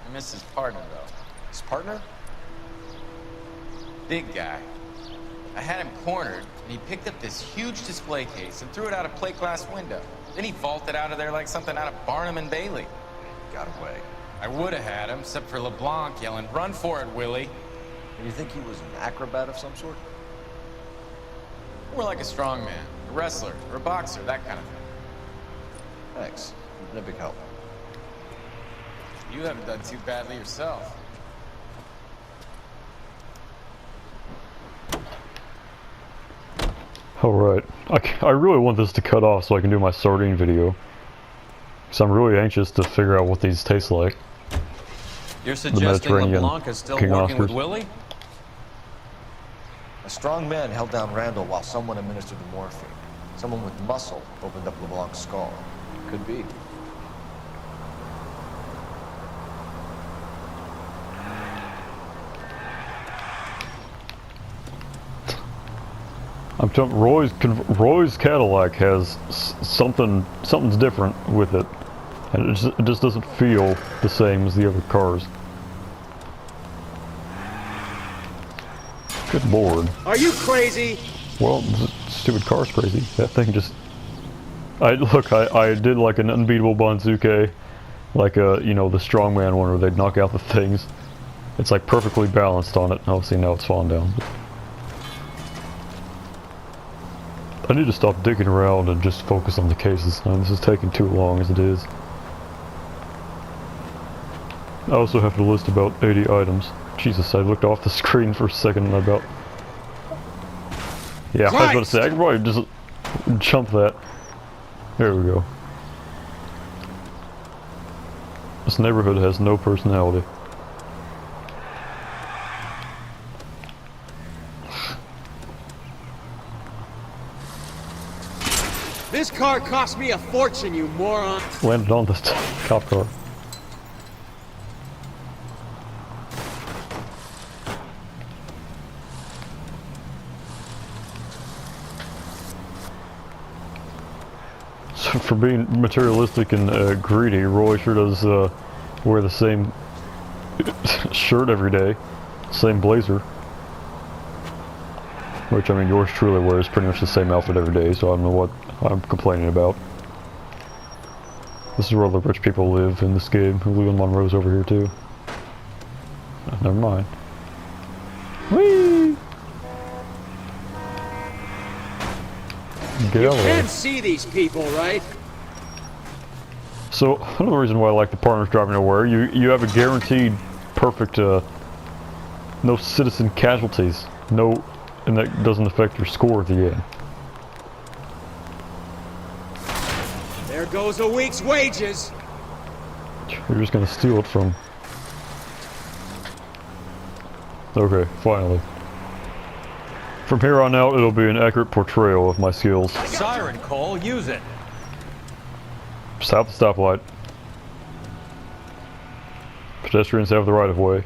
I miss his partner, though. His partner? Big guy. I had him cornered, and he picked up this huge display case and threw it out a plate glass window. Then he vaulted out of there like something out of Barnum and Bailey. Got away. I would have had him, except for LeBlanc yelling, "Run for it, Willie!" And you think he was an acrobat of some sort? More like a strongman, a wrestler, or a boxer, that kind of thing. Thanks. You've been a big help. You haven't done too badly yourself. Alright. I really want this to cut off so I can do my sardine video. Because I'm really anxious to figure out what these taste like. You're suggesting LeBlanc is still working with Willie? A strong man held down Randall while someone administered the morphine. Someone with muscle opened up LeBlanc's skull. Could be. I'm telling Roy's Cadillac has something's different with it, and it just doesn't feel the same as the other cars. Good lord. Are you crazy? Well, the stupid car's crazy. That thing just I did like an unbeatable Banzuke, like you know, the strongman one where they'd knock out the things. It's like perfectly balanced on it. Obviously now it's falling down. I need to stop digging around and just focus on the cases. This is taking too long as it is. I also have to list about 80 items. Jesus, I looked off the screen for a second and I about... Yeah, I was about to say, I could probably just jump that. There we go. This neighborhood has no personality. This car cost me a fortune, you moron! Landed on this cop car. So for being materialistic and greedy, Roy sure does wear the same shirt every day, same blazer. Which, I mean, yours truly wears pretty much the same outfit every day, so I don't know what I'm complaining about. This is where all the rich people live in this game. Leland Monroe's over here too. Oh, never mind. Whee! Get out of You there. can see these people, right? So, another reason why I like the partners driving nowhere, you have a guaranteed perfect, no citizen casualties. No, and that doesn't affect your score at the end. There goes a week's wages. You're just gonna steal it from... Okay, finally. From here on out, it'll be an accurate portrayal of my skills. Siren, Cole, use it. Stop the stoplight. Pedestrians have the right of way.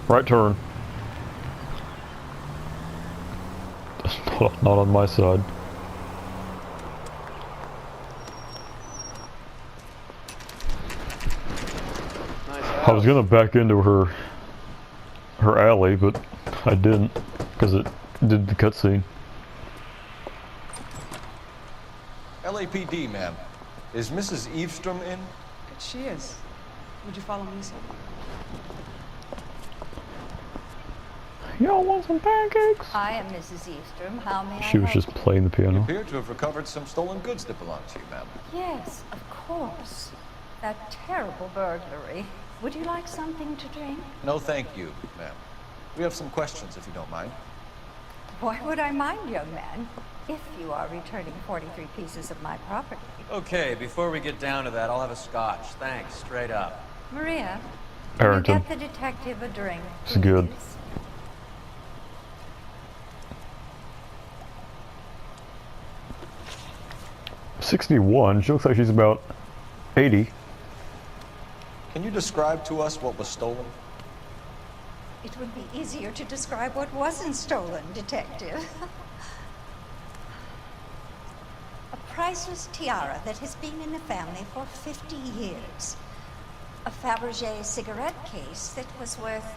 Right turn. Not on my side. I was gonna back into her alley, but I didn't because it did the cutscene. LAPD, ma'am. Is Mrs. Eavestrom in? She is. Would you follow me, sir? Y'all want some pancakes? I am Mrs. Eavestrom. How may I She was help just playing the piano. You appear to have recovered some stolen goods that belong to you, ma'am. Yes, of course. That terrible burglary. Would you like something to drink? No, thank you, ma'am. We have some questions, if you don't mind. Why would I mind, young man, if you are returning 43 pieces of my property? Okay, before we get down to that, I'll have a scotch. Thanks, straight up. Maria, Harrington. can you get the detective a drink, It's good. please? 61. She looks like she's about 80. Can you describe to us what was stolen? It would be easier to describe what wasn't stolen, Detective. A priceless tiara that has been in the family for 50 years. A Fabergé cigarette case that was worth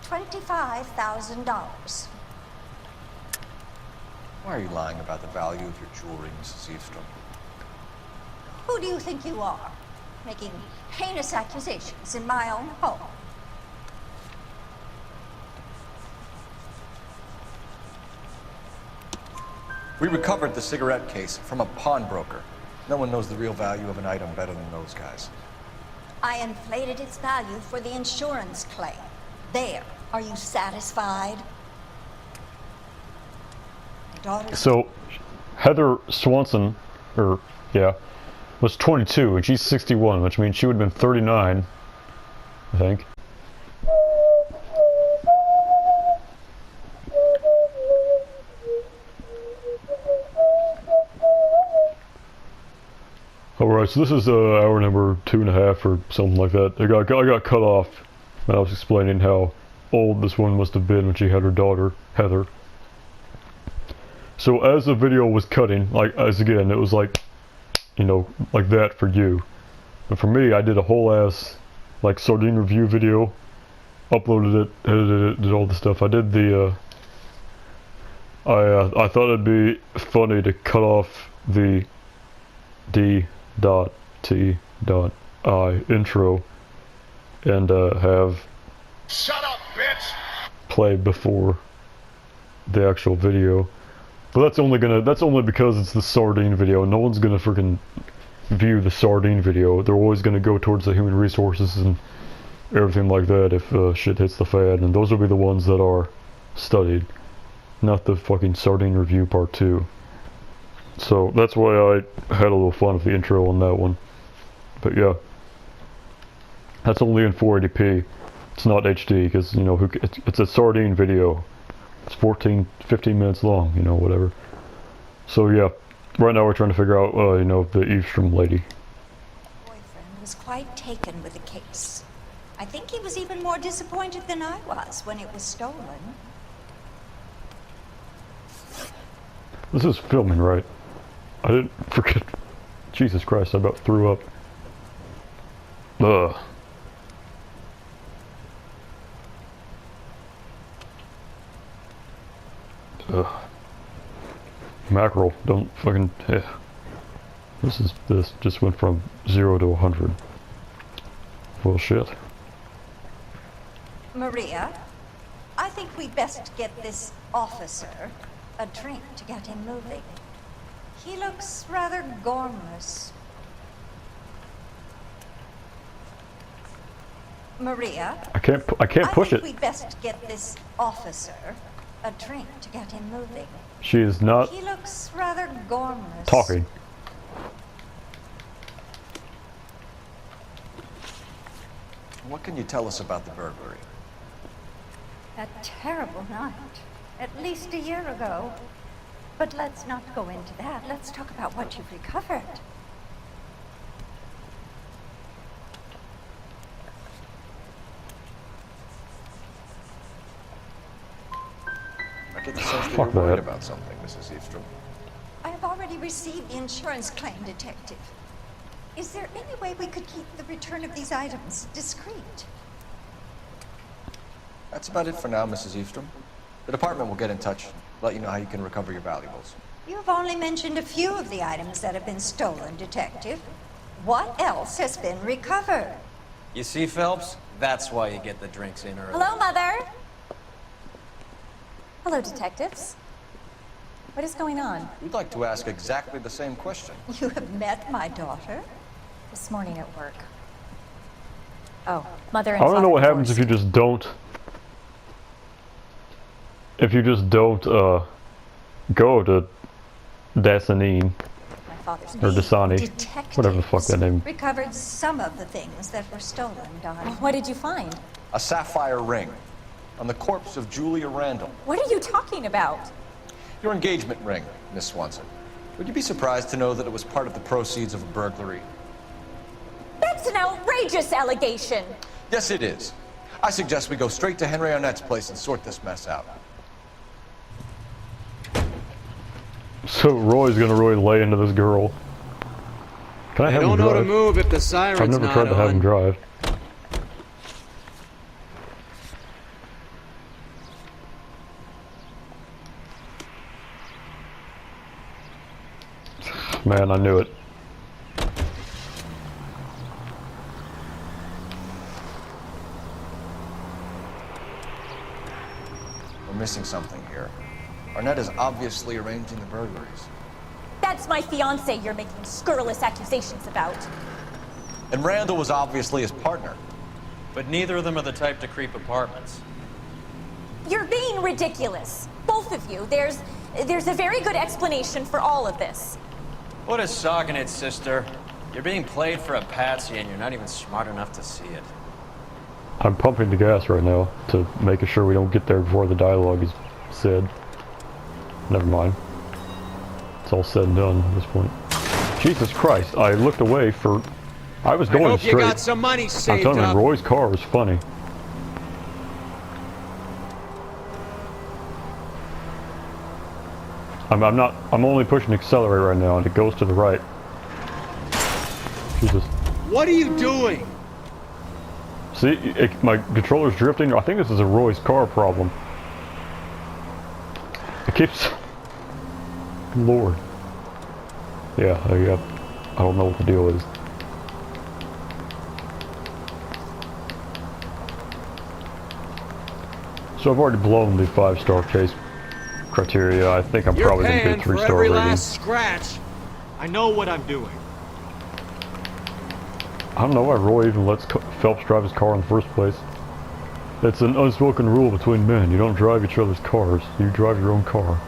$25,000. Why are you lying about the value of your jewelry, Mrs. Eavestrom? Who do you think you are, making heinous accusations in my own home? We recovered the cigarette case from a pawnbroker. No one knows the real value of an item better than those guys. I inflated its value for the insurance claim. There. Are you satisfied? So, Heather Swanson, was 22 and she's 61, which means she would have been 39, I think. Alright, so this is hour number 2.5 or something like that. I got cut off when I was explaining how old this one must have been when she had her daughter, Heather. So as the video was cutting, again, it was like, you know, like that for you. But for me, I did a whole ass, sardine review video, uploaded it, edited it, did all the stuff. I did the, I thought it'd be funny to cut off the 𝘚𝘵𝘳𝘴 intro and have Shut up, bitch! play before the actual video. But that's only because it's the sardine video. No one's gonna freaking view the sardine video. They're always gonna go towards the human resources and everything like that if shit hits the fan, and those will be the ones that are studied, not the fucking sardine review part 2. So that's why I had a little fun with the intro on that one. But yeah, that's only in 480p. It's not HD because, you know, it's a sardine video. It's 15 minutes long, you know, whatever. So yeah, right now we're trying to figure out, you know, the Eastrom lady. Boyfriend was quite taken with the case. I think he was even more disappointed than I was when it was stolen. This is filming, right? I didn't forget. Jesus Christ, I about threw up. Ugh. Ugh. Mackerel, don't fucking. This just went from 0 to 100. Well, shit. Maria, I think we'd best get this officer a drink to get him moving. He looks rather gormless. Maria, I can't push it. I think we'd best get this officer a drink to get him moving. She is not. He looks rather gormless. Talking. What can you tell us about the burglary? A terrible night. At least a year ago. But let's not go into that. Let's talk about what you've recovered. I get the sense that you're worried about something, Mrs. Eastrom. I have already received the insurance claim, Detective. Is there any way we could keep the return of these items discreet? That's about it for now, Mrs. Eastrom. The department will get in touch, let you know how you can recover your valuables. You've only mentioned a few of the items that have been stolen, Detective. What else has been recovered? You see, Phelps? That's why you get the drinks in early. Hello, Mother. Hello, detectives. What is going on? We'd like to ask exactly the same question. You have met my daughter? This morning at work. Oh, Mother and I don't know Father what happens if you just don't. If you just don't go to Dassanine My father's or Dasani, detectives whatever the fuck that name. recovered some of the things that were stolen, Don. What did you find? A sapphire ring on the corpse of Julia Randall. What are you talking about? Your engagement ring, Miss Swanson. Would you be surprised to know that it was part of the proceeds of a burglary? That's an outrageous allegation. Yes, it is. I suggest we go straight to Henry Arnett's place and sort this mess out. So Roy's gonna really lay into this girl. Can I have him don't know drive? to move if the siren's I've never not tried to have him on. drive. Man, I knew it. We're missing something here. Arnett is obviously arranging the burglaries. That's my fiance you're making scurrilous accusations about. And Randall was obviously his partner. But neither of them are the type to creep apartments. You're being ridiculous. Both of you. There's a very good explanation for all of this. What is sogging it, sister? You're being played for a patsy and you're not even smart enough to see it. I'm pumping the gas right now to make sure we don't get there before the dialogue is said. Never mind. It's all said and done at this point. Jesus Christ, I looked away for... I was going straight. You got some money saved I'm telling up. you, Roy's car was funny. I'm only pushing accelerate right now and it goes to the right. Jesus. What are you doing? See, my controller's drifting. I think this is a Roy's car problem. It keeps... Lord. Yeah, I don't know what the deal is. So I've already blown the 5-star case criteria. I think I'm probably going to get a 3-star rating. Last scratch. I know what I'm doing. I don't know why Roy even lets Phelps drive his car in the first place. It's an unspoken rule between men. You don't drive each other's cars. You drive your own car.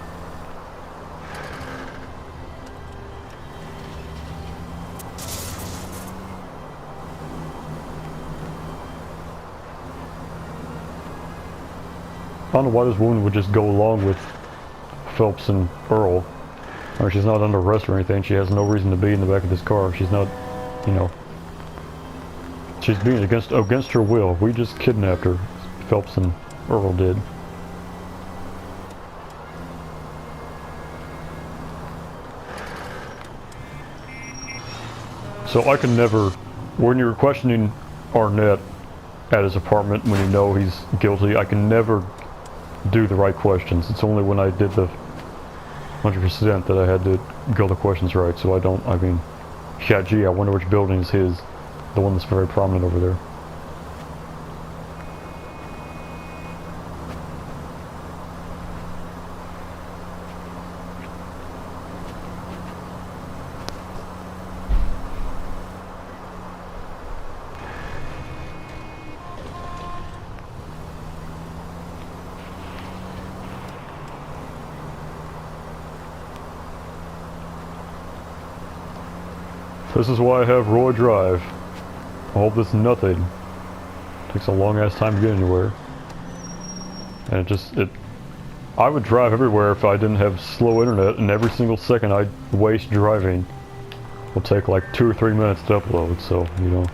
I don't know why this woman would just go along with Phelps and Earl. I mean, she's not under arrest or anything. She has no reason to be in the back of this car. She's not, you know... She's being against her will. We just kidnapped her. Phelps and Earl did. So I can never... When you're questioning Arnett at his apartment when you know he's guilty, I can never do the right questions. It's only when I did the 100% that I had to go the questions right, so I mean, yeah, gee, I wonder which building is his, the one that's very prominent over there. This is why I have Roy drive. All this nothing. Takes a long ass time to get anywhere. And I would drive everywhere if I didn't have slow internet, and every single second I waste driving will take like 2 or 3 minutes to upload, so, you know.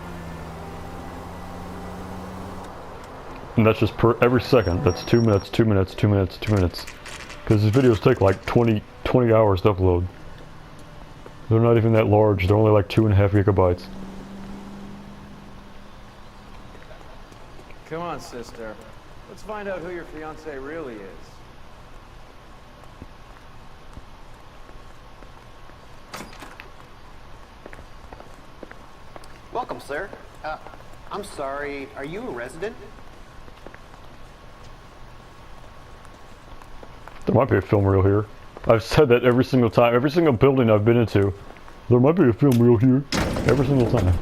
And that's just per every second. That's 2 minutes, 2 minutes, 2 minutes, 2 minutes. Because these videos take like 20 hours to upload. They're not even that large, they're only like 2.5 gigabytes. Come on, sister. Let's find out who your fiance really is. Welcome, sir. I'm sorry, are you a resident? There might be a film reel here. I've said that every single time, every single building I've been into. There might be a film reel here. Every single time.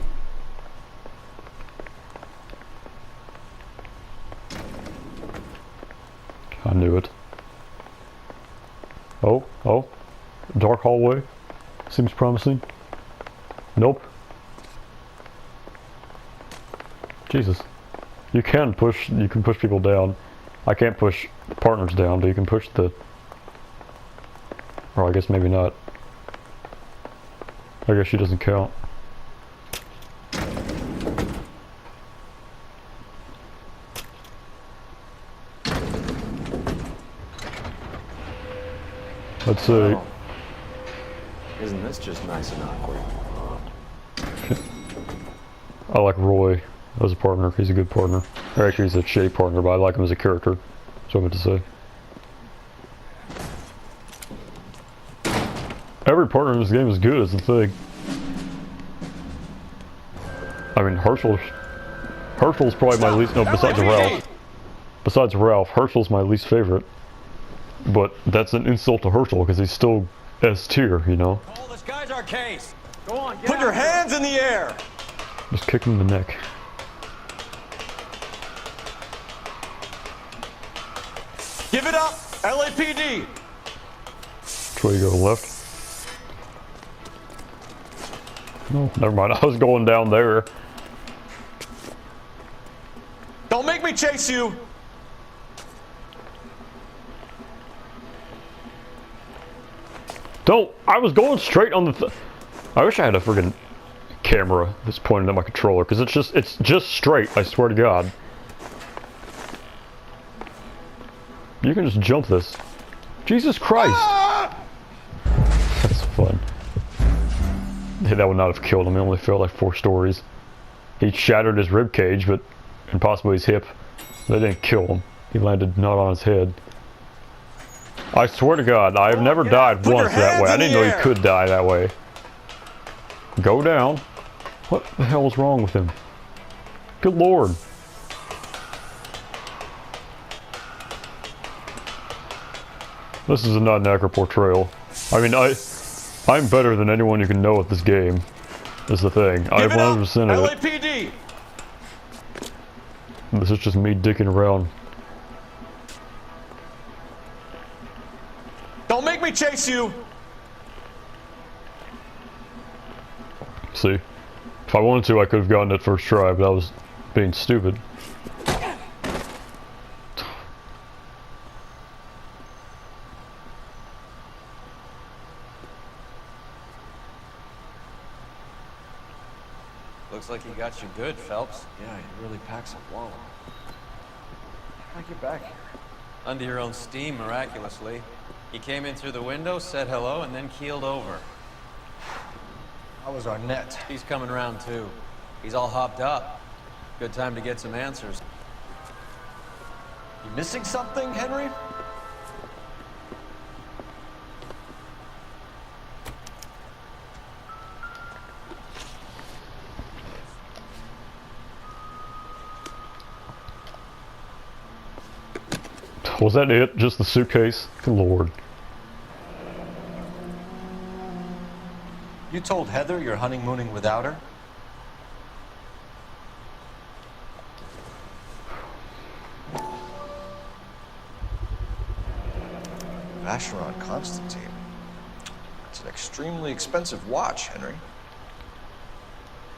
I knew it. Oh. Dark hallway. Seems promising. Nope. Jesus. You can push people down. I can't push partners down, but you can push the... Or I guess maybe not. I guess she doesn't count. Let's see. Oh. Isn't this just nice and awkward? I like Roy as a partner. He's a good partner. Or actually, he's a shitty partner, but I like him as a character. That's what I meant to say. Every partner in this game is good, is the thing. I mean, Herschel's probably my least... No, besides Ralph. Besides Ralph, Herschel's my least favorite. But that's an insult to Herschel, because he's still S tier, you know? Paul, this guy's our case. Go on, Put your hands in the air. Just kick him in the neck. Give it up, LAPD. Which way you go, left? No, never mind. I was going down there. Don't make me chase you. Don't! I was going straight on the I wish I had a friggin' camera that's pointed at my controller, because it's just straight, I swear to God. You can just jump this. Jesus Christ! Ah! That's fun. Hey, that would not have killed him. He only fell like 4 stories. He shattered his rib cage, and possibly his hip. That didn't kill him. He landed not on his head. I swear to God, I have never died once that way. I didn't know you could die that way. Go down. What the hell is wrong with him? Good lord. This is not an accurate portrayal. I mean, I'm better than anyone you can know at this game. Is the thing. I 100% of it. LAPD! This is just me dicking around. Don't make me chase you! See? If I wanted to, I could have gotten it first try, but I was being stupid. Looks like he got you good, Phelps. Yeah, he really packs a wallop. How'd I get back here? Under your own steam, miraculously. He came in through the window, said hello, and then keeled over. How was our net? He's coming around too. He's all hopped up. Good time to get some answers. You missing something, Henry? Was that it? Just the suitcase? Good lord. You told Heather you're honeymooning without her? Vacheron Constantine. It's an extremely expensive watch, Henry.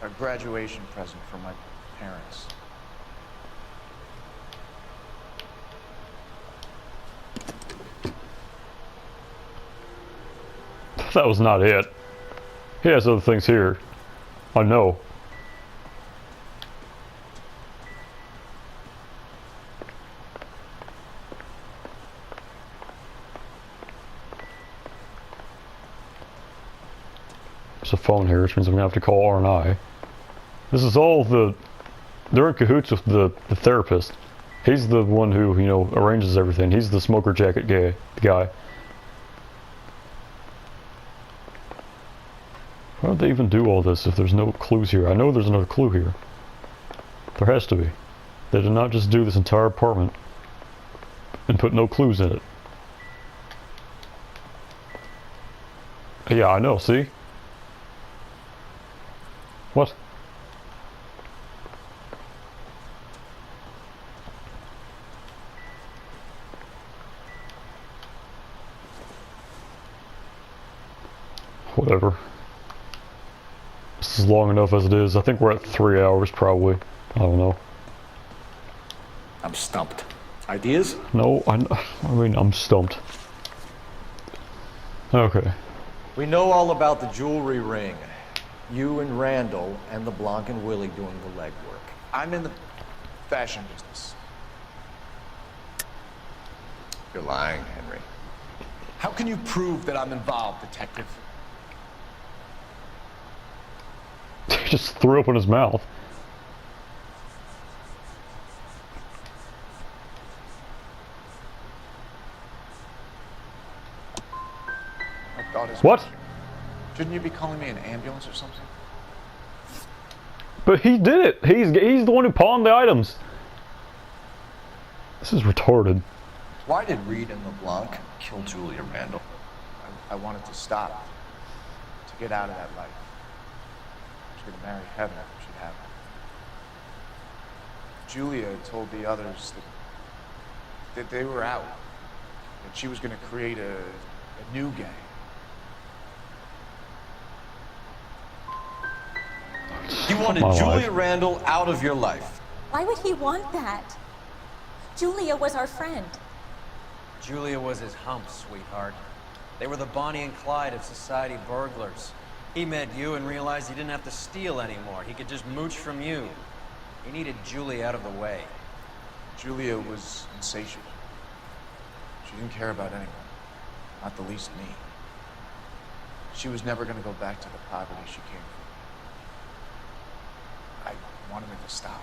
A graduation present from my parents. That was not it. He has other things here. I know. There's a phone here, which means I'm gonna have to call R&I. This is all they're in cahoots with the therapist. He's the one who, you know, arranges everything. He's the smoker jacket guy. Why would they even do all this if there's no clues here? I know there's another clue here. There has to be. They did not just do this entire apartment and put no clues in it. Yeah, I know, see? What? Whatever. This is long enough as it is. I think we're at 3 hours probably. I don't know. I'm stumped. Ideas? No, I mean, I'm stumped. Okay. We know all about the jewelry ring. You and Randall and the Blanc and Willie doing the legwork. I'm in the fashion business. You're lying, Henry. How can you prove that I'm involved, detective? He just threw up in his mouth. My daughter's What? Shouldn't you be calling me an ambulance or something? But he did it. He's the one who pawned the items. This is retarded. Why did Reed and LeBlanc kill Julia Randall? I wanted to stop. To get out of that life. She could marry Heather if she'd have her. Julia told the others that they were out. That she was going to create a new gang. You wanted Julia Randall out of your life. Why would he want that? Julia was our friend. Julia was his hump, sweetheart. They were the Bonnie and Clyde of society burglars. He met you and realized he didn't have to steal anymore. He could just mooch from you. He needed Julia out of the way. Julia was insatiable. She didn't care about anyone, not the least me. She was never going to go back to the poverty she came from. I wanted it to stop.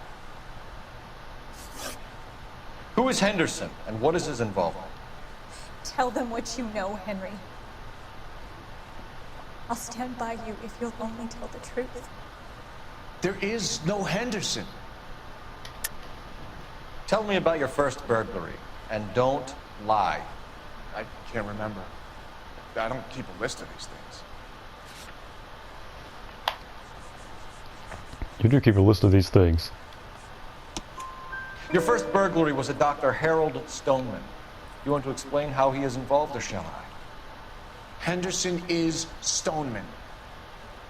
Who is Henderson, and what is his involvement? Tell them what you know, Henry. I'll stand by you if you'll only tell the truth. There is no Henderson. Tell me about your first burglary, and don't lie. I can't remember. I don't keep a list of these things. You do keep a list of these things. Your first burglary was a Dr. Harold Stoneman. You want to explain how he is involved, or shall I? Henderson is Stoneman.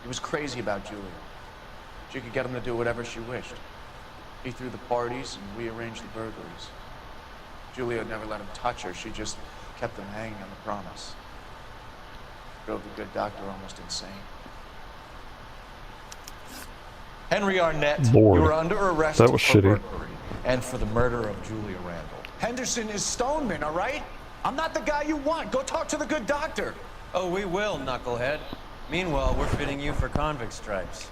He was crazy about Julia. She could get him to do whatever she wished. He threw the parties, and we arranged the burglaries. Julia never let him touch her. She just kept him hanging on the promise. Drove the good doctor almost insane. Henry Arnett, Lord, you were under arrest that was for shitty. burglary and for the murder of Julia Randall. Henderson is Stoneman, all right? I'm not the guy you want. Go talk to the good doctor. Oh, we will, knucklehead. Meanwhile, we're fitting you for convict stripes.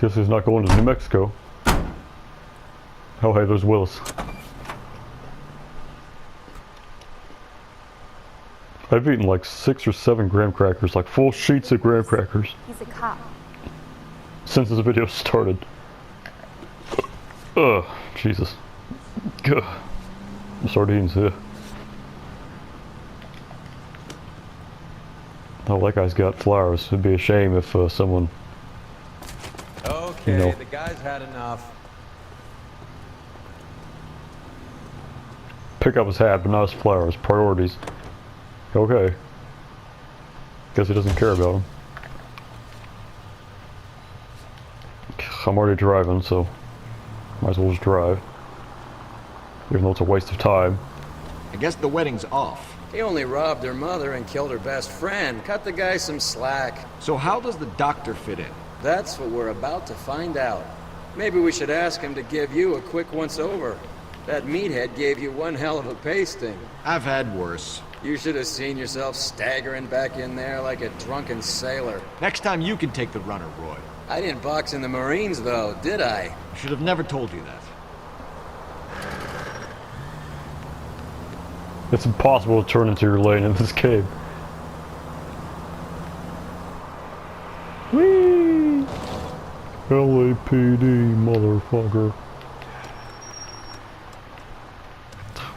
Guess he's not going to New Mexico. Oh, hey, there's Willis. I've eaten like 6 or 7 graham crackers, like full sheets of graham crackers, He's a cop. since this video started. Ugh, Jesus. Ugh. Sardines, yeah. Oh, that guy's got flowers. It'd be a shame if someone... Okay, You know. the guy's had enough. Pick up his hat, but not his flowers. Priorities. Okay. Guess he doesn't care about him. I'm already driving, so might as well just drive. Even though it's a waste of time. I guess the wedding's off. He only robbed her mother and killed her best friend. Cut the guy some slack. So how does the doctor fit in? That's what we're about to find out. Maybe we should ask him to give you a quick once-over. That meathead gave you one hell of a pasting. I've had worse. You should have seen yourself staggering back in there like a drunken sailor. Next time you can take the runner, Roy. I didn't box in the Marines, though, did I? I should have never told you that. It's impossible to turn into your lane in this game. Whee! LAPD, motherfucker.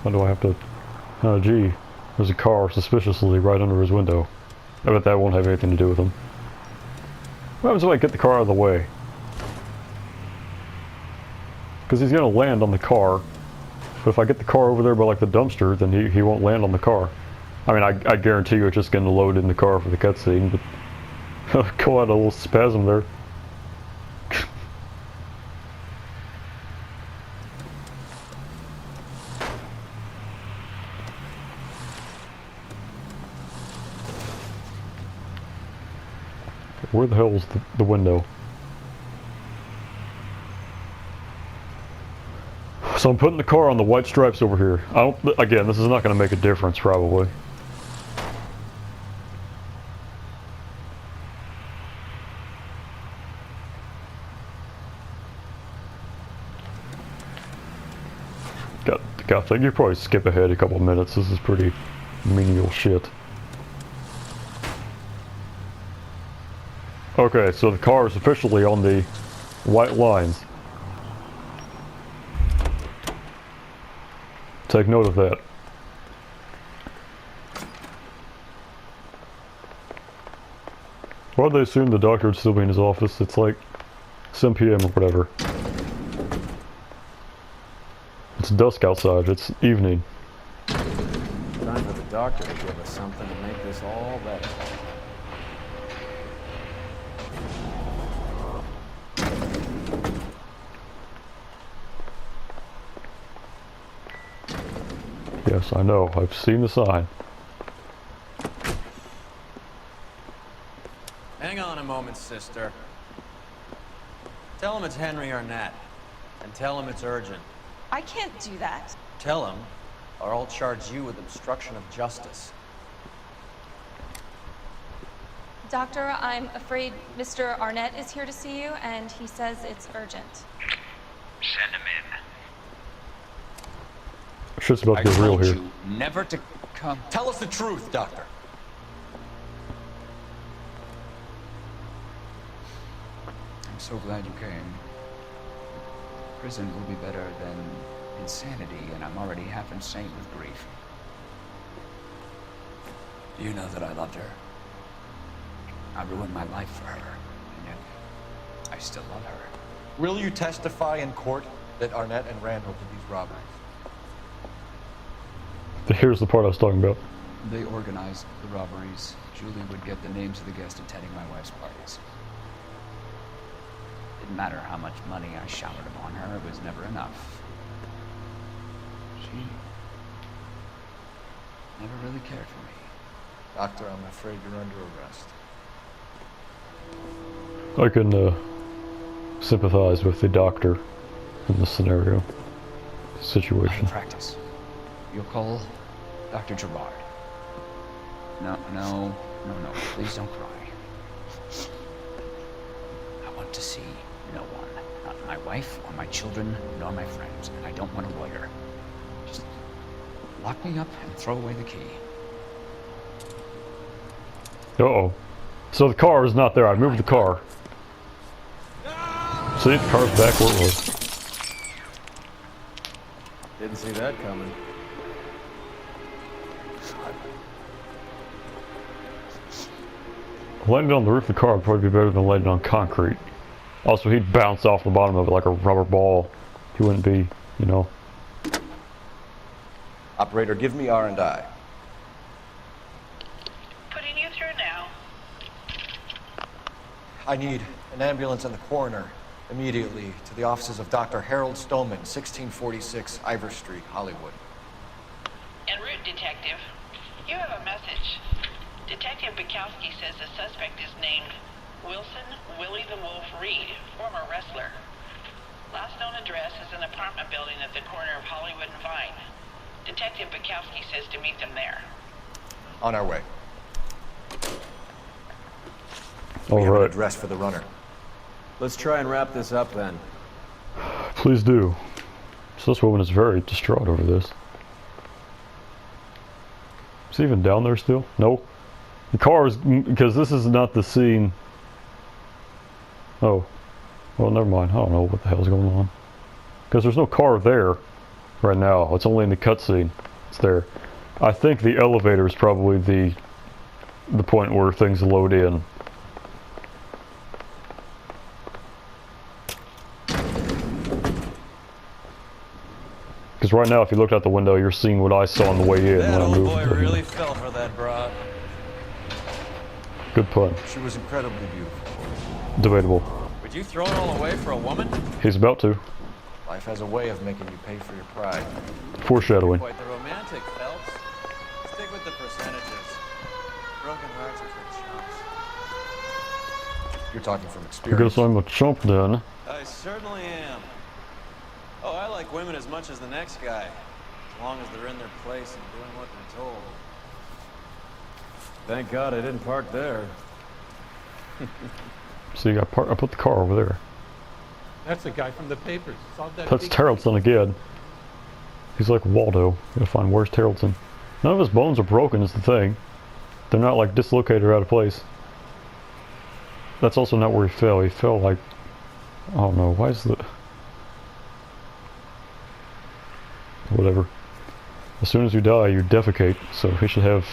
Why do I have to... Oh, gee. There's a car suspiciously right under his window. I bet that won't have anything to do with him. What happens if I get the car out of the way? Because he's going to land on the car. But if I get the car over there by like the dumpster, then he won't land on the car. I mean, I guarantee you it's just going to load in the car for the cutscene, but... Go out a little spasm there. Where the hell is the window? So I'm putting the car on the white stripes over here. Again, this is not going to make a difference, probably. God, I think you probably skip ahead a couple of minutes. This is pretty menial shit. Okay, so the car is officially on the white lines. Take note of that. Why do they assume the doctor would still be in his office? It's like 7 p.m. or whatever. It's dusk outside. It's evening. Time for the doctor to give us something to make this all better. Yes, I know. I've seen the sign. Hang on a moment, sister. Tell him it's Henry Arnett. And tell him it's urgent. I can't do that. Tell him, or I'll charge you with obstruction of justice. Doctor, I'm afraid Mr. Arnett is here to see you, and he says it's urgent. Send him in. Shit's about to get real here. You never to come. Tell us the truth, Doctor. I'm so glad you came. Prison will be better than insanity, and I'm already half insane with grief. You know that I loved her. I ruined my life for her, and yet I still love her. Will you testify in court that Arnett and Randall did these robberies? Here's the part I was talking about. They organized the robberies. Julie would get the names of the guests attending my wife's parties. Didn't matter how much money I showered upon her, it was never enough. She never really cared for me. Doctor, I'm afraid you're under arrest. I can sympathize with the doctor in this scenario, situation. Practice. You'll call Dr. Gerard. No, please don't cry. I want to see no one. Not my wife, or my children, nor my friends. And I don't want a lawyer. Just lock me up and throw away the key. Uh-oh. So the car is not there. I moved the car. See, the car's back where it was. Didn't see that coming. Landing on the roof of the car would probably be better than landing on concrete. Also, he'd bounce off the bottom of it like a rubber ball. He wouldn't be, you know. Operator, give me R&I. Putting you through now. I need an ambulance and the coroner immediately to the offices of Dr. Harold Stoneman, 1646 Ivor Street, Hollywood. En route, Detective. You have a message. Detective Bukowski says the suspect is named Wilson Willie the Wolf Reed, former wrestler. Last known address is an apartment building at the corner of Hollywood and Vine. Detective Bukowski says to meet them there. On our way. All right. Address for the runner. Let's try and wrap this up then. Please do. So this woman is very distraught over this. Is he even down there still? No. The car is, because this is not the scene. Oh. Well, never mind. I don't know what the hell's going on. Because there's no car there right now. It's only in the cutscene. It's there. I think the elevator is probably the point where things load in. Because right now, if you looked out the window, you're seeing what I saw on the way in That when I old moved. boy really fell for that broad. Good pun. She was incredibly beautiful. Debatable. Would you throw it all away for a woman? He's about to. Life has a way of making you pay for your pride. Foreshadowing. Quite the romantic, Phelps. Stick with the percentages. Broken hearts are for chumps. You're talking from I experience. guess I'm a chump then. I certainly am. Oh, I like women as much as the next guy. As long as they're in their place and doing what they're told. Thank God I didn't park there. See, I put the car over there. That's the guy from the papers. Saw that That's big- Tarleton again. He's like Waldo. Gotta find where's Tarleton. None of his bones are broken is the thing. They're not like dislocated or out of place. That's also not where he fell. He fell like, I don't know, why is the... Whatever. As soon as you die, you defecate, so he should have...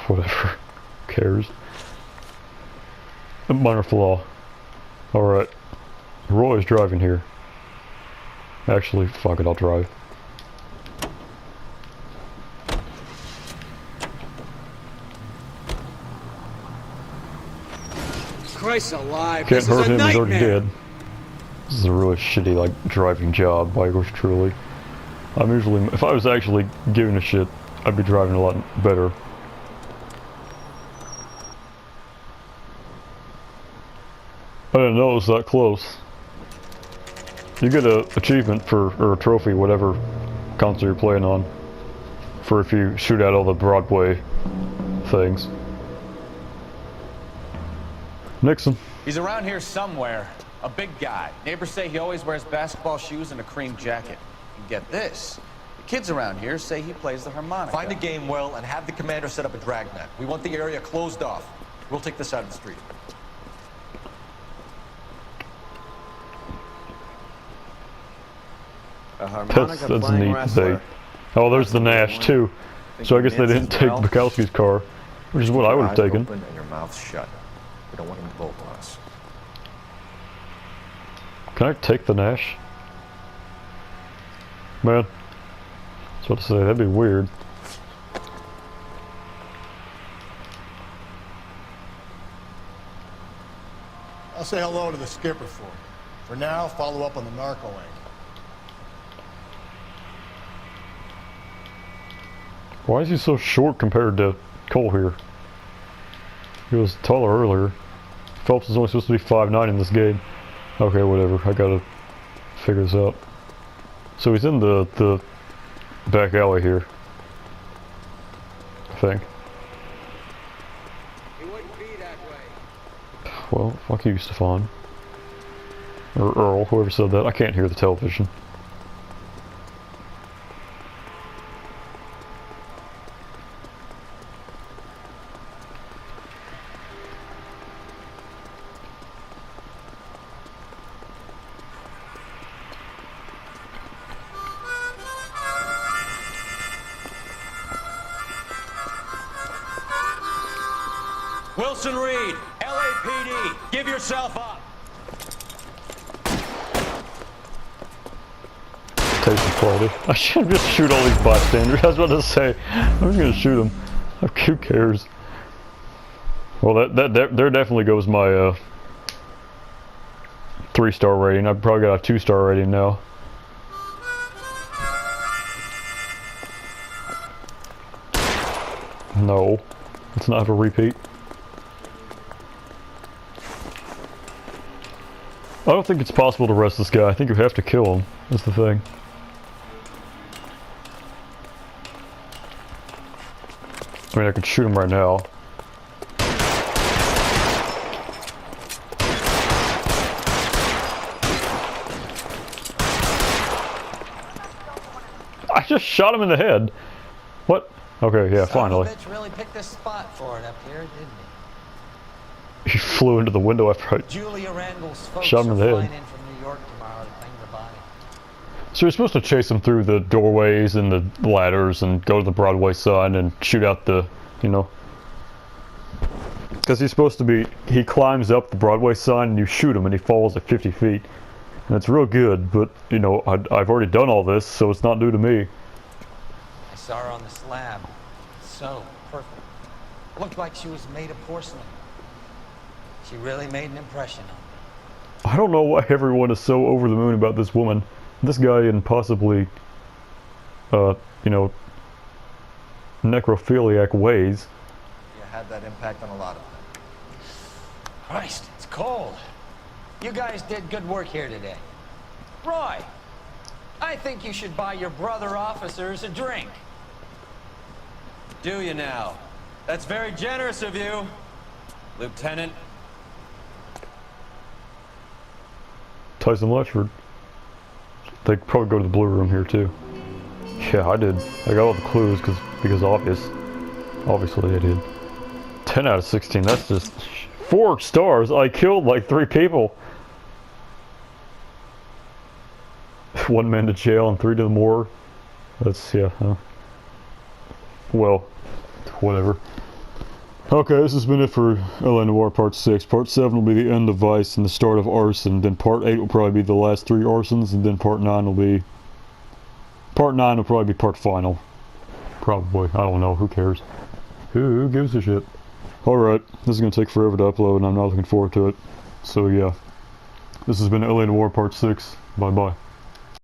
Whatever. Who cares? A minor flaw. Alright. Roy's driving here. Actually, fuck it, I'll drive. Christ alive, Can't this hurt is a him, he's already nightmare. dead. This is a really shitty, like, driving job by yours truly. I'm usually, if I was actually giving a shit, I'd be driving a lot better. I didn't know it was that close. You get a achievement for, or a trophy, whatever concert you're playing on, for if you shoot out all the Broadway things. Nixon. He's around here somewhere. A big guy. Neighbors say he always wears basketball shoes and a cream jacket. And get this. The kids around here say he plays the harmonica. Find a game well and have the commander set up a dragnet. We want the area closed off. We'll take this out of the street. A harmonica That's playing neat. wrestler. Oh, there's the Nash too. So I guess they didn't take Bukowski's car, which is what I would have taken. Open and your mouth shut. We don't want him to bolt on us. Can I take the Nash? Man, I was about to say, that'd be weird. I'll say hello to the skipper for you. For now, follow up on the narco angle. Why is he so short compared to Cole here? He was taller earlier. Phelps is only supposed to be 5'9" in this game. Okay, whatever. I gotta figure this out. So he's in the back alley here, I think. It wouldn't be that way. Well, fuck you, Stefan. Or Earl, whoever said that. I can't hear the television. Wilson Reed, LAPD, give yourself up. Taste the quality. I should just shoot all these bystanders. I was about to say, I'm just gonna shoot them. Who cares? Well, there definitely goes my 3-star rating. I've probably got a 2-star rating now. No, let's not have a repeat. I don't think it's possible to arrest this guy. I think you have to kill him. That's the thing. I mean, I could shoot him right now. I just shot him in the head. What? Okay, yeah, finally. Bitch really picked this spot for it up here, didn't he? He flew into the window after I Julia Randall's folks shot him in the are head. flying in from New York tomorrow to claim the body. So you're supposed to chase him through the doorways and the ladders and go to the Broadway sign and shoot out the, you know. Because he's supposed to be, he climbs up the Broadway sign and you shoot him and he falls at 50 feet. And it's real good, but, you know, I've already done all this, so it's not new to me. I saw her on the slab. So perfect. Looked like she was made of porcelain. She really made an impression on me. I don't know why everyone is so over the moon about this woman. This guy in possibly, you know, necrophiliac ways. You had that impact on a lot of them. Christ, it's cold. You guys did good work here today. Roy, I think you should buy your brother officers a drink. Do you now? That's very generous of you, Lieutenant. Tyson Latchford. They probably go to the blue room here too. Yeah, I did. I got all the clues because obviously I did. 10 out of 16. That's just 4 stars. I killed like 3 people. 1 man to jail and 3 to the morgue. That's yeah. Well, whatever. Okay, this has been it for LA Noire Part 6. Part 7 will be the end of Vice and the start of Arson. Then Part 8 will probably be the last 3 arsons, and then Part 9 will be... Part 9 will probably be Part Final. Probably. I don't know. Who cares? Who gives a shit? Alright, this is going to take forever to upload, and I'm not looking forward to it. So yeah. This has been LA Noire Part 6. Bye-bye.